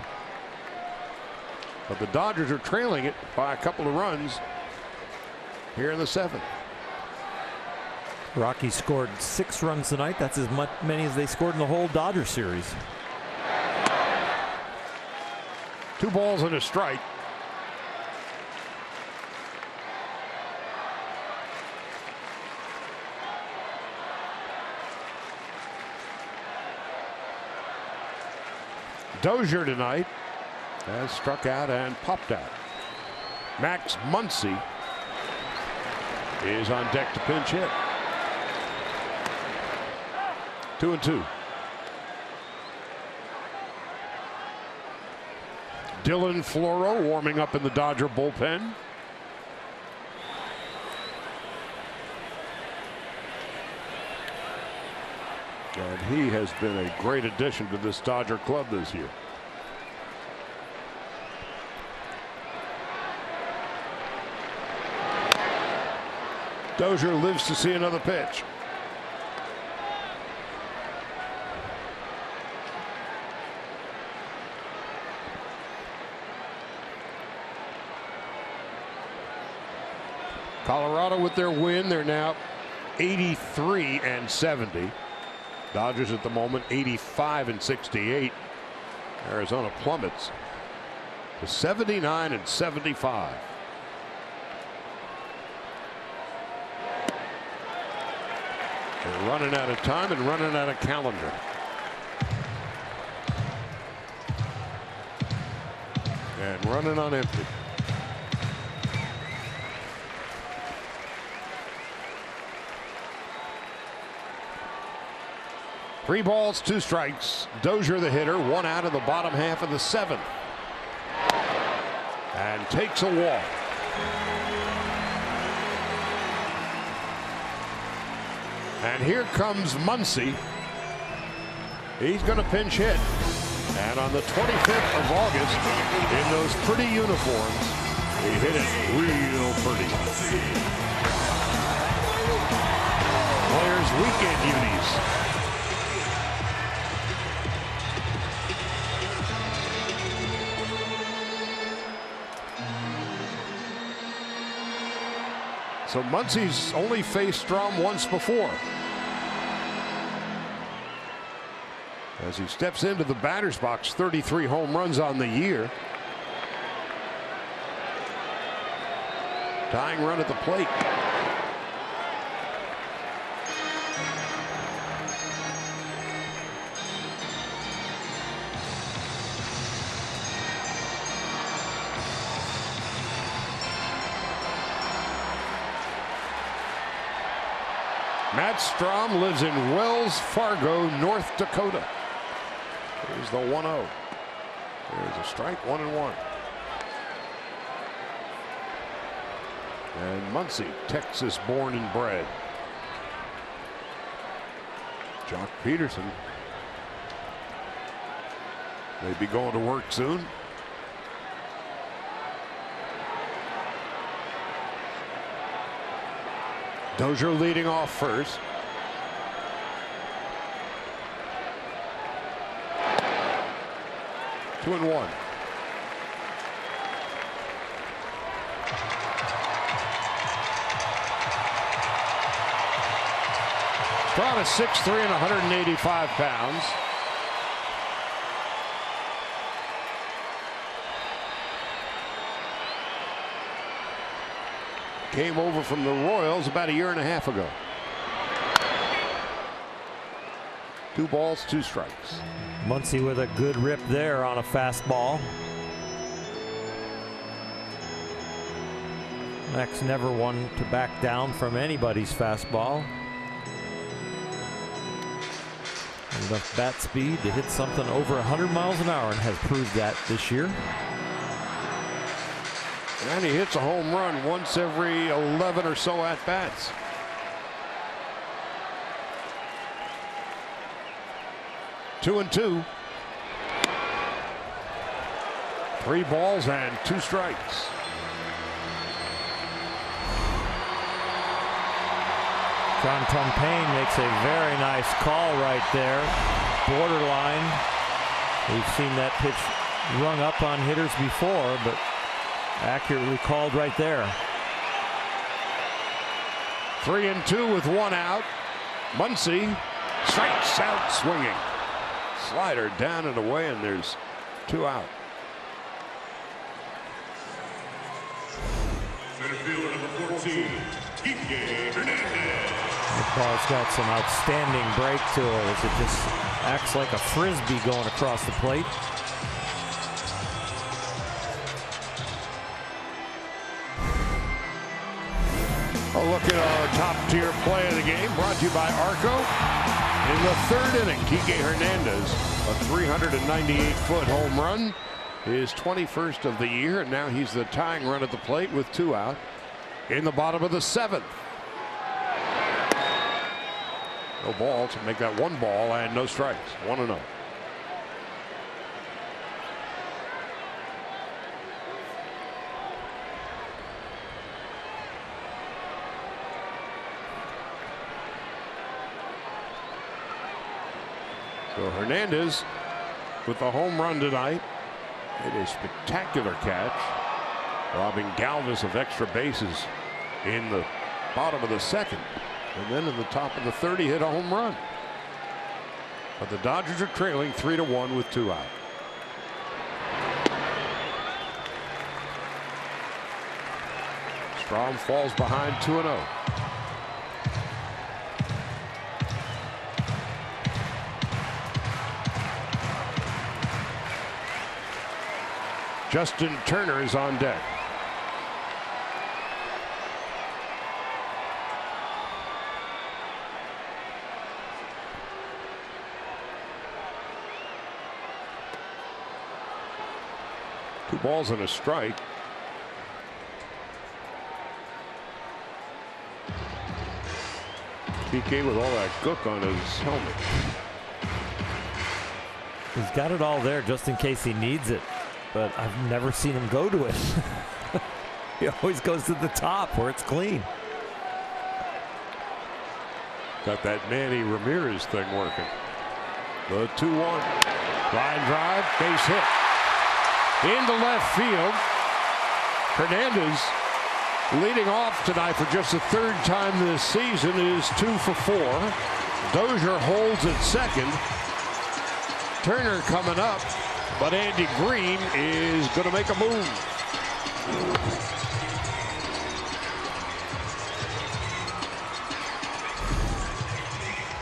A: But the Dodgers are trailing it by a couple of runs here in the 7th.
B: Rockies scored 6 runs tonight. That's as many as they scored in the whole Dodger series.
A: 2 balls and a strike. Dozier tonight has struck out and popped out. Max Muncy is on deck to pinch hit. 2-2. Dylan Floro warming up in the Dodger bullpen. And he has been a great addition to this Dodger club this year. Dozier lives to see another pitch. Colorado with their win, they're now 83-70. Dodgers at the moment 85-68. Arizona plummets to 79 and 75. They're running out of time and running out of calendar. And running on empty. Three balls, two strikes. Dozier the hitter, one out in the bottom half of the seventh. And takes a walk. And here comes Muncy. He's going to pinch hit. And on the 25th of August, in those pretty uniforms, he hit it real pretty. Players' weekend unis. So Muncy's only faced Strom once before. As he steps into the batter's box, 33 home runs on the year. Tying run at the plate. Matt Strom lives in Wells Fargo, North Dakota. Here's the 1-0. There's a strike, 1-1. And Muncy, Texas born and bred. Jock Peterson may be going to work soon. Dozier leading off first. Two and one. Strom is 6'3" and 185 pounds. Came over from the Royals about a year and a half ago. 2 balls, 2 strikes.
B: Muncy with a good rip there on a fastball. Max never one to back down from anybody's fastball. Enough bat speed to hit something over 100 miles an hour and has proved that this year.
A: And he hits a home run once every 11 or so at bats. Two and two. 3 balls and 2 strikes.
B: John Tumpane makes a very nice call right there. Borderline. We've seen that pitch rung up on hitters before, but accurately called right there.
A: 3 and 2 with 1 out. Muncy strikes out swinging. Slider down and away, and there's 2 out.
C: Center fielder number 14, Kike Hernandez.
B: The ball's got some outstanding break to it as it just acts like a frisbee going across the plate.
A: A look at our top-tier play of the game, brought to you by Arco. In the 3rd inning, Kike Hernandez, a 398-foot home run, his 21st of the year, and now he's the tying run at the plate with 2 out in the bottom of the 7th. No ball to make that 1 ball and no strikes. 1-0. So Hernandez with the home run tonight. It is a spectacular catch, robbing Galvis of extra bases in the bottom of the 2nd. And then in the top of the 3rd, he hit a home run. But the Dodgers are trailing 3-1 with 2 out. Strom falls behind 2-0. Justin Turner is on deck. Two balls and a strike. PK with all that gook on his helmet.
B: He's got it all there just in case he needs it, but I've never seen him go to it. He always goes to the top where it's clean.
A: Got that Manny Ramirez thing working. The 2-1. Line drive, base hit. Into left field. Hernandez leading off tonight for just the third time this season is 2 for 4. Dozier holds at second. Turner coming up, but Andy Green is going to make a move.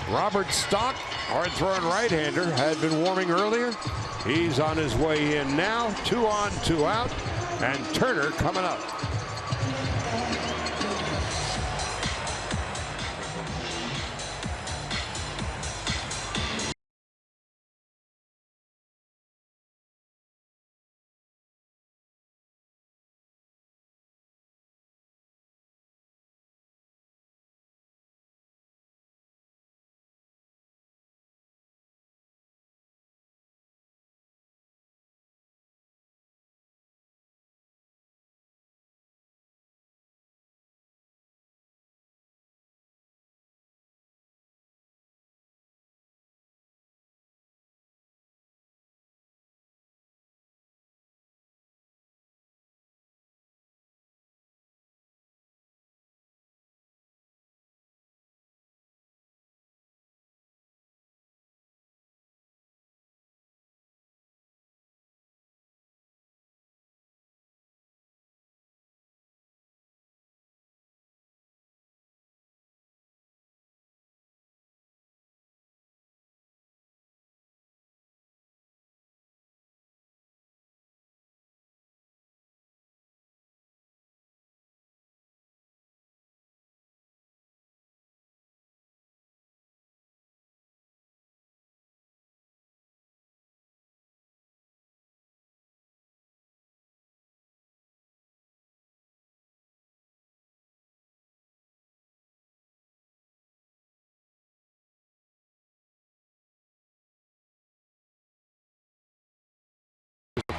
A: Robert Stock, hard-throwing right-hander, had been warming earlier. He's on his way in now. 2 on, 2 out, and Turner coming up.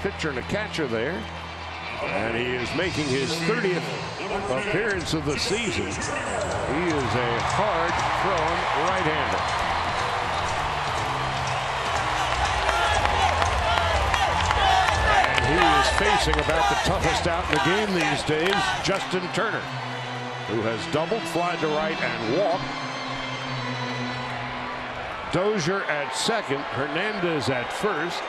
A: Pitcher and a catcher there, and he is making his 30th appearance of the season. He is a hard-throwing right-hander. And he is facing about the toughest out in the game these days, Justin Turner, who has doubled, flied to right, and walked. Dozier at second, Hernandez at first.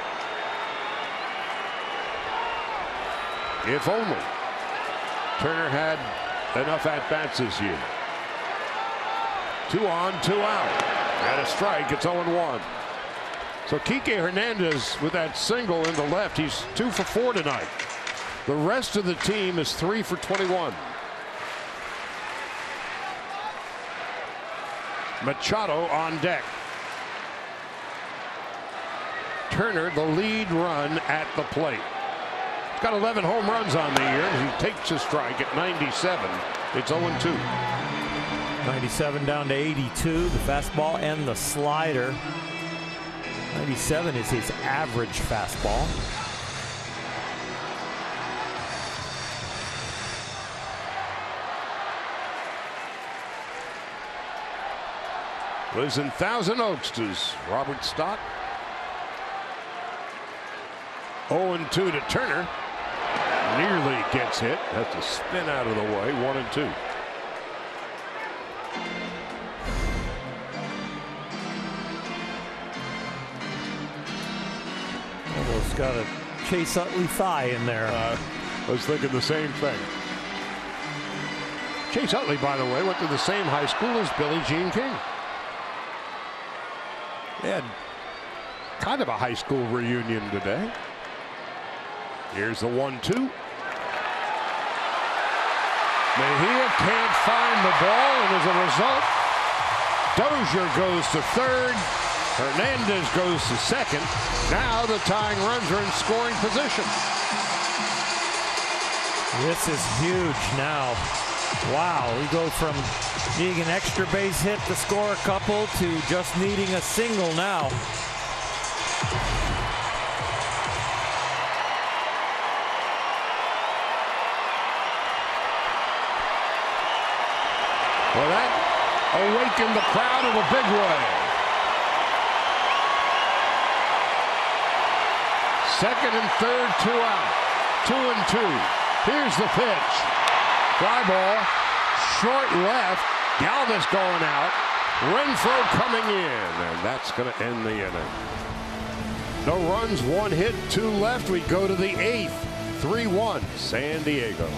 A: If only Turner had enough at-bats this year. 2 on, 2 out. And a strike, it's 0-1. So Kike Hernandez with that single in the left, he's 2 for 4 tonight. The rest of the team is 3 for 21. Machado on deck. Turner, the lead run at the plate. Got 11 home runs on the year. He takes a strike at 97. It's 0-2.
B: 97 down to 82. The fastball and the slider. 97 is his average fastball.
A: Lives in Thousand Oaks, does Robert Stock. 0-2 to Turner. Nearly gets hit. Has to spin out of the way. 1-2.
B: Almost got a Chase Utley thigh in there.
A: I was thinking the same thing. Chase Utley, by the way, went to the same high school as Billie Jean King. They had kind of a high school reunion today. Here's the 1-2. Mejia can't find the ball, and as a result, Dozier goes to third. Hernandez goes to second. Now the tying runs are in scoring position.
B: This is huge now. Wow, we go from needing an extra base hit to score a couple to just needing a single now.
A: Well, that awakened the crowd in a big way. Second and third, 2 out. 2-2. Here's the pitch. Fly ball, short left. Galvis going out. Renfroe coming in, and that's going to end the inning. No runs, 1 hit, 2 left. We go to the 8th. 3-1, San Diego.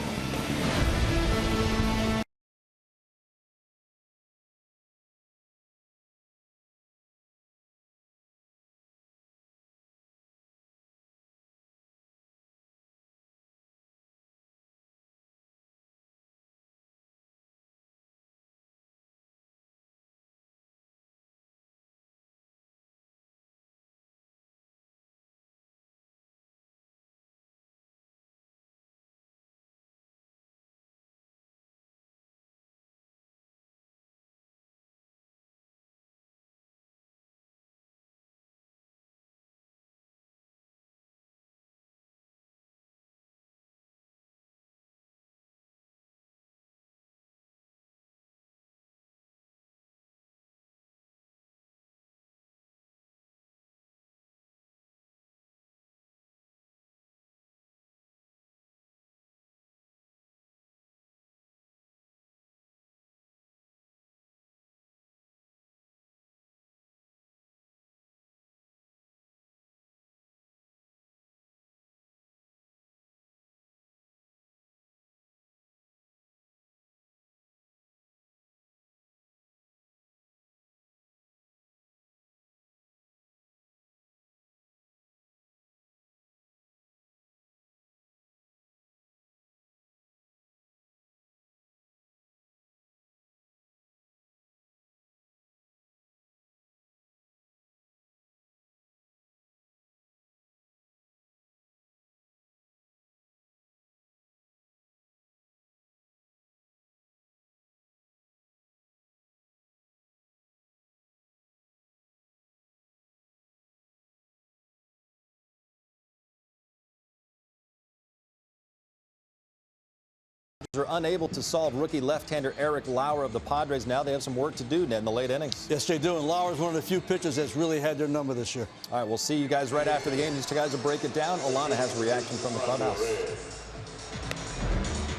F: Are unable to solve rookie left-hander Eric Lauer of the Padres. Now they have some work to do, Ned, in the late innings.
G: Yes, they do. And Lauer's one of the few pitchers that's really had their number this year.
F: All right, we'll see you guys right after the game. These two guys will break it down. Alana has a reaction from the clubhouse.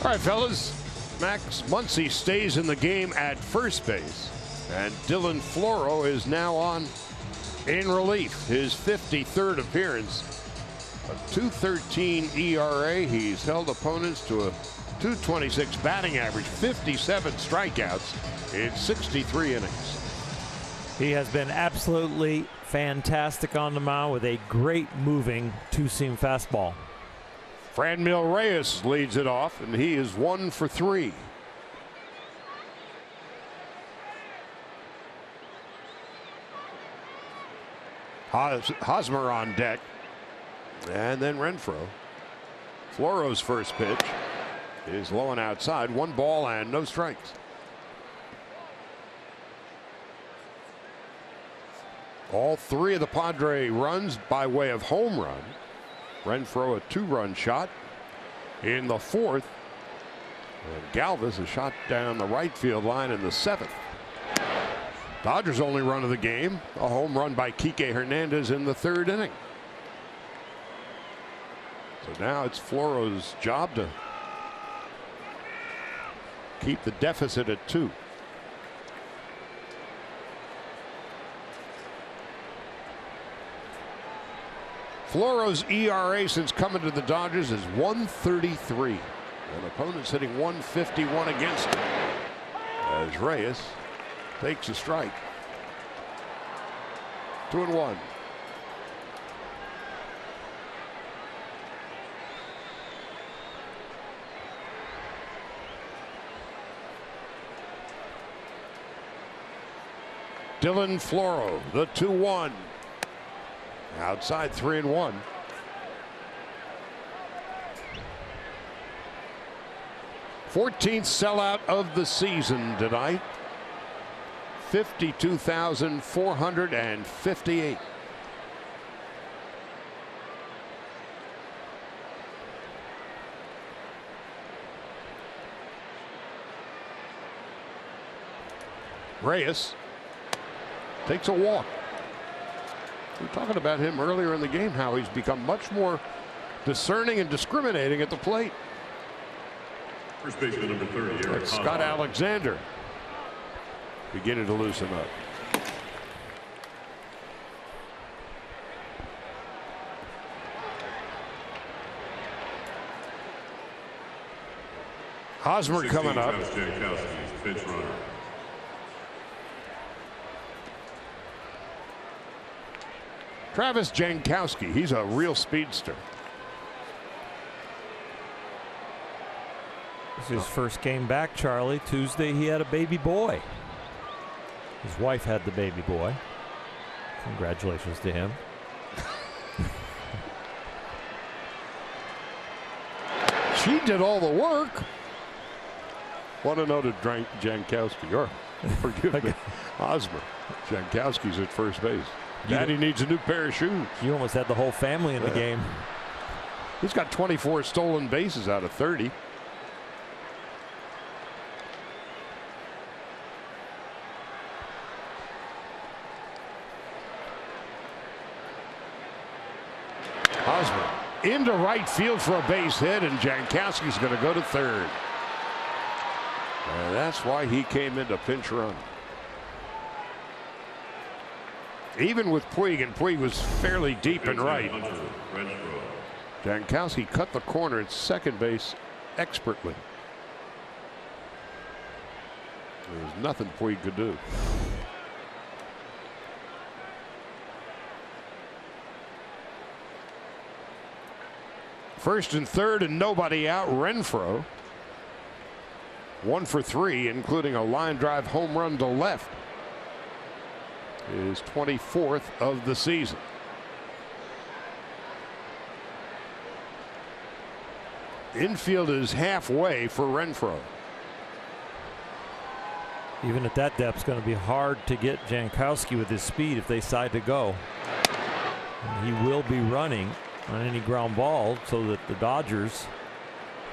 A: All right, fellas. Max Muncy stays in the game at first base. And Dylan Floro is now on in relief. His 53rd appearance. A .213 ERA. He's held opponents to a .226 batting average, 57 strikeouts in 63 innings.
B: He has been absolutely fantastic on the mound with a great moving two-seam fastball.
A: Franmil Reyes leads it off, and he is 1 for 3. Hosmer on deck, and then Renfroe. Floro's first pitch is low and outside. 1 ball and no strikes. All 3 of the Padre runs by way of home run. Renfroe a 2-run shot in the 4th. And Galvis a shot down the right field line in the 7th. Dodgers only run of the game, a home run by Kike Hernandez in the 3rd inning. So now it's Floro's job to keep the deficit at 2. Floro's ERA since coming to the Dodgers is 1.33. And opponents hitting 151 against him.
E: as Reyes takes a strike. 2-1. Dylan Floro, the 2-1. Outside 3-1. Fourteenth sellout of the season tonight. 52,458. Reyes takes a walk. We were talking about him earlier in the game, how he's become much more discerning and discriminating at the plate.
C: First baseman number 30, Eric
E: Scott Alexander beginning to loosen up. Hosmer coming up.
C: Pinch runner.
E: Travis Jankowski, he's a real speedster.
B: This is his first game back, Charlie. Tuesday he had a baby boy. His wife had the baby boy. Congratulations to him.
E: She did all the work. Want to know to Jankowski, or forgive me, Hosmer. Jankowski's at first base. Daddy needs a new pair of shoes.
B: You almost had the whole family in the game.
E: He's got 24 stolen bases out of 30. Hosmer into right field for a base hit, and Jankowski's going to go to third. And that's why he came into pinch run. Even with Puig, and Puig was fairly deep and right. Jankowski cut the corner at second base expertly. There was nothing Puig could do. First and third and nobody out. Renfroe 1 for 3, including a line drive home run to left. His 24th of the season. Infield is halfway for Renfroe.
B: Even at that depth, it's going to be hard to get Jankowski with his speed if they decide to go. And he will be running on any ground ball, so that the Dodgers,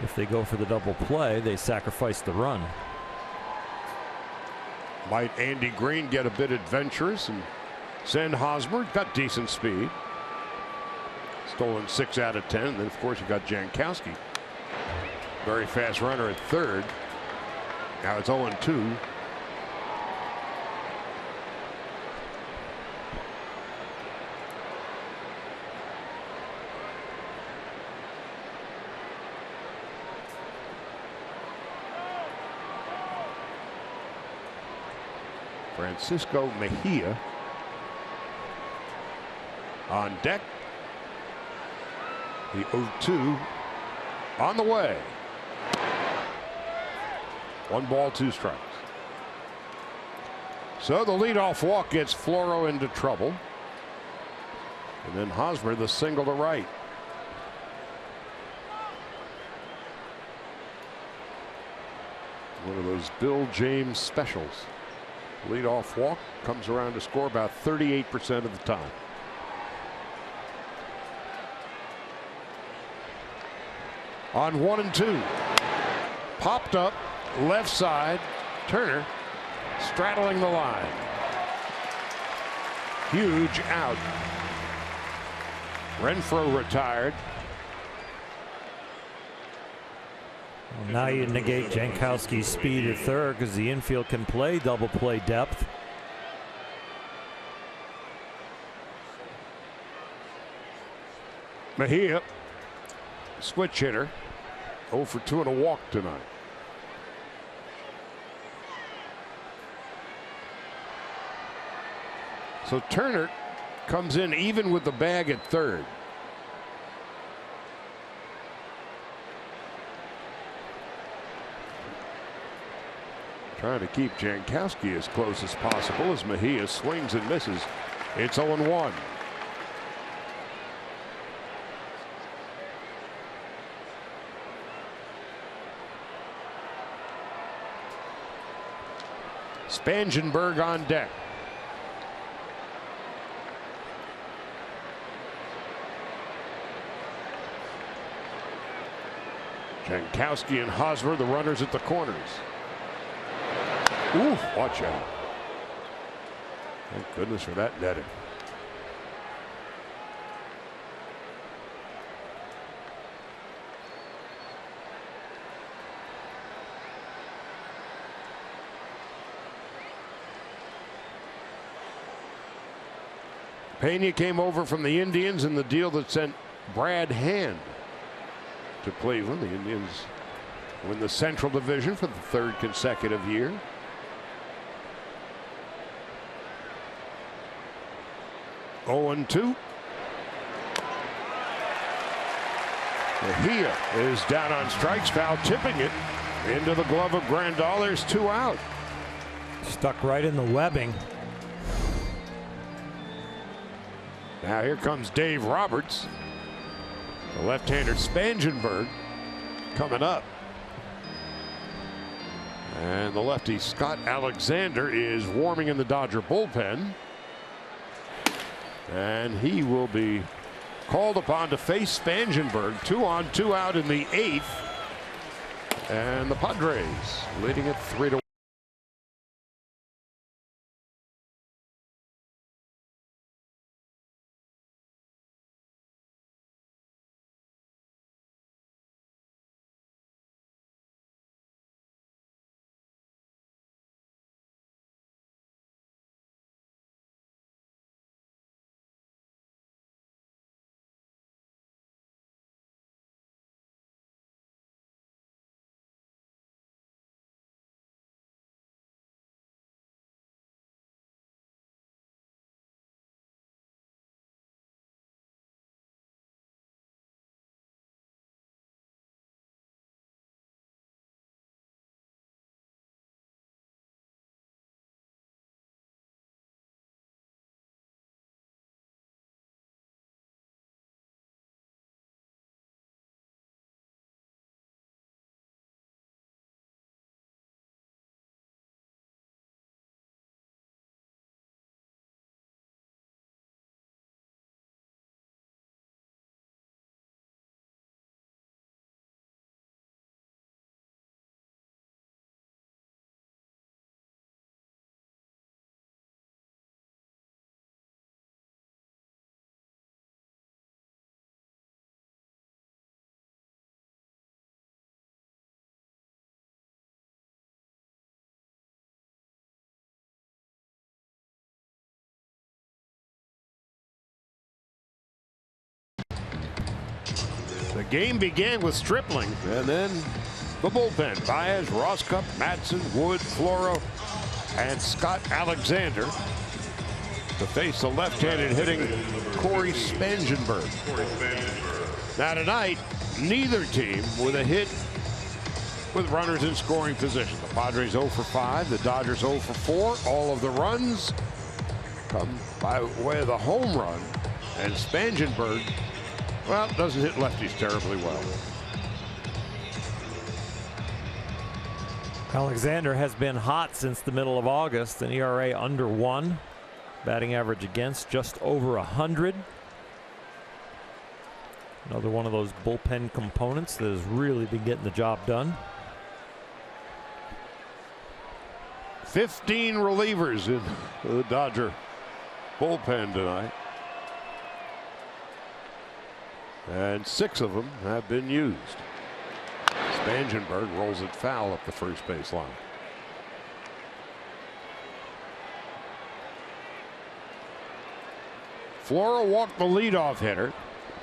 B: if they go for the double play, they sacrifice the run.
E: Might Andy Green get a bit adventurous and send Hosmer? Got decent speed. Stolen 6 out of 10. And then, of course, you got Jankowski. Very fast runner at third. Now it's 0-2. Francisco Mejia on deck. The 0-2 on the way. 1 ball, 2 strikes. So the leadoff walk gets Floro into trouble. And then Hosmer the single to right. One of those Bill James specials. Leadoff walk comes around to score about 38% of the time. On 1-2. Popped up left side. Turner straddling the line. Huge out. Renfroe retired.
B: Well, now you negate Jankowski's speed at third because the infield can play double play depth.
E: Mejia, switch hitter, 0 for 2 and a walk tonight. So Turner comes in even with the bag at third. Trying to keep Jankowski as close as possible as Mejia swings and misses. It's 0-1. Spangenberg on deck. Jankowski and Hosmer, the runners at the corners. Ooh, watch out. Thank goodness for that netting. Pena came over from the Indians in the deal that sent Brad Hand to Cleveland. The Indians win the Central Division for the third consecutive year. (0-2). Mejia is down on strikes, foul tipping it into the glove of Grandal. There's 2 out.
B: Stuck right in the webbing.
E: Now here comes Dave Roberts. The left-hander Spangenberg coming up. And the lefty Scott Alexander is warming in the Dodger bullpen. And he will be called upon to face Spangenberg. 2 on, 2 out in the 8th. And the Padres leading it 3-1. The game began with Stripling, and then the bullpen. Baez, Rosscup, Madsen, Wood, Floro, and Scott Alexander to face the left-handed hitting Corey Spangenberg. Now tonight, neither team with a hit with runners in scoring position. The Padres 0 for 5, the Dodgers 0 for 4. All of the runs come by way of the home run, and Spangenberg, well, doesn't hit lefties terribly well.
B: Alexander has been hot since the middle of August, an ERA under 1, batting average against just over 100. Another one of those bullpen components that has really been getting the job done.
E: 15 relievers in the Dodger bullpen tonight. And 6 of them have been used. Spangenberg rolls it foul up the first base line. Floro walked the leadoff hitter.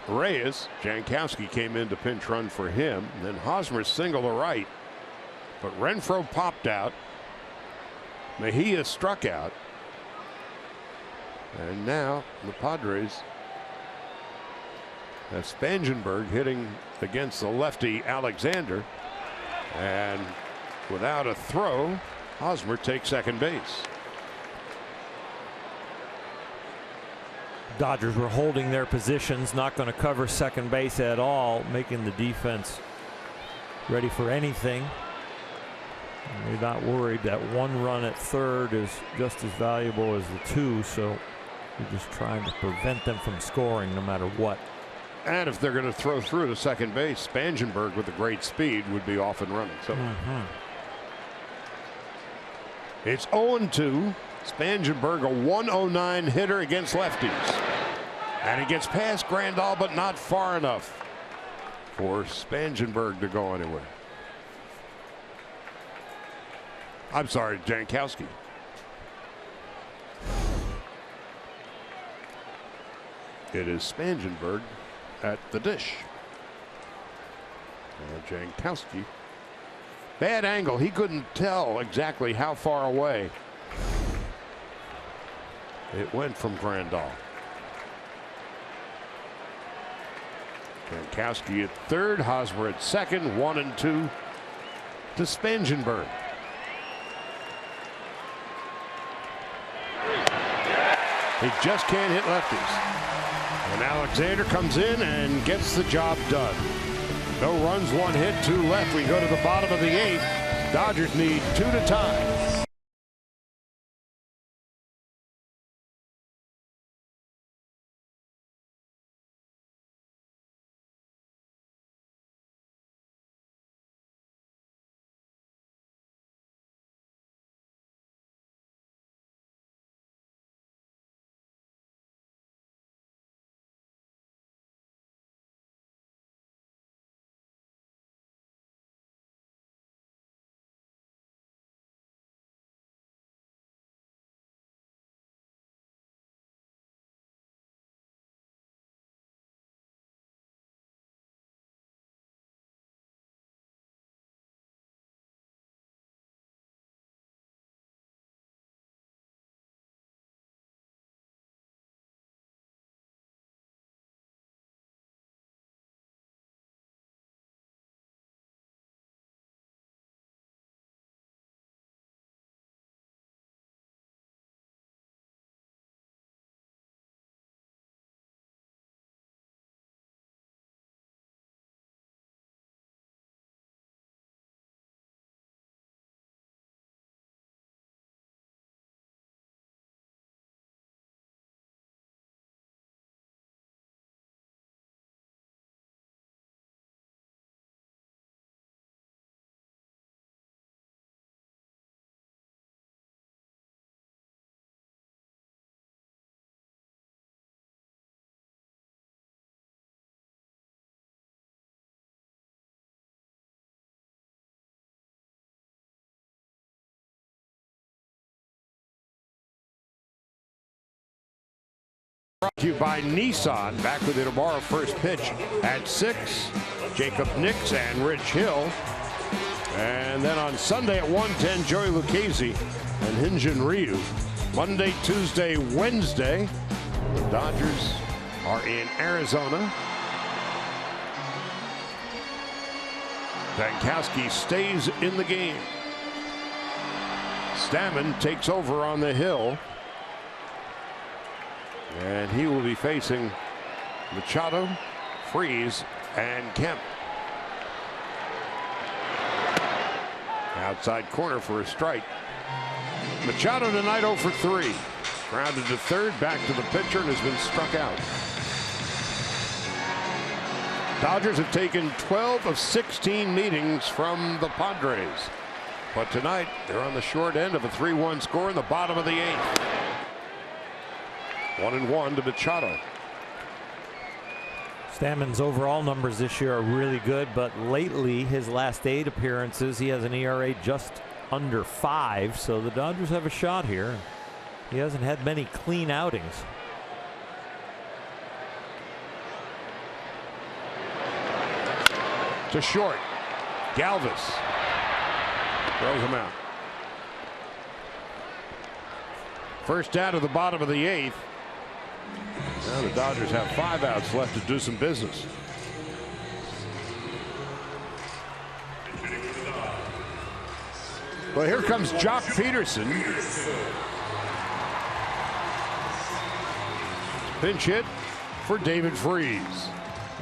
E: Reyes, Jankowski came in to pinch run for him. And then Hosmer singled to right. But Renfroe popped out. Mejia struck out. And now the Padres have Spangenberg hitting against the lefty Alexander. And without a throw, Hosmer takes second base.
B: Dodgers were holding their positions, not going to cover second base at all, making the defense ready for anything. And they're not worried that one run at third is just as valuable as the two, so they're just trying to prevent them from scoring no matter what.
E: And if they're going to throw through to second base, Spangenberg with a great speed would be off and running. So it's 0-2. Spangenberg, a 109 hitter against lefties. And he gets past Grandal, but not far enough for Spangenberg to go anywhere. I'm sorry, Jankowski. It is Spangenberg at the dish. Jankowski. Bad angle. He couldn't tell exactly how far away it went from Grandal. Jankowski at third, Hosmer at second, 1-2 to Spangenberg. He just can't hit lefties. And Alexander comes in and gets the job done. No runs, 1 hit, 2 left. We go to the bottom of the 8th. Dodgers need 2 to tie. Brought to you by Nissan. Back with you tomorrow. First pitch at 6. Jacob Nix and Rich Hill. And then on Sunday at 1:10, Joey Lucchese and Hyunjin Ryu. Monday, Tuesday, Wednesday, the Dodgers are in Arizona. Jankowski stays in the game. Stammen takes over on the hill. And he will be facing Machado, Freese, and Kemp. Outside corner for a strike. Machado tonight 0 for 3. Grounded to third, back to the pitcher, and has been struck out. Dodgers have taken 12 of 16 meetings from the Padres. But tonight, they're on the short end of a 3-1 score in the bottom of the 8th. 1-1 to Machado.
B: Stammen's overall numbers this year are really good, but lately his last 8 appearances he has an ERA just under 5, so the Dodgers have a shot here. He hasn't had many clean outings.
E: To short. Galvis throws him out. First out of the bottom of the 8th. Now the Dodgers have 5 outs left to do some business. Well, here comes Jock Peterson. Pinch hit for David Freese.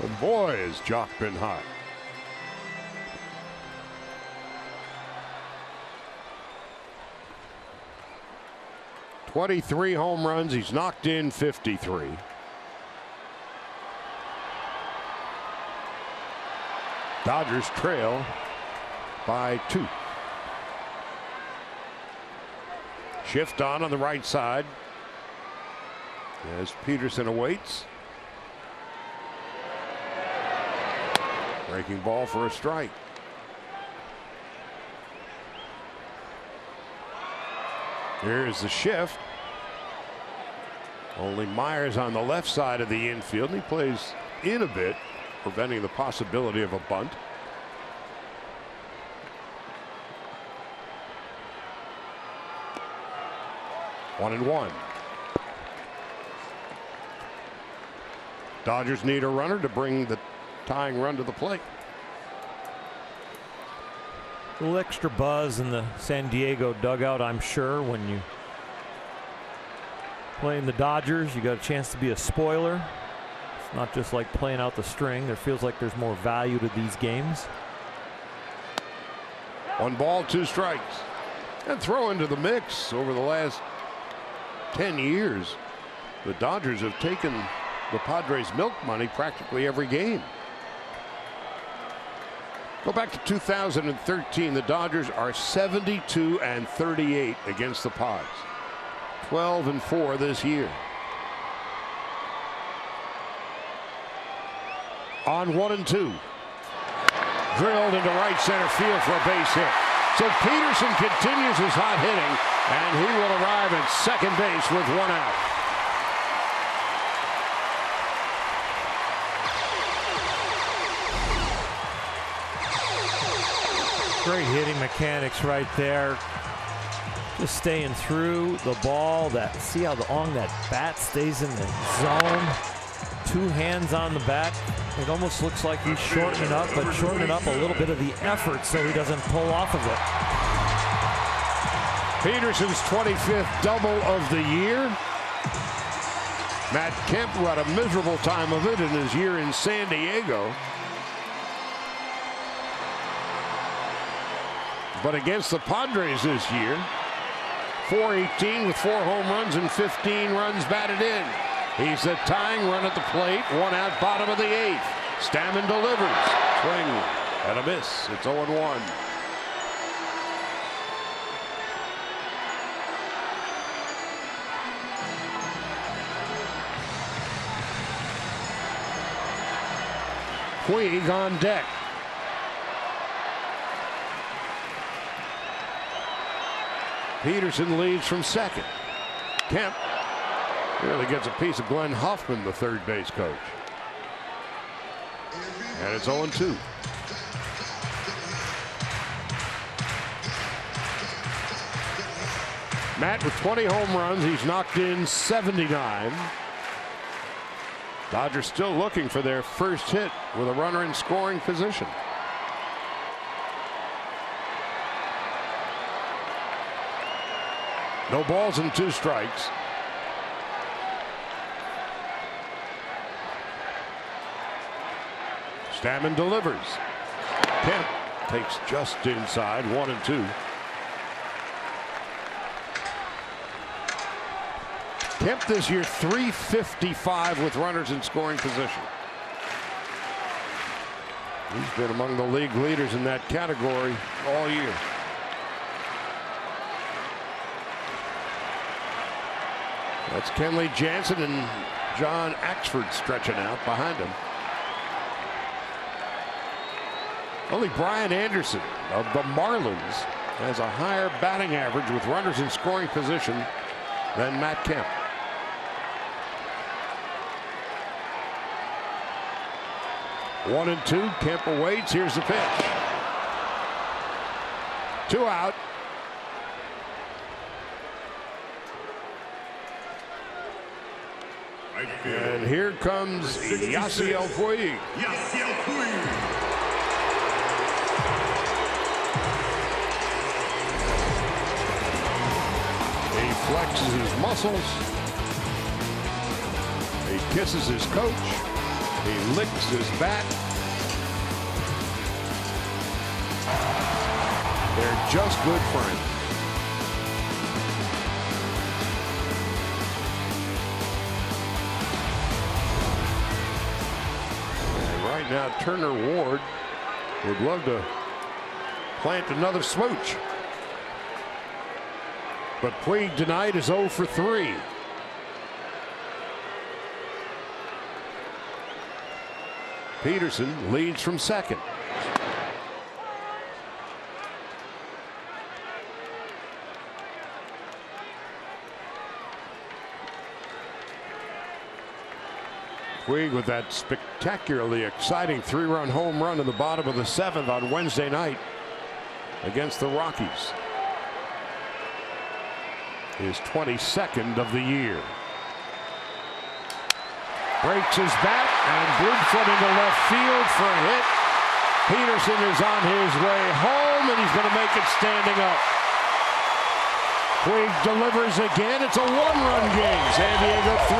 E: And boy, has Jock been hot. "23 home runs. He's knocked in 53. Dodgers trail by 2. Shift on the right side as Peterson awaits. Breaking ball for a strike. Here's the shift. Only Myers on the left side of the infield, and he plays in a bit, preventing the possibility of a bunt. One and one. Dodgers need a runner to bring the tying run to the plate.
B: A little extra buzz in the San Diego dugout, I'm sure, when you playing the Dodgers. You got a chance to be a spoiler. It's not just like playing out the string. There feels like there's more value to these games.
E: 1 ball, 2 strikes. And throw into the mix. Over the last 10 years, the Dodgers have taken the Padres' milk money practically every game. Go back to 2013. The Dodgers are 72-38 against the Pods. 12-4 this year. On 1 and 2. Drilled into right center field for a base hit. So Peterson continues his hot hitting, and he will arrive at second base with 1 out.
B: Great hitting mechanics right there. Just staying through the ball. See how long that bat stays in the zone. 2 hands on the bat. It almost looks like he's shortening up, but shortening up a little bit of the effort so he doesn't pull off of it.
E: Peterson's 25th double of the year. Matt Kemp had a miserable time of it in his year in San Diego. But against the Padres this year, .418 with 4 home runs and 15 runs batted in. He's the tying run at the plate. 1 out, bottom of the 8th. Stammen delivers. Swing and a miss. It's 0-1. Puig on deck. Peterson leads from second. Kemp really gets a piece of Glenn Hoffman, the third base coach. And it's 0-2. Matt with 20 home runs. He's knocked in 79. Dodgers still looking for their first hit with a runner in scoring position. No balls and 2 strikes. Stammen delivers. Kemp takes just inside. 1 and 2. Kemp this year .355 with runners in scoring position. He's been among the league leaders in that category all year. That's Kenley Jansen and John Axford stretching out behind him. Only Brian Anderson of the Marlins has a higher batting average with runners in scoring position than Matt Kemp. One and 2. Kemp awaits. Here's the pitch. 2 out. And here comes Yasiel Puig.
C: Yasiel Puig.
E: He flexes his muscles. He kisses his coach. He licks his bat. They're just good friends. And right now, Turner Ward would love to plant another smooch. But Puig tonight is 0 for 3. Peterson leads from second. Puig with that spectacularly exciting 3-run home run in the bottom of the 7th on Wednesday night against the Rockies. His 22nd of the year. Breaks his bat and Bloomfoot into left field for a hit. Peterson is on his way home and he's going to make it standing up. Puig delivers again. It's a 1-run game. San Diego 3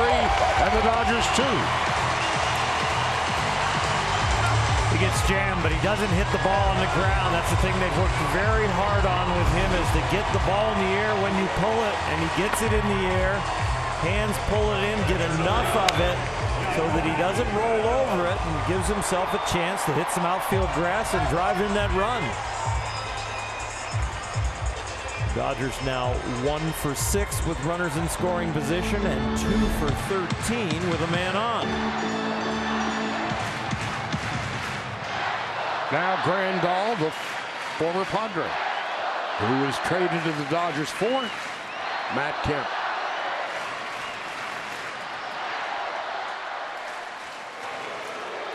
E: and the Dodgers 2.
B: He gets jammed, but he doesn't hit the ball on the ground. That's the thing they've worked very hard on with him, is to get the ball in the air when you pull it, and he gets it in the air. Hands pull it in, get enough of it so that he doesn't roll over it and gives himself a chance to hit some outfield grass and drive in that run. Dodgers now 1 for 6 with runners in scoring position and 2 for 13 with a man on.
E: Now Grandal, the former Padre, who was traded to the Dodgers for Matt Kemp.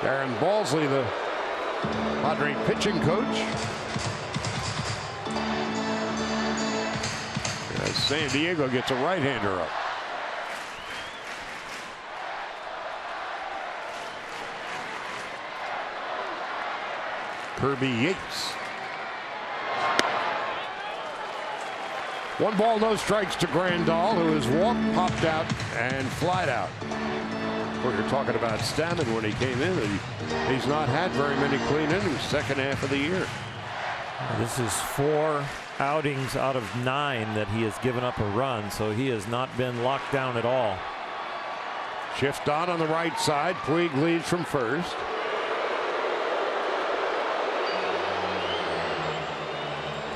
E: Darren Balsley, the Padre pitching coach. As San Diego gets a right-hander up. Kirby Yates. 1 ball, no strikes to Grandal, who has walked, popped out, and flied out. We were talking about Stammen when he came in. He's not had very many clean innings second half of the year.
B: This is 4 outings out of 9 that he has given up a run, so he has not been locked down at all.
E: Shift on the right side. Puig leads from first.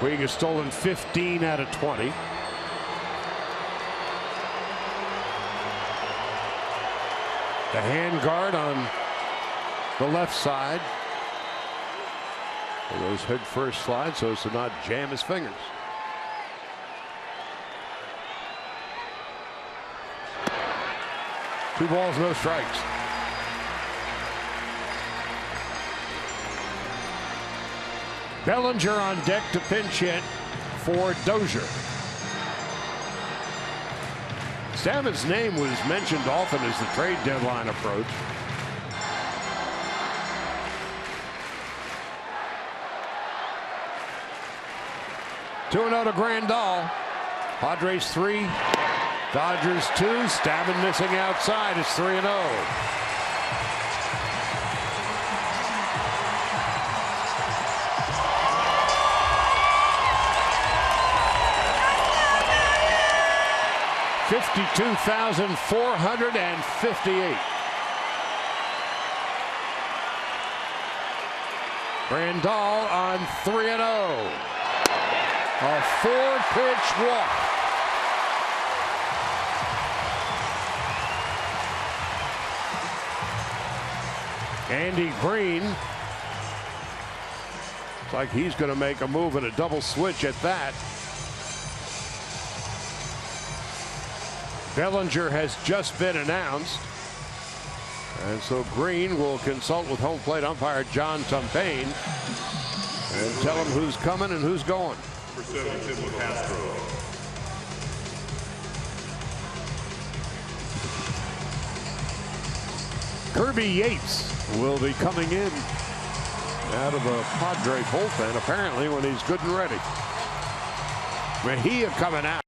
E: Puig has stolen 15 out of 20. The hand guard on the left side. Those head first slides so as to not jam his fingers. Two balls, no strikes. Bellinger on deck to pinch hit for Dozier. Stammen's name was mentioned often as the trade deadline approached. Two and 0 to Grandal. Padres 3, Dodgers 2. Stammen missing outside. It's 3-0. $52,458. Grandal on 3-0. A 4-pitch walk. Andy Green. Looks like he's going to make a move and a double switch at that. Bellinger has just been announced. And so Green will consult with home plate umpire John Tumpain and tell him who's coming and who's going.
C: Number 7, Tim Castro.
E: 1 Kirby Yates will be coming in out of a Padre bullpen, apparently, when he's good and ready. Mejia coming out.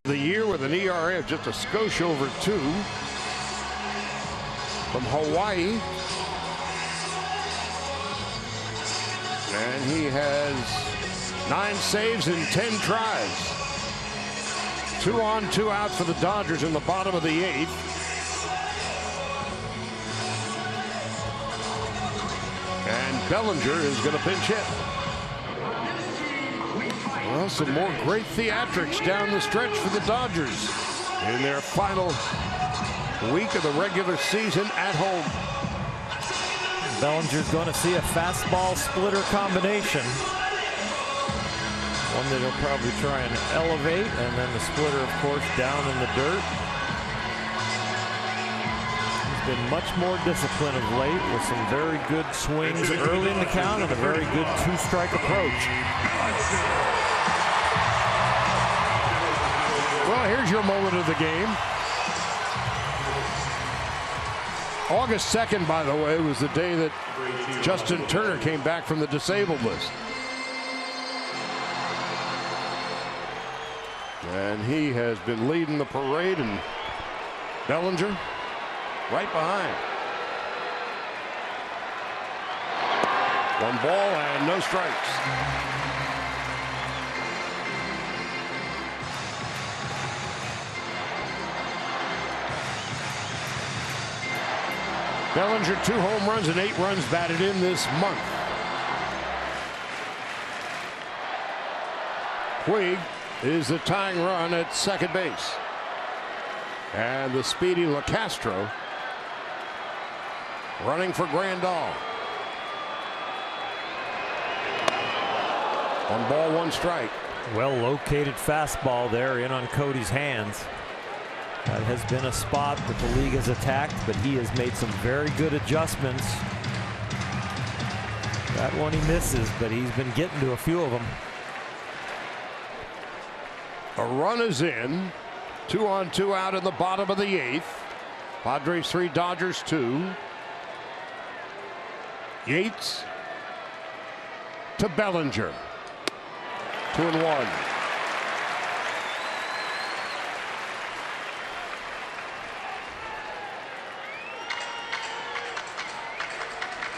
E: The year with an ERA of just a skosh over 2 from Hawaii. And he has 9 saves in 10 tries. 2 on, 2 out for the Dodgers in the bottom of the 8th. And Bellinger is going to pinch hit. Well, some more great theatrics down the stretch for the Dodgers in their final week of the regular season at home.
B: Bellinger's going to see a fastball splitter combination. One that he'll probably try and elevate, and then the splitter, of course, down in the dirt. He's been much more disciplined of late with some very good swings early in the count and a very good 2-strike approach.
E: Well, here's your moment of the game. August 2nd, by the way, was the day that Justin Turner came back from the disabled list. And he has been leading the parade, and Bellinger right behind. 1 ball and no strikes. Bellinger 2 home runs and 8 runs batted in this month. Puig is the tying run at second base. And the speedy LaCastro running for Grandal. 1 ball, 1 strike.
B: Well located fastball there in on Cody's hands. That has been a spot that the league has attacked, but he has made some very good adjustments. That one he misses, but he's been getting to a few of them.
E: A run is in. 2 on, 2 out in the bottom of the 8th. Padres 3, Dodgers 2. Yates to Bellinger. 2-1.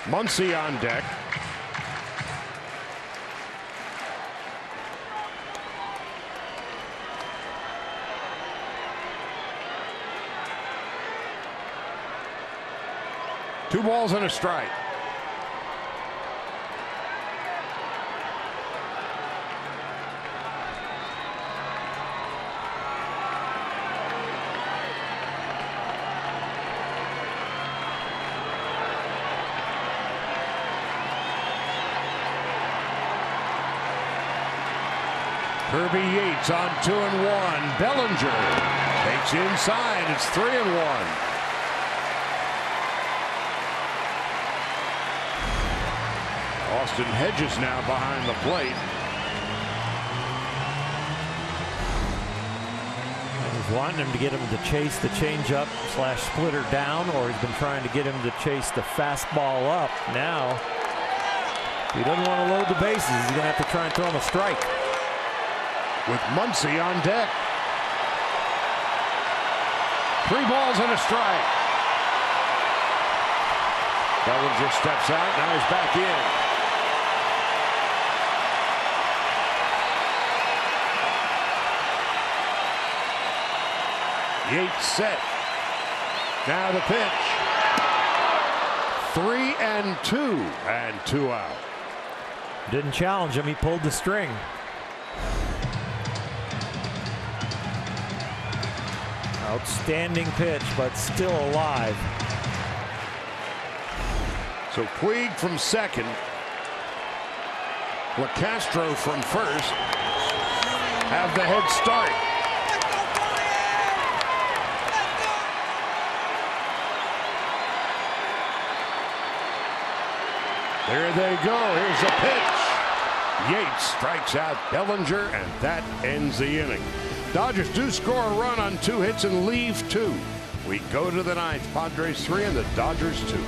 E: Muncy on deck. Two balls and a strike. Kirby Yates on 2-1. Bellinger takes inside. It's 3-1. Austin Hedges now behind the plate.
B: He's wanting him to get him to chase the changeup / splitter down, or he's been trying to get him to chase the fastball up. Now, he doesn't want to load the bases. He's going to have to try and throw him a strike.
E: With Muncy on deck. 3 balls and a strike. Bellinger steps out. Now he's back in. Yates set. Now the pitch. 3-2 and 2 out.
B: Didn't challenge him. He pulled the string. Outstanding pitch, but still alive.
E: So Puig from second. LaCastro from first have the head start. There they go. Here's the pitch. Yates strikes out Bellinger, and that ends the inning. Dodgers do score a run on 2 hits and leave 2. We go to the 9th. Padres 3 and the Dodgers 2.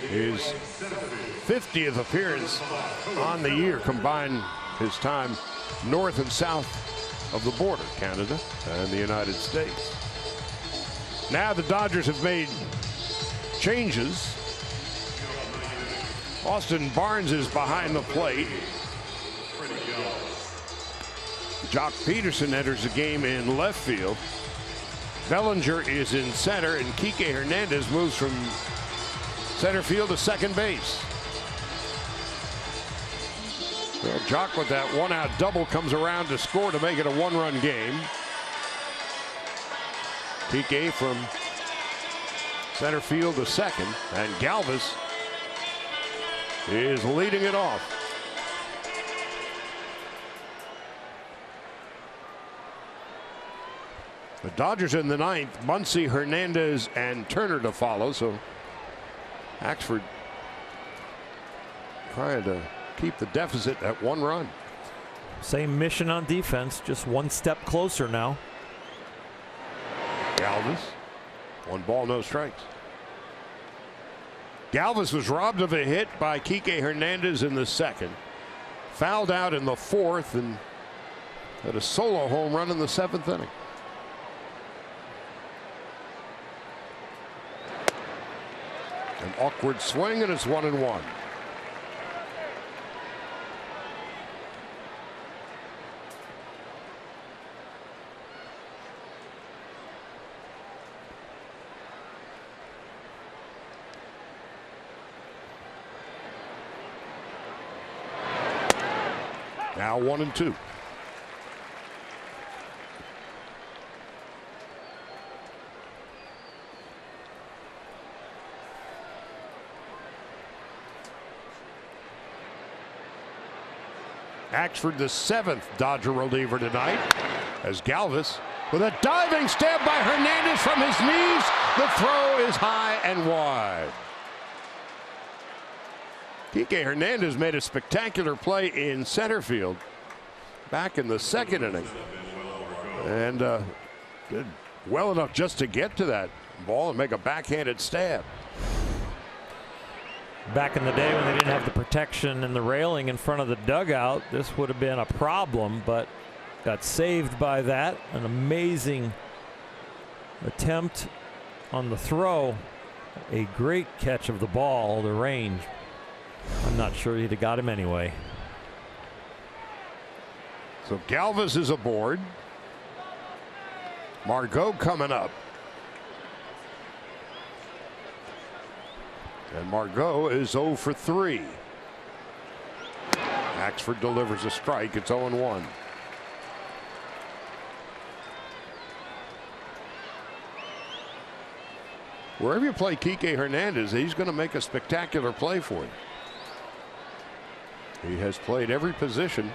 E: His 50th appearance on the year, combined his time north and south of the border, Canada and the United States. Now the Dodgers have made changes. Austin Barnes is behind the plate. Jock Peterson enters the game in left field. Bellinger is in center, and Kike Hernandez moves from center field to second base. Well, Jock with that 1-out double comes around to score to make it a 1-run game. Kike from center field to second, and Galvis is leading it off. The Dodgers in the 9th, Muncy, Hernandez, and Turner to follow. So Axford trying to keep the deficit at 1 run.
B: Same mission on defense, just 1 step closer now.
E: Galvis, 1 ball, no strikes. Galvis was robbed of a hit by Kike Hernandez in the 2nd. Fouled out in the 4th and had a solo home run in the 7th inning. An awkward swing, and it's 1-1. Now 1-2. Axford, the 7th Dodger reliever tonight, as Galvis with a diving stab by Hernandez from his knees. The throw is high and wide. Kike Hernandez made a spectacular play in center field back in the 2nd inning, and did well enough just to get to that ball and make a backhanded stab.
B: Back in the day when they didn't have the protection and the railing in front of the dugout, this would have been a problem, but got saved by that. An amazing attempt on the throw. A great catch of the ball, the range. I'm not sure he'd have got him anyway.
E: So Galvis is aboard. Margot coming up. And Margot is 0 for 3. Axford delivers a strike. It's 0-1. Wherever you play Kike Hernandez, he's going to make a spectacular play for you. He has played every position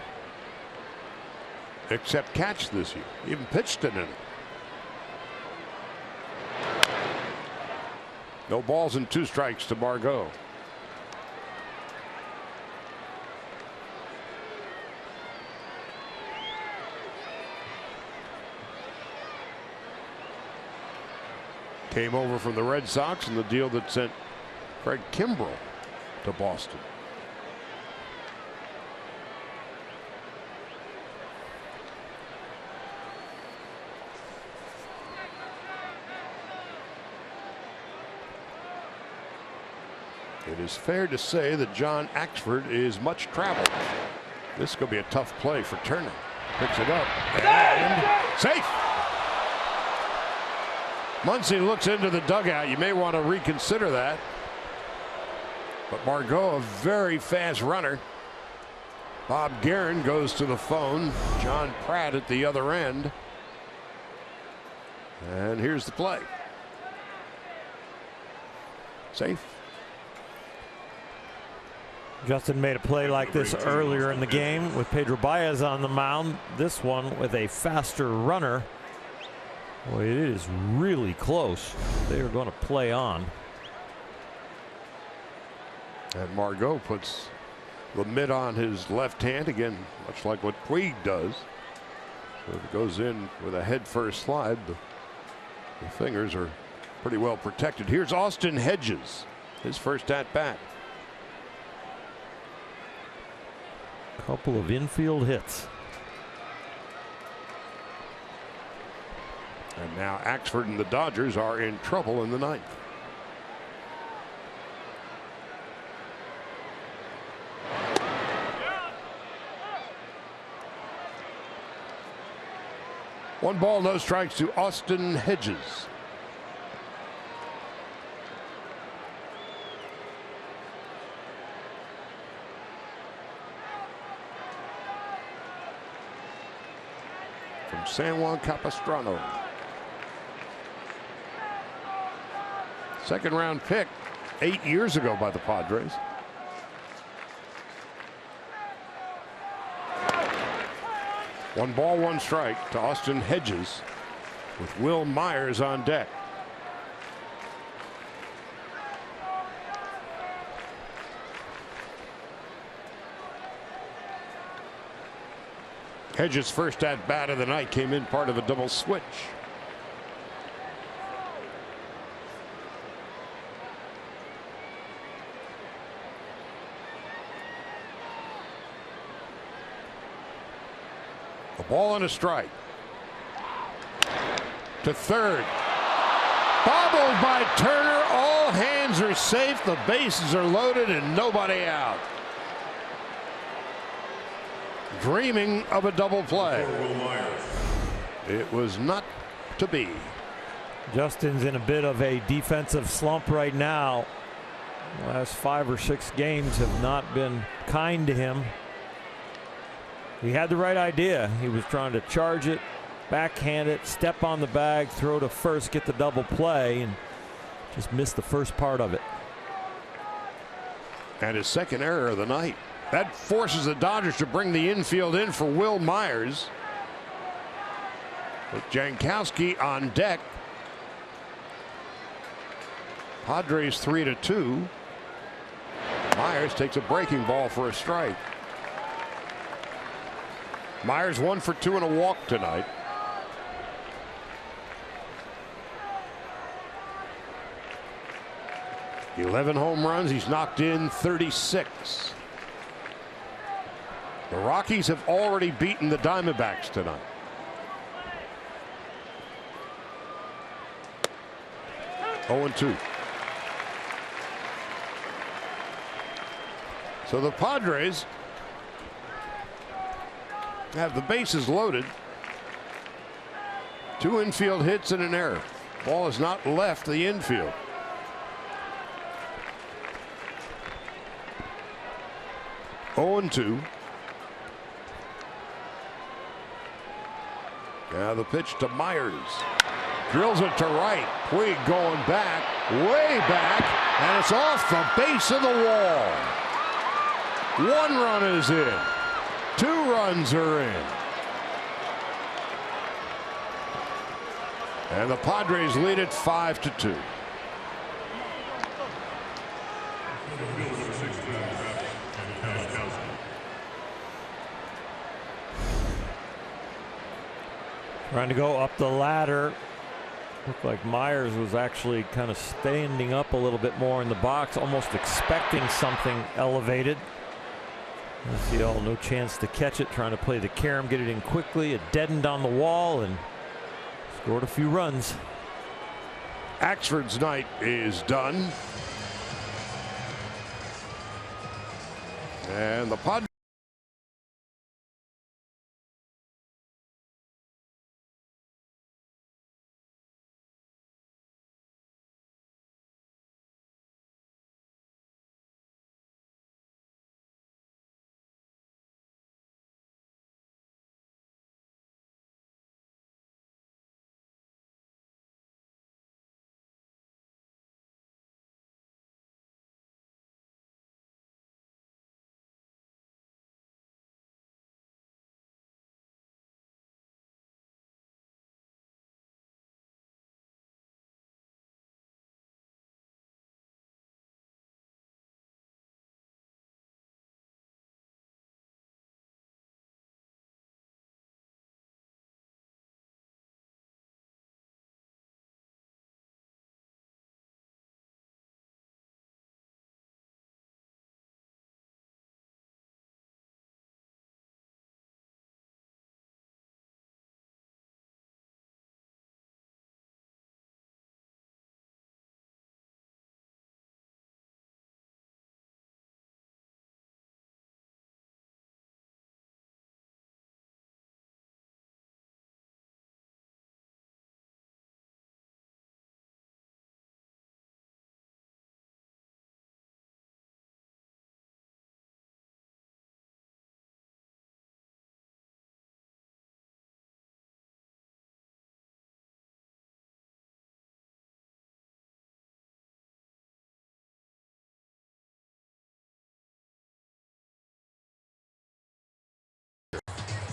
E: except catch this year. Even pitched an inning. No balls and 2 strikes to Margot. Came over from the Red Sox in the deal that sent Craig Kimbrell to Boston. It is fair to say that John Axford is much traveled. This is going to be a tough play for Turner. Picks it up and safe. Muncy looks into the dugout. You may want to reconsider that. But Margot, a very fast runner. Bob Guerin goes to the phone. John Pratt at the other end. And here's the play. Safe.
B: Justin made a play like this earlier in the game with Pedro Baez on the mound. This one with a faster runner. Boy, it is really close. They are going to play on.
E: And Margot puts the mitt on his left hand again, much like what Puig does. So if it goes in with a head first slide, the fingers are pretty well protected. Here's Austin Hedges, his first at bat.
B: Couple of infield hits.
E: And now Axford and the Dodgers are in trouble in the 9th. One ball, no strikes to Austin Hedges. From San Juan Capistrano. 2nd round pick 8 years ago by the Padres. One ball, one strike to Austin Hedges with Will Myers on deck. Hedges' first at bat of the night came in part of a double switch. A ball and a strike. To third. Bobbled by Turner. All hands are safe. The bases are loaded and nobody out. Dreaming of a double play. It was not to be.
B: Justin's in a bit of a defensive slump right now. The last 5 or 6 games have not been kind to him. He had the right idea. He was trying to charge it, backhand it, step on the bag, throw to first, get the double play, and just missed the first part of it.
E: And his second error of the night. That forces the Dodgers to bring the infield in for Will Myers. With Jankowski on deck. Padres 3-2. Myers takes a breaking ball for a strike. Myers 1 for 2 and a walk tonight. Eleven home runs. He's knocked in 36. The Rockies have already beaten the Diamondbacks tonight. Oh, 2. So the Padres have the bases loaded. 2 infield hits and an error. Ball has not left the infield. Oh, 2. Now the pitch to Myers. Drills it to right. Puig going back, way back, and it's off the base of the wall. 1 run is in. 2 runs are in. And the Padres lead it 5-2.
B: Trying to go up the ladder. Looked like Myers was actually kind of standing up a little bit more in the box, almost expecting something elevated. Ciel, no chance to catch it, trying to play the carom, get it in quickly. It deadened on the wall and scored a few runs.
E: Axford's night is done. And the Padres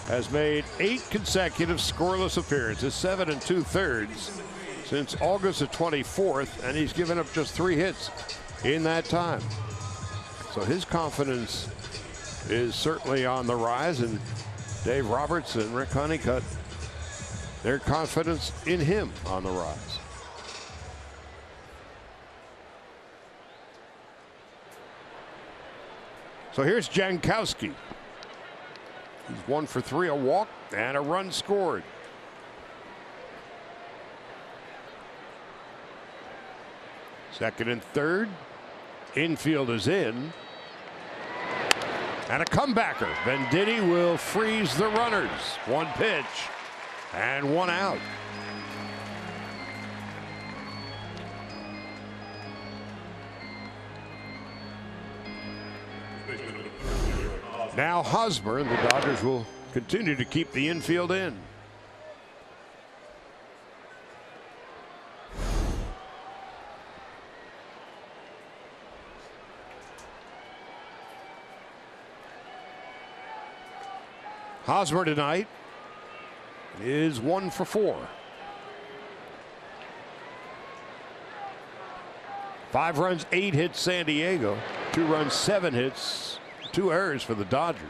E: has made 8 consecutive scoreless appearances, 7 2/3 since August the 24th, and he's given up just 3 hits in that time. So his confidence is certainly on the rise, and Dave Roberts and Rick Honeycutt, their confidence in him on the rise. So here's Jankowski. He's 1 for 3, a walk and a run scored. Second and third. Infield is in. And a comebacker. Venditti will freeze the runners. 1 pitch and 1 out. Now Hosmer, and the Dodgers will continue to keep the infield in. Hosmer tonight is 1 for 4. 5 runs, 8 hits San Diego. 2 runs, 7 hits, 2 errors for the Dodgers.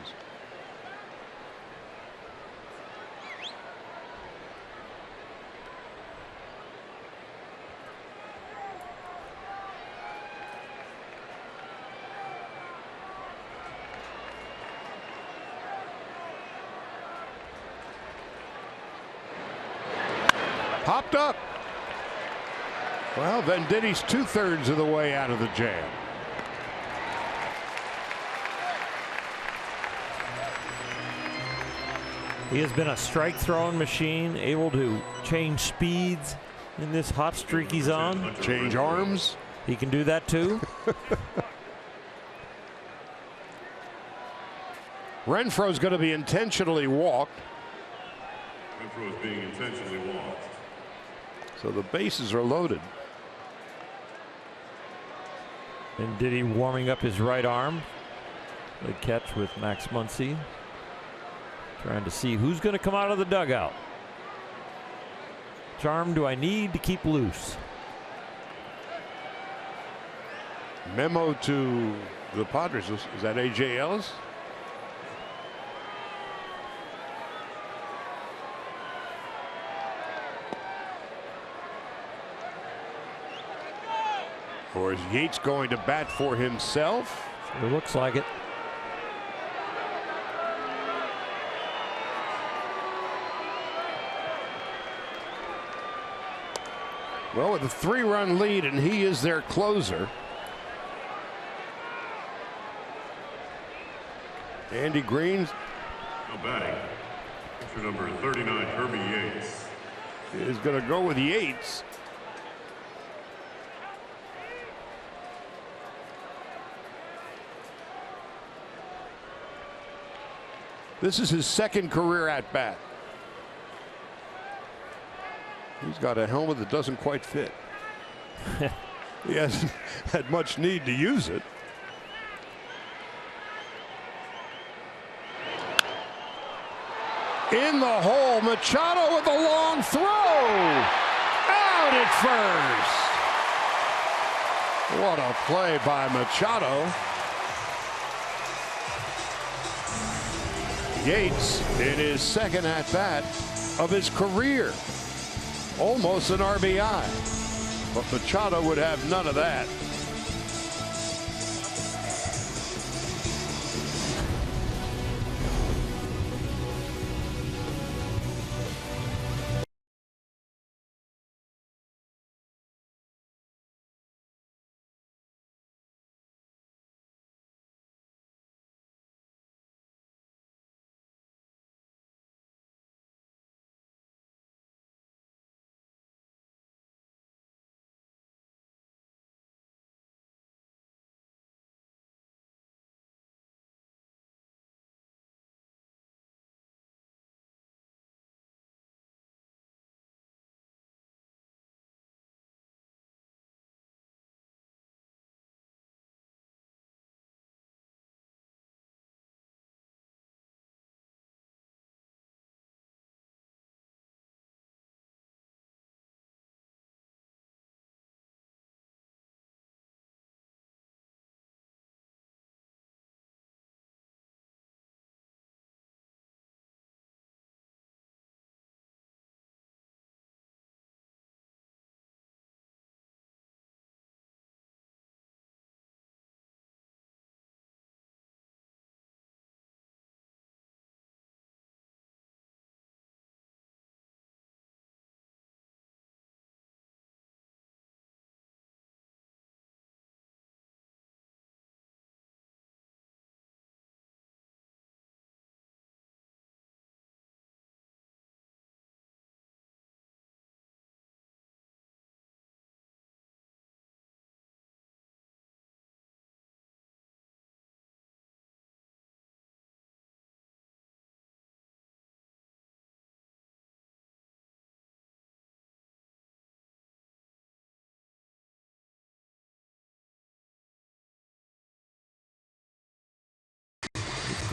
E: Popped up. Well, Venditti's 2/3 of the way out of the jam.
B: He has been a strike throwing machine, able to change speeds in this hot streak he's on.
E: Change arms.
B: He can do that too.
E: Renfroe's going to be intentionally walked.
C: Renfroe is being intentionally walked.
E: So the bases are loaded.
B: And Diddy warming up his right arm. Good catch with Max Muncy. Trying to see who's going to come out of the dugout. Which arm do I need to keep loose?
E: Memo to the Padres. Is that A.J. Ellis? Or is Yates going to bat for himself?
B: It looks like it.
E: Well, with a 3-run lead, and he is their closer. Andy Green
C: Now batting, pitcher number 39, Kirby Yates.
E: is going to go with Yates. This is his second career at bat. He's got a helmet that doesn't quite fit. He hasn't had much need to use it. In the hole, Machado with a long throw. Out at first. What a play by Machado. Yates in his second at bat of his career. Almost an RBI. But Machado would have none of that.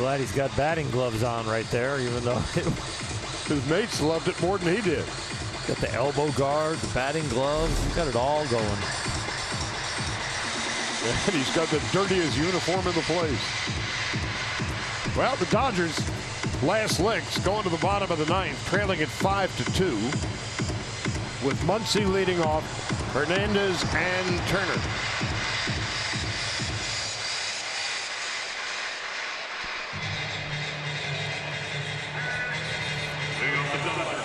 B: Glad he's got batting gloves on right there, even though
E: his mates loved it more than he did.
B: Got the elbow guard, the batting gloves, he's got it all going.
E: And he's got the dirtiest uniform in the place. Well, the Dodgers last licks going to the bottom of the ninth, trailing at 5-2, with Muncy leading off, Hernandez and Turner.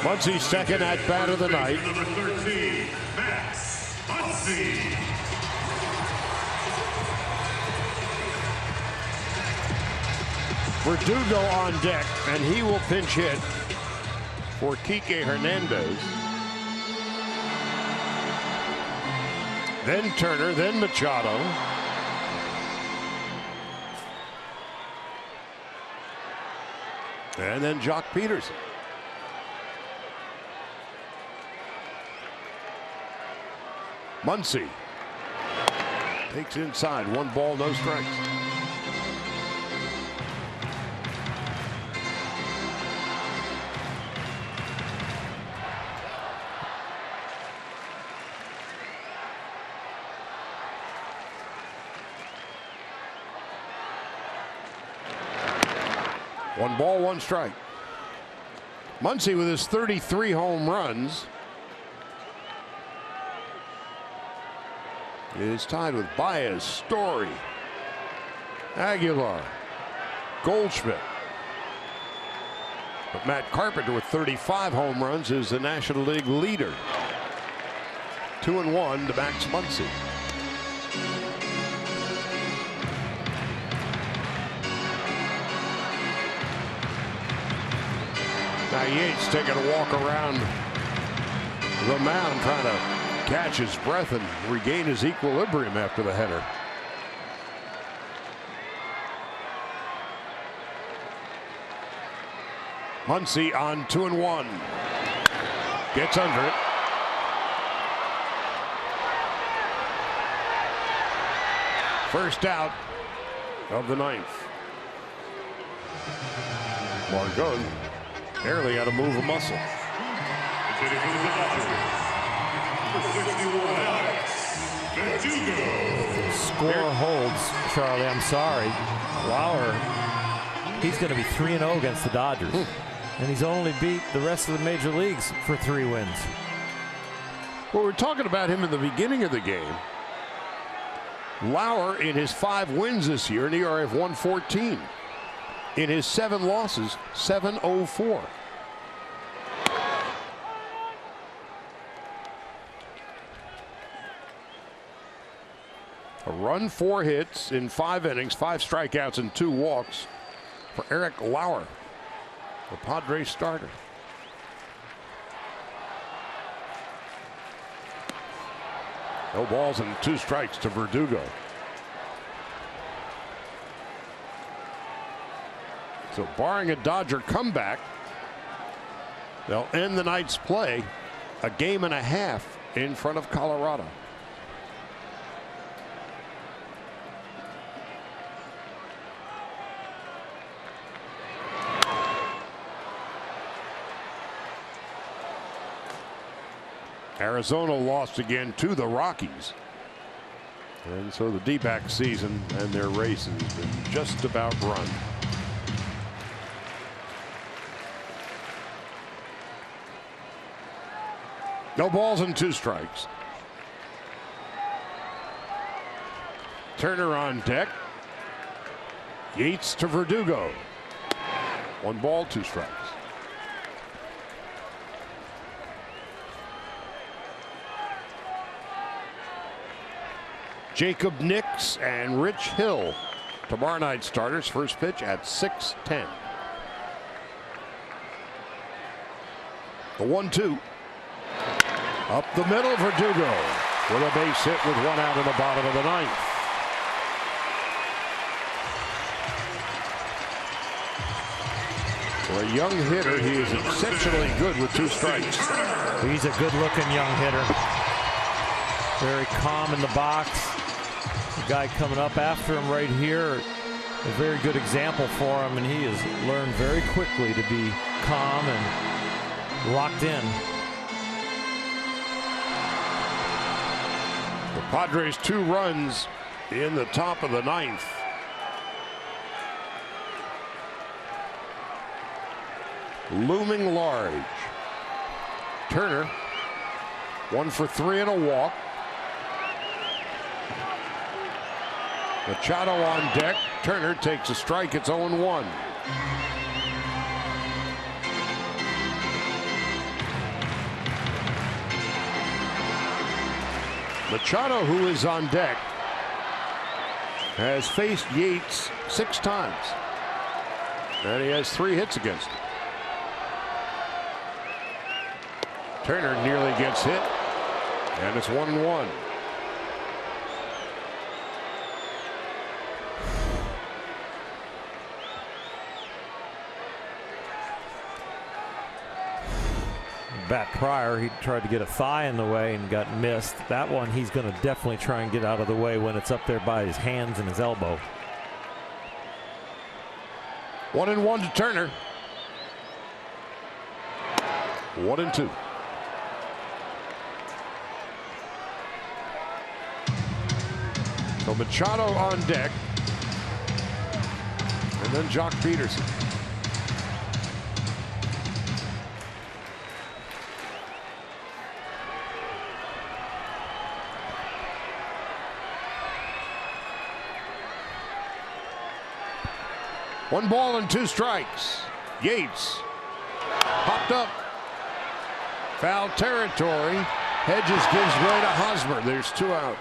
E: Muncy's second at bat of the night.
C: Number 13, Max Muncy.
E: Verdugo on deck, and he will pinch hit for Kike Hernandez. Then Turner, then Machado. And then Jock Peterson. Muncy takes inside, 1 ball, no strikes. One ball, 1 strike. Muncy with his 33 home runs is tied with Baez, Story, Aguilar, Goldschmidt. But Matt Carpenter with 35 home runs is the National League leader. 2-1 to Max Muncy. Now Yates taking a walk around the mound, trying to catch his breath and regain his equilibrium after the header. Muncy on 2-1. Gets under it. First out of the ninth. Margot barely had to move a muscle.
B: Score holds, Charlie. I'm sorry. Lauer, he's going to be 3-0 against the Dodgers. And he's only beat the rest of the major leagues for 3 wins.
E: Well, we're talking about him in the beginning of the game. Lauer in his 5 wins this year, an ERA of 1.14. In his 7 losses, 7.04. A run, 4 hits in 5 innings, 5 strikeouts and 2 walks for Eric Lauer, the Padres starter. No balls and 2 strikes to Verdugo. So barring a Dodger comeback, they'll end the night's play a game and a half in front of Colorado. Arizona lost again to the Rockies. And so the D-back season and their race has been just about run. No balls and 2 strikes. Turner on deck. Yates to Verdugo. 1 ball, 2 strikes. Jacob Nix and Rich Hill, tomorrow night starters. First pitch at 6:10. The 1-2. Up the middle, Verdugo with a base hit with 1 out in the bottom of the ninth. For a young hitter, he is exceptionally good with 2 strikes.
B: He's a good-looking young hitter. Very calm in the box. The guy coming up after him right here a very good example for him, and he has learned very quickly to be calm and locked in.
E: The Padres 2 runs in the top of the 9th. Looming large. Turner, 1 for 3 and a walk. Machado on deck. Turner takes a strike. It's 0-1. Machado, who is on deck, has faced Yates 6 times, and he has 3 hits against him. Turner nearly gets hit, and it's 1-1.
B: Bat prior, he tried to get a thigh in the way and got missed. That one he's going to definitely try and get out of the way when it's up there by his hands and his elbow.
E: 1-1 to Turner. 1-2. So Machado on deck, and then Jock Peterson. One ball and 2 strikes. Yates popped up. Foul territory. Hedges gives way to Hosmer. There's 2 out.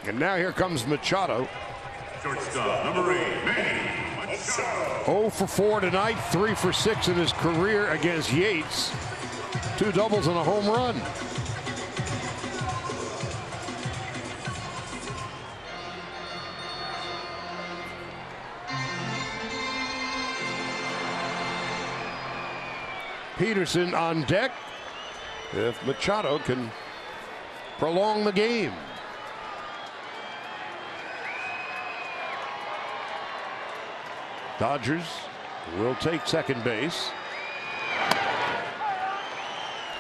E: And now here comes Machado.
C: Shortstop, number 8, Manny Machado.
E: 0 for 4 tonight, 3 for 6 in his career against Yates. 2 doubles and a home run. Peterson on deck if Machado can prolong the game. Dodgers will take second base.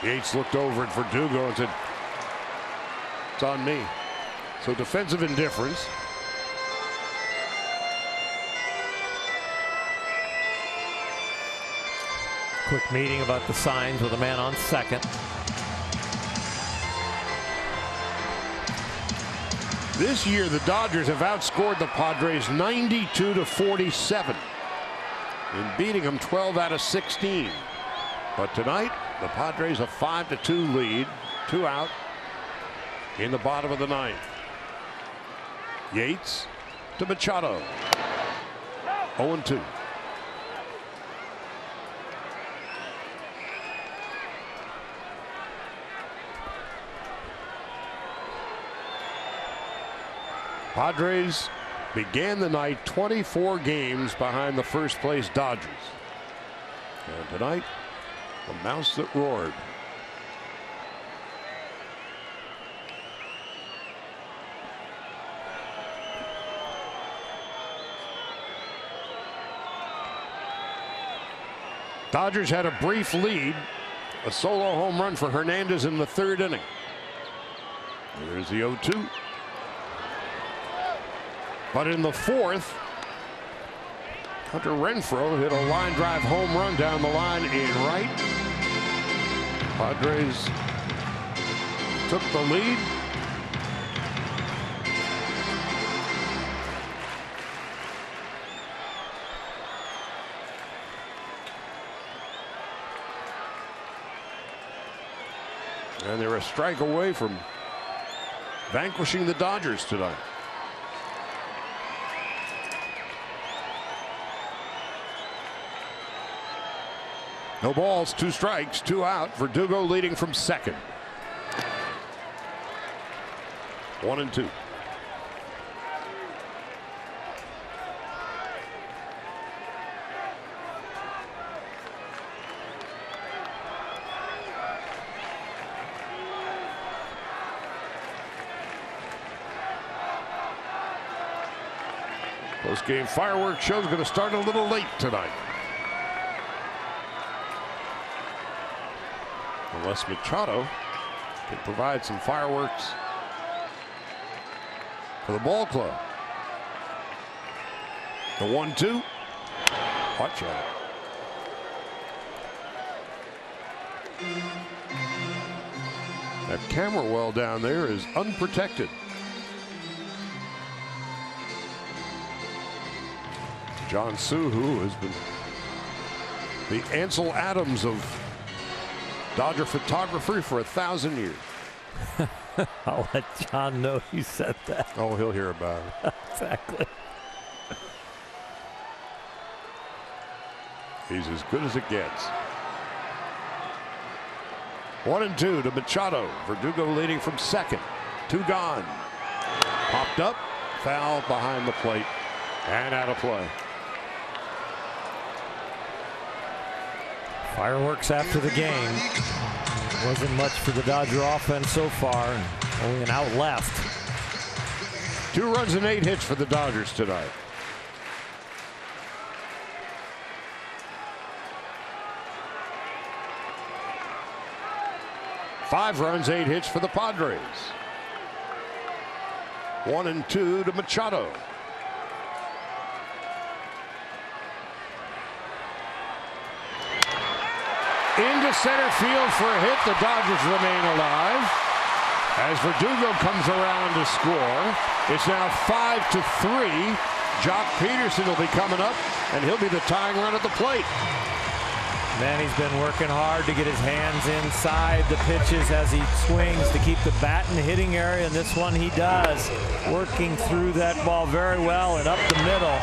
E: Yates looked over at Verdugo and said, "It's on me." So defensive indifference.
B: Quick meeting about the signs with a man on second.
E: This year, the Dodgers have outscored the Padres 92-47 in beating them 12 out of 16. But tonight, the Padres a 5-2 lead, 2 out in the bottom of the 9th. Yates to Machado. 0-2. Padres began the night 24 games behind the first place Dodgers. And tonight, the mouse that roared. Dodgers had a brief lead, a solo home run for Hernandez in the 3rd inning. There's the 0-2. But in the 4th, Hunter Renfroe hit a line drive home run down the line in right. Padres took the lead. And they're a strike away from vanquishing the Dodgers tonight. No balls, 2 strikes, 2 out. Verdugo leading from second. 1-2. Post-game fireworks show is going to start a little late tonight. Unless Machado can provide some fireworks for the ball club. The 1-2. Watch out. That camera well down there is unprotected. John Suhu has been the Ansel Adams of Dodger photography for 1,000 years.
B: I'll let John know you said that.
E: Oh, he'll hear about it.
B: Exactly.
E: He's as good as it gets. 1-2 to Machado. Verdugo leading from second. 2 gone. Popped up, foul behind the plate, and out of play.
B: Fireworks after the game. Wasn't much for the Dodger offense so far, and only an out left.
E: 2 runs and 8 hits for the Dodgers tonight. Five runs, 8 hits for the Padres. 1-2 to Machado. Into center field for a hit. The Dodgers remain alive as Verdugo comes around to score. It's now 5-3. Jock Peterson will be coming up, and he'll be the tying run at the plate.
B: Manny's been working hard to get his hands inside the pitches as he swings to keep the bat in the hitting area, and this one he does. Working through that ball very well and up the middle.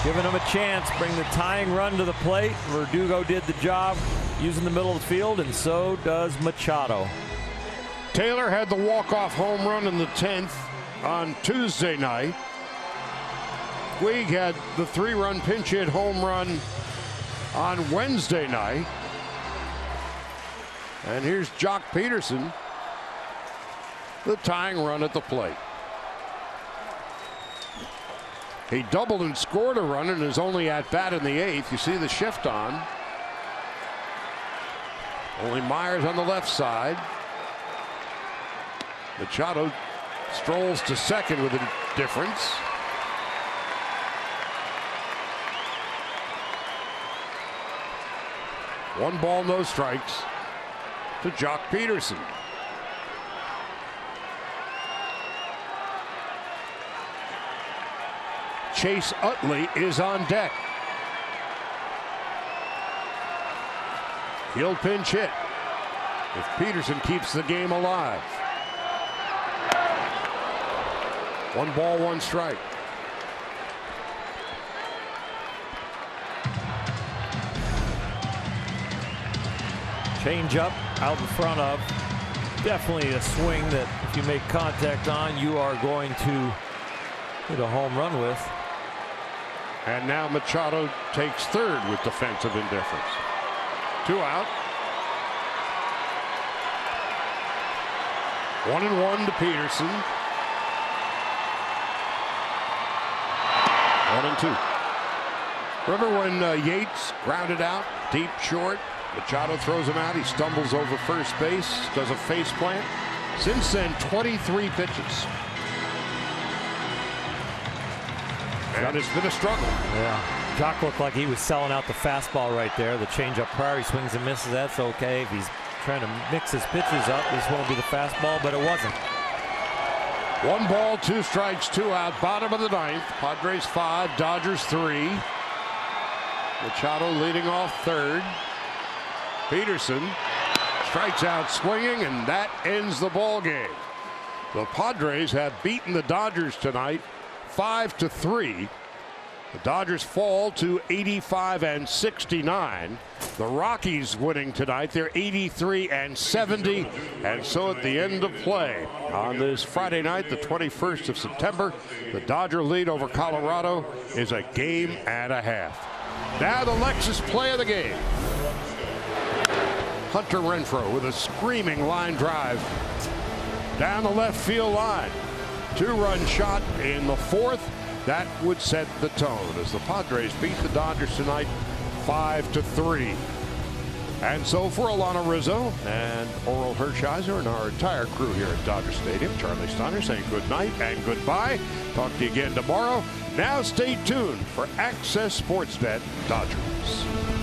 B: Giving him a chance, bring the tying run to the plate. Verdugo did the job using the middle of the field, and so does Machado.
E: Taylor had the walk-off home run in the 10th on Tuesday night. Puig had the 3-run pinch hit home run on Wednesday night. And here's Jock Peterson, the tying run at the plate. He doubled and scored a run in his only at bat in the 8th. You see the shift on. Only Myers on the left side. Machado strolls to second with a difference. One ball, no strikes to Jock Peterson. Chase Utley is on deck. He'll pinch hit if Peterson keeps the game alive. 1 ball, 1 strike.
B: Change up out in front of. Definitely a swing that if you make contact on, you are going to hit a home run with.
E: And now Machado takes third with defensive indifference. 2 out. 1-1 to Peterson. 1-2. Remember when Yates grounded out deep short? Machado throws him out. He stumbles over first base, does a face plant. Since then, 23 pitches. And it's been a struggle.
B: Yeah. Jock looked like he was selling out the fastball right there. The changeup prior, he swings and misses. That's okay. If he's trying to mix his pitches up, this won't be the fastball, but it wasn't.
E: 1 ball, 2 strikes, 2 out. Bottom of the 9th. Padres 5, Dodgers 3. Machado leading off third. Peterson strikes out swinging, and that ends the ball game. The Padres have beaten the Dodgers tonight 5-3. The Dodgers fall to 85-69. The Rockies winning tonight. They're 83-70. And so at the end of play on this Friday night, the 21st of September, the Dodger lead over Colorado is a 1.5 games. Now the Lexus play of the game. Hunter Renfroe with a screaming line drive down the left field line. 2-run shot in the 4th. That would set the tone as the Padres beat the Dodgers tonight 5-3. And so for Alana Rizzo and Oral Hershiser and our entire crew here at Dodger Stadium, Charlie Steiner saying good night and goodbye. Talk to you again tomorrow. Now stay tuned for Access Sportsnet Dodgers.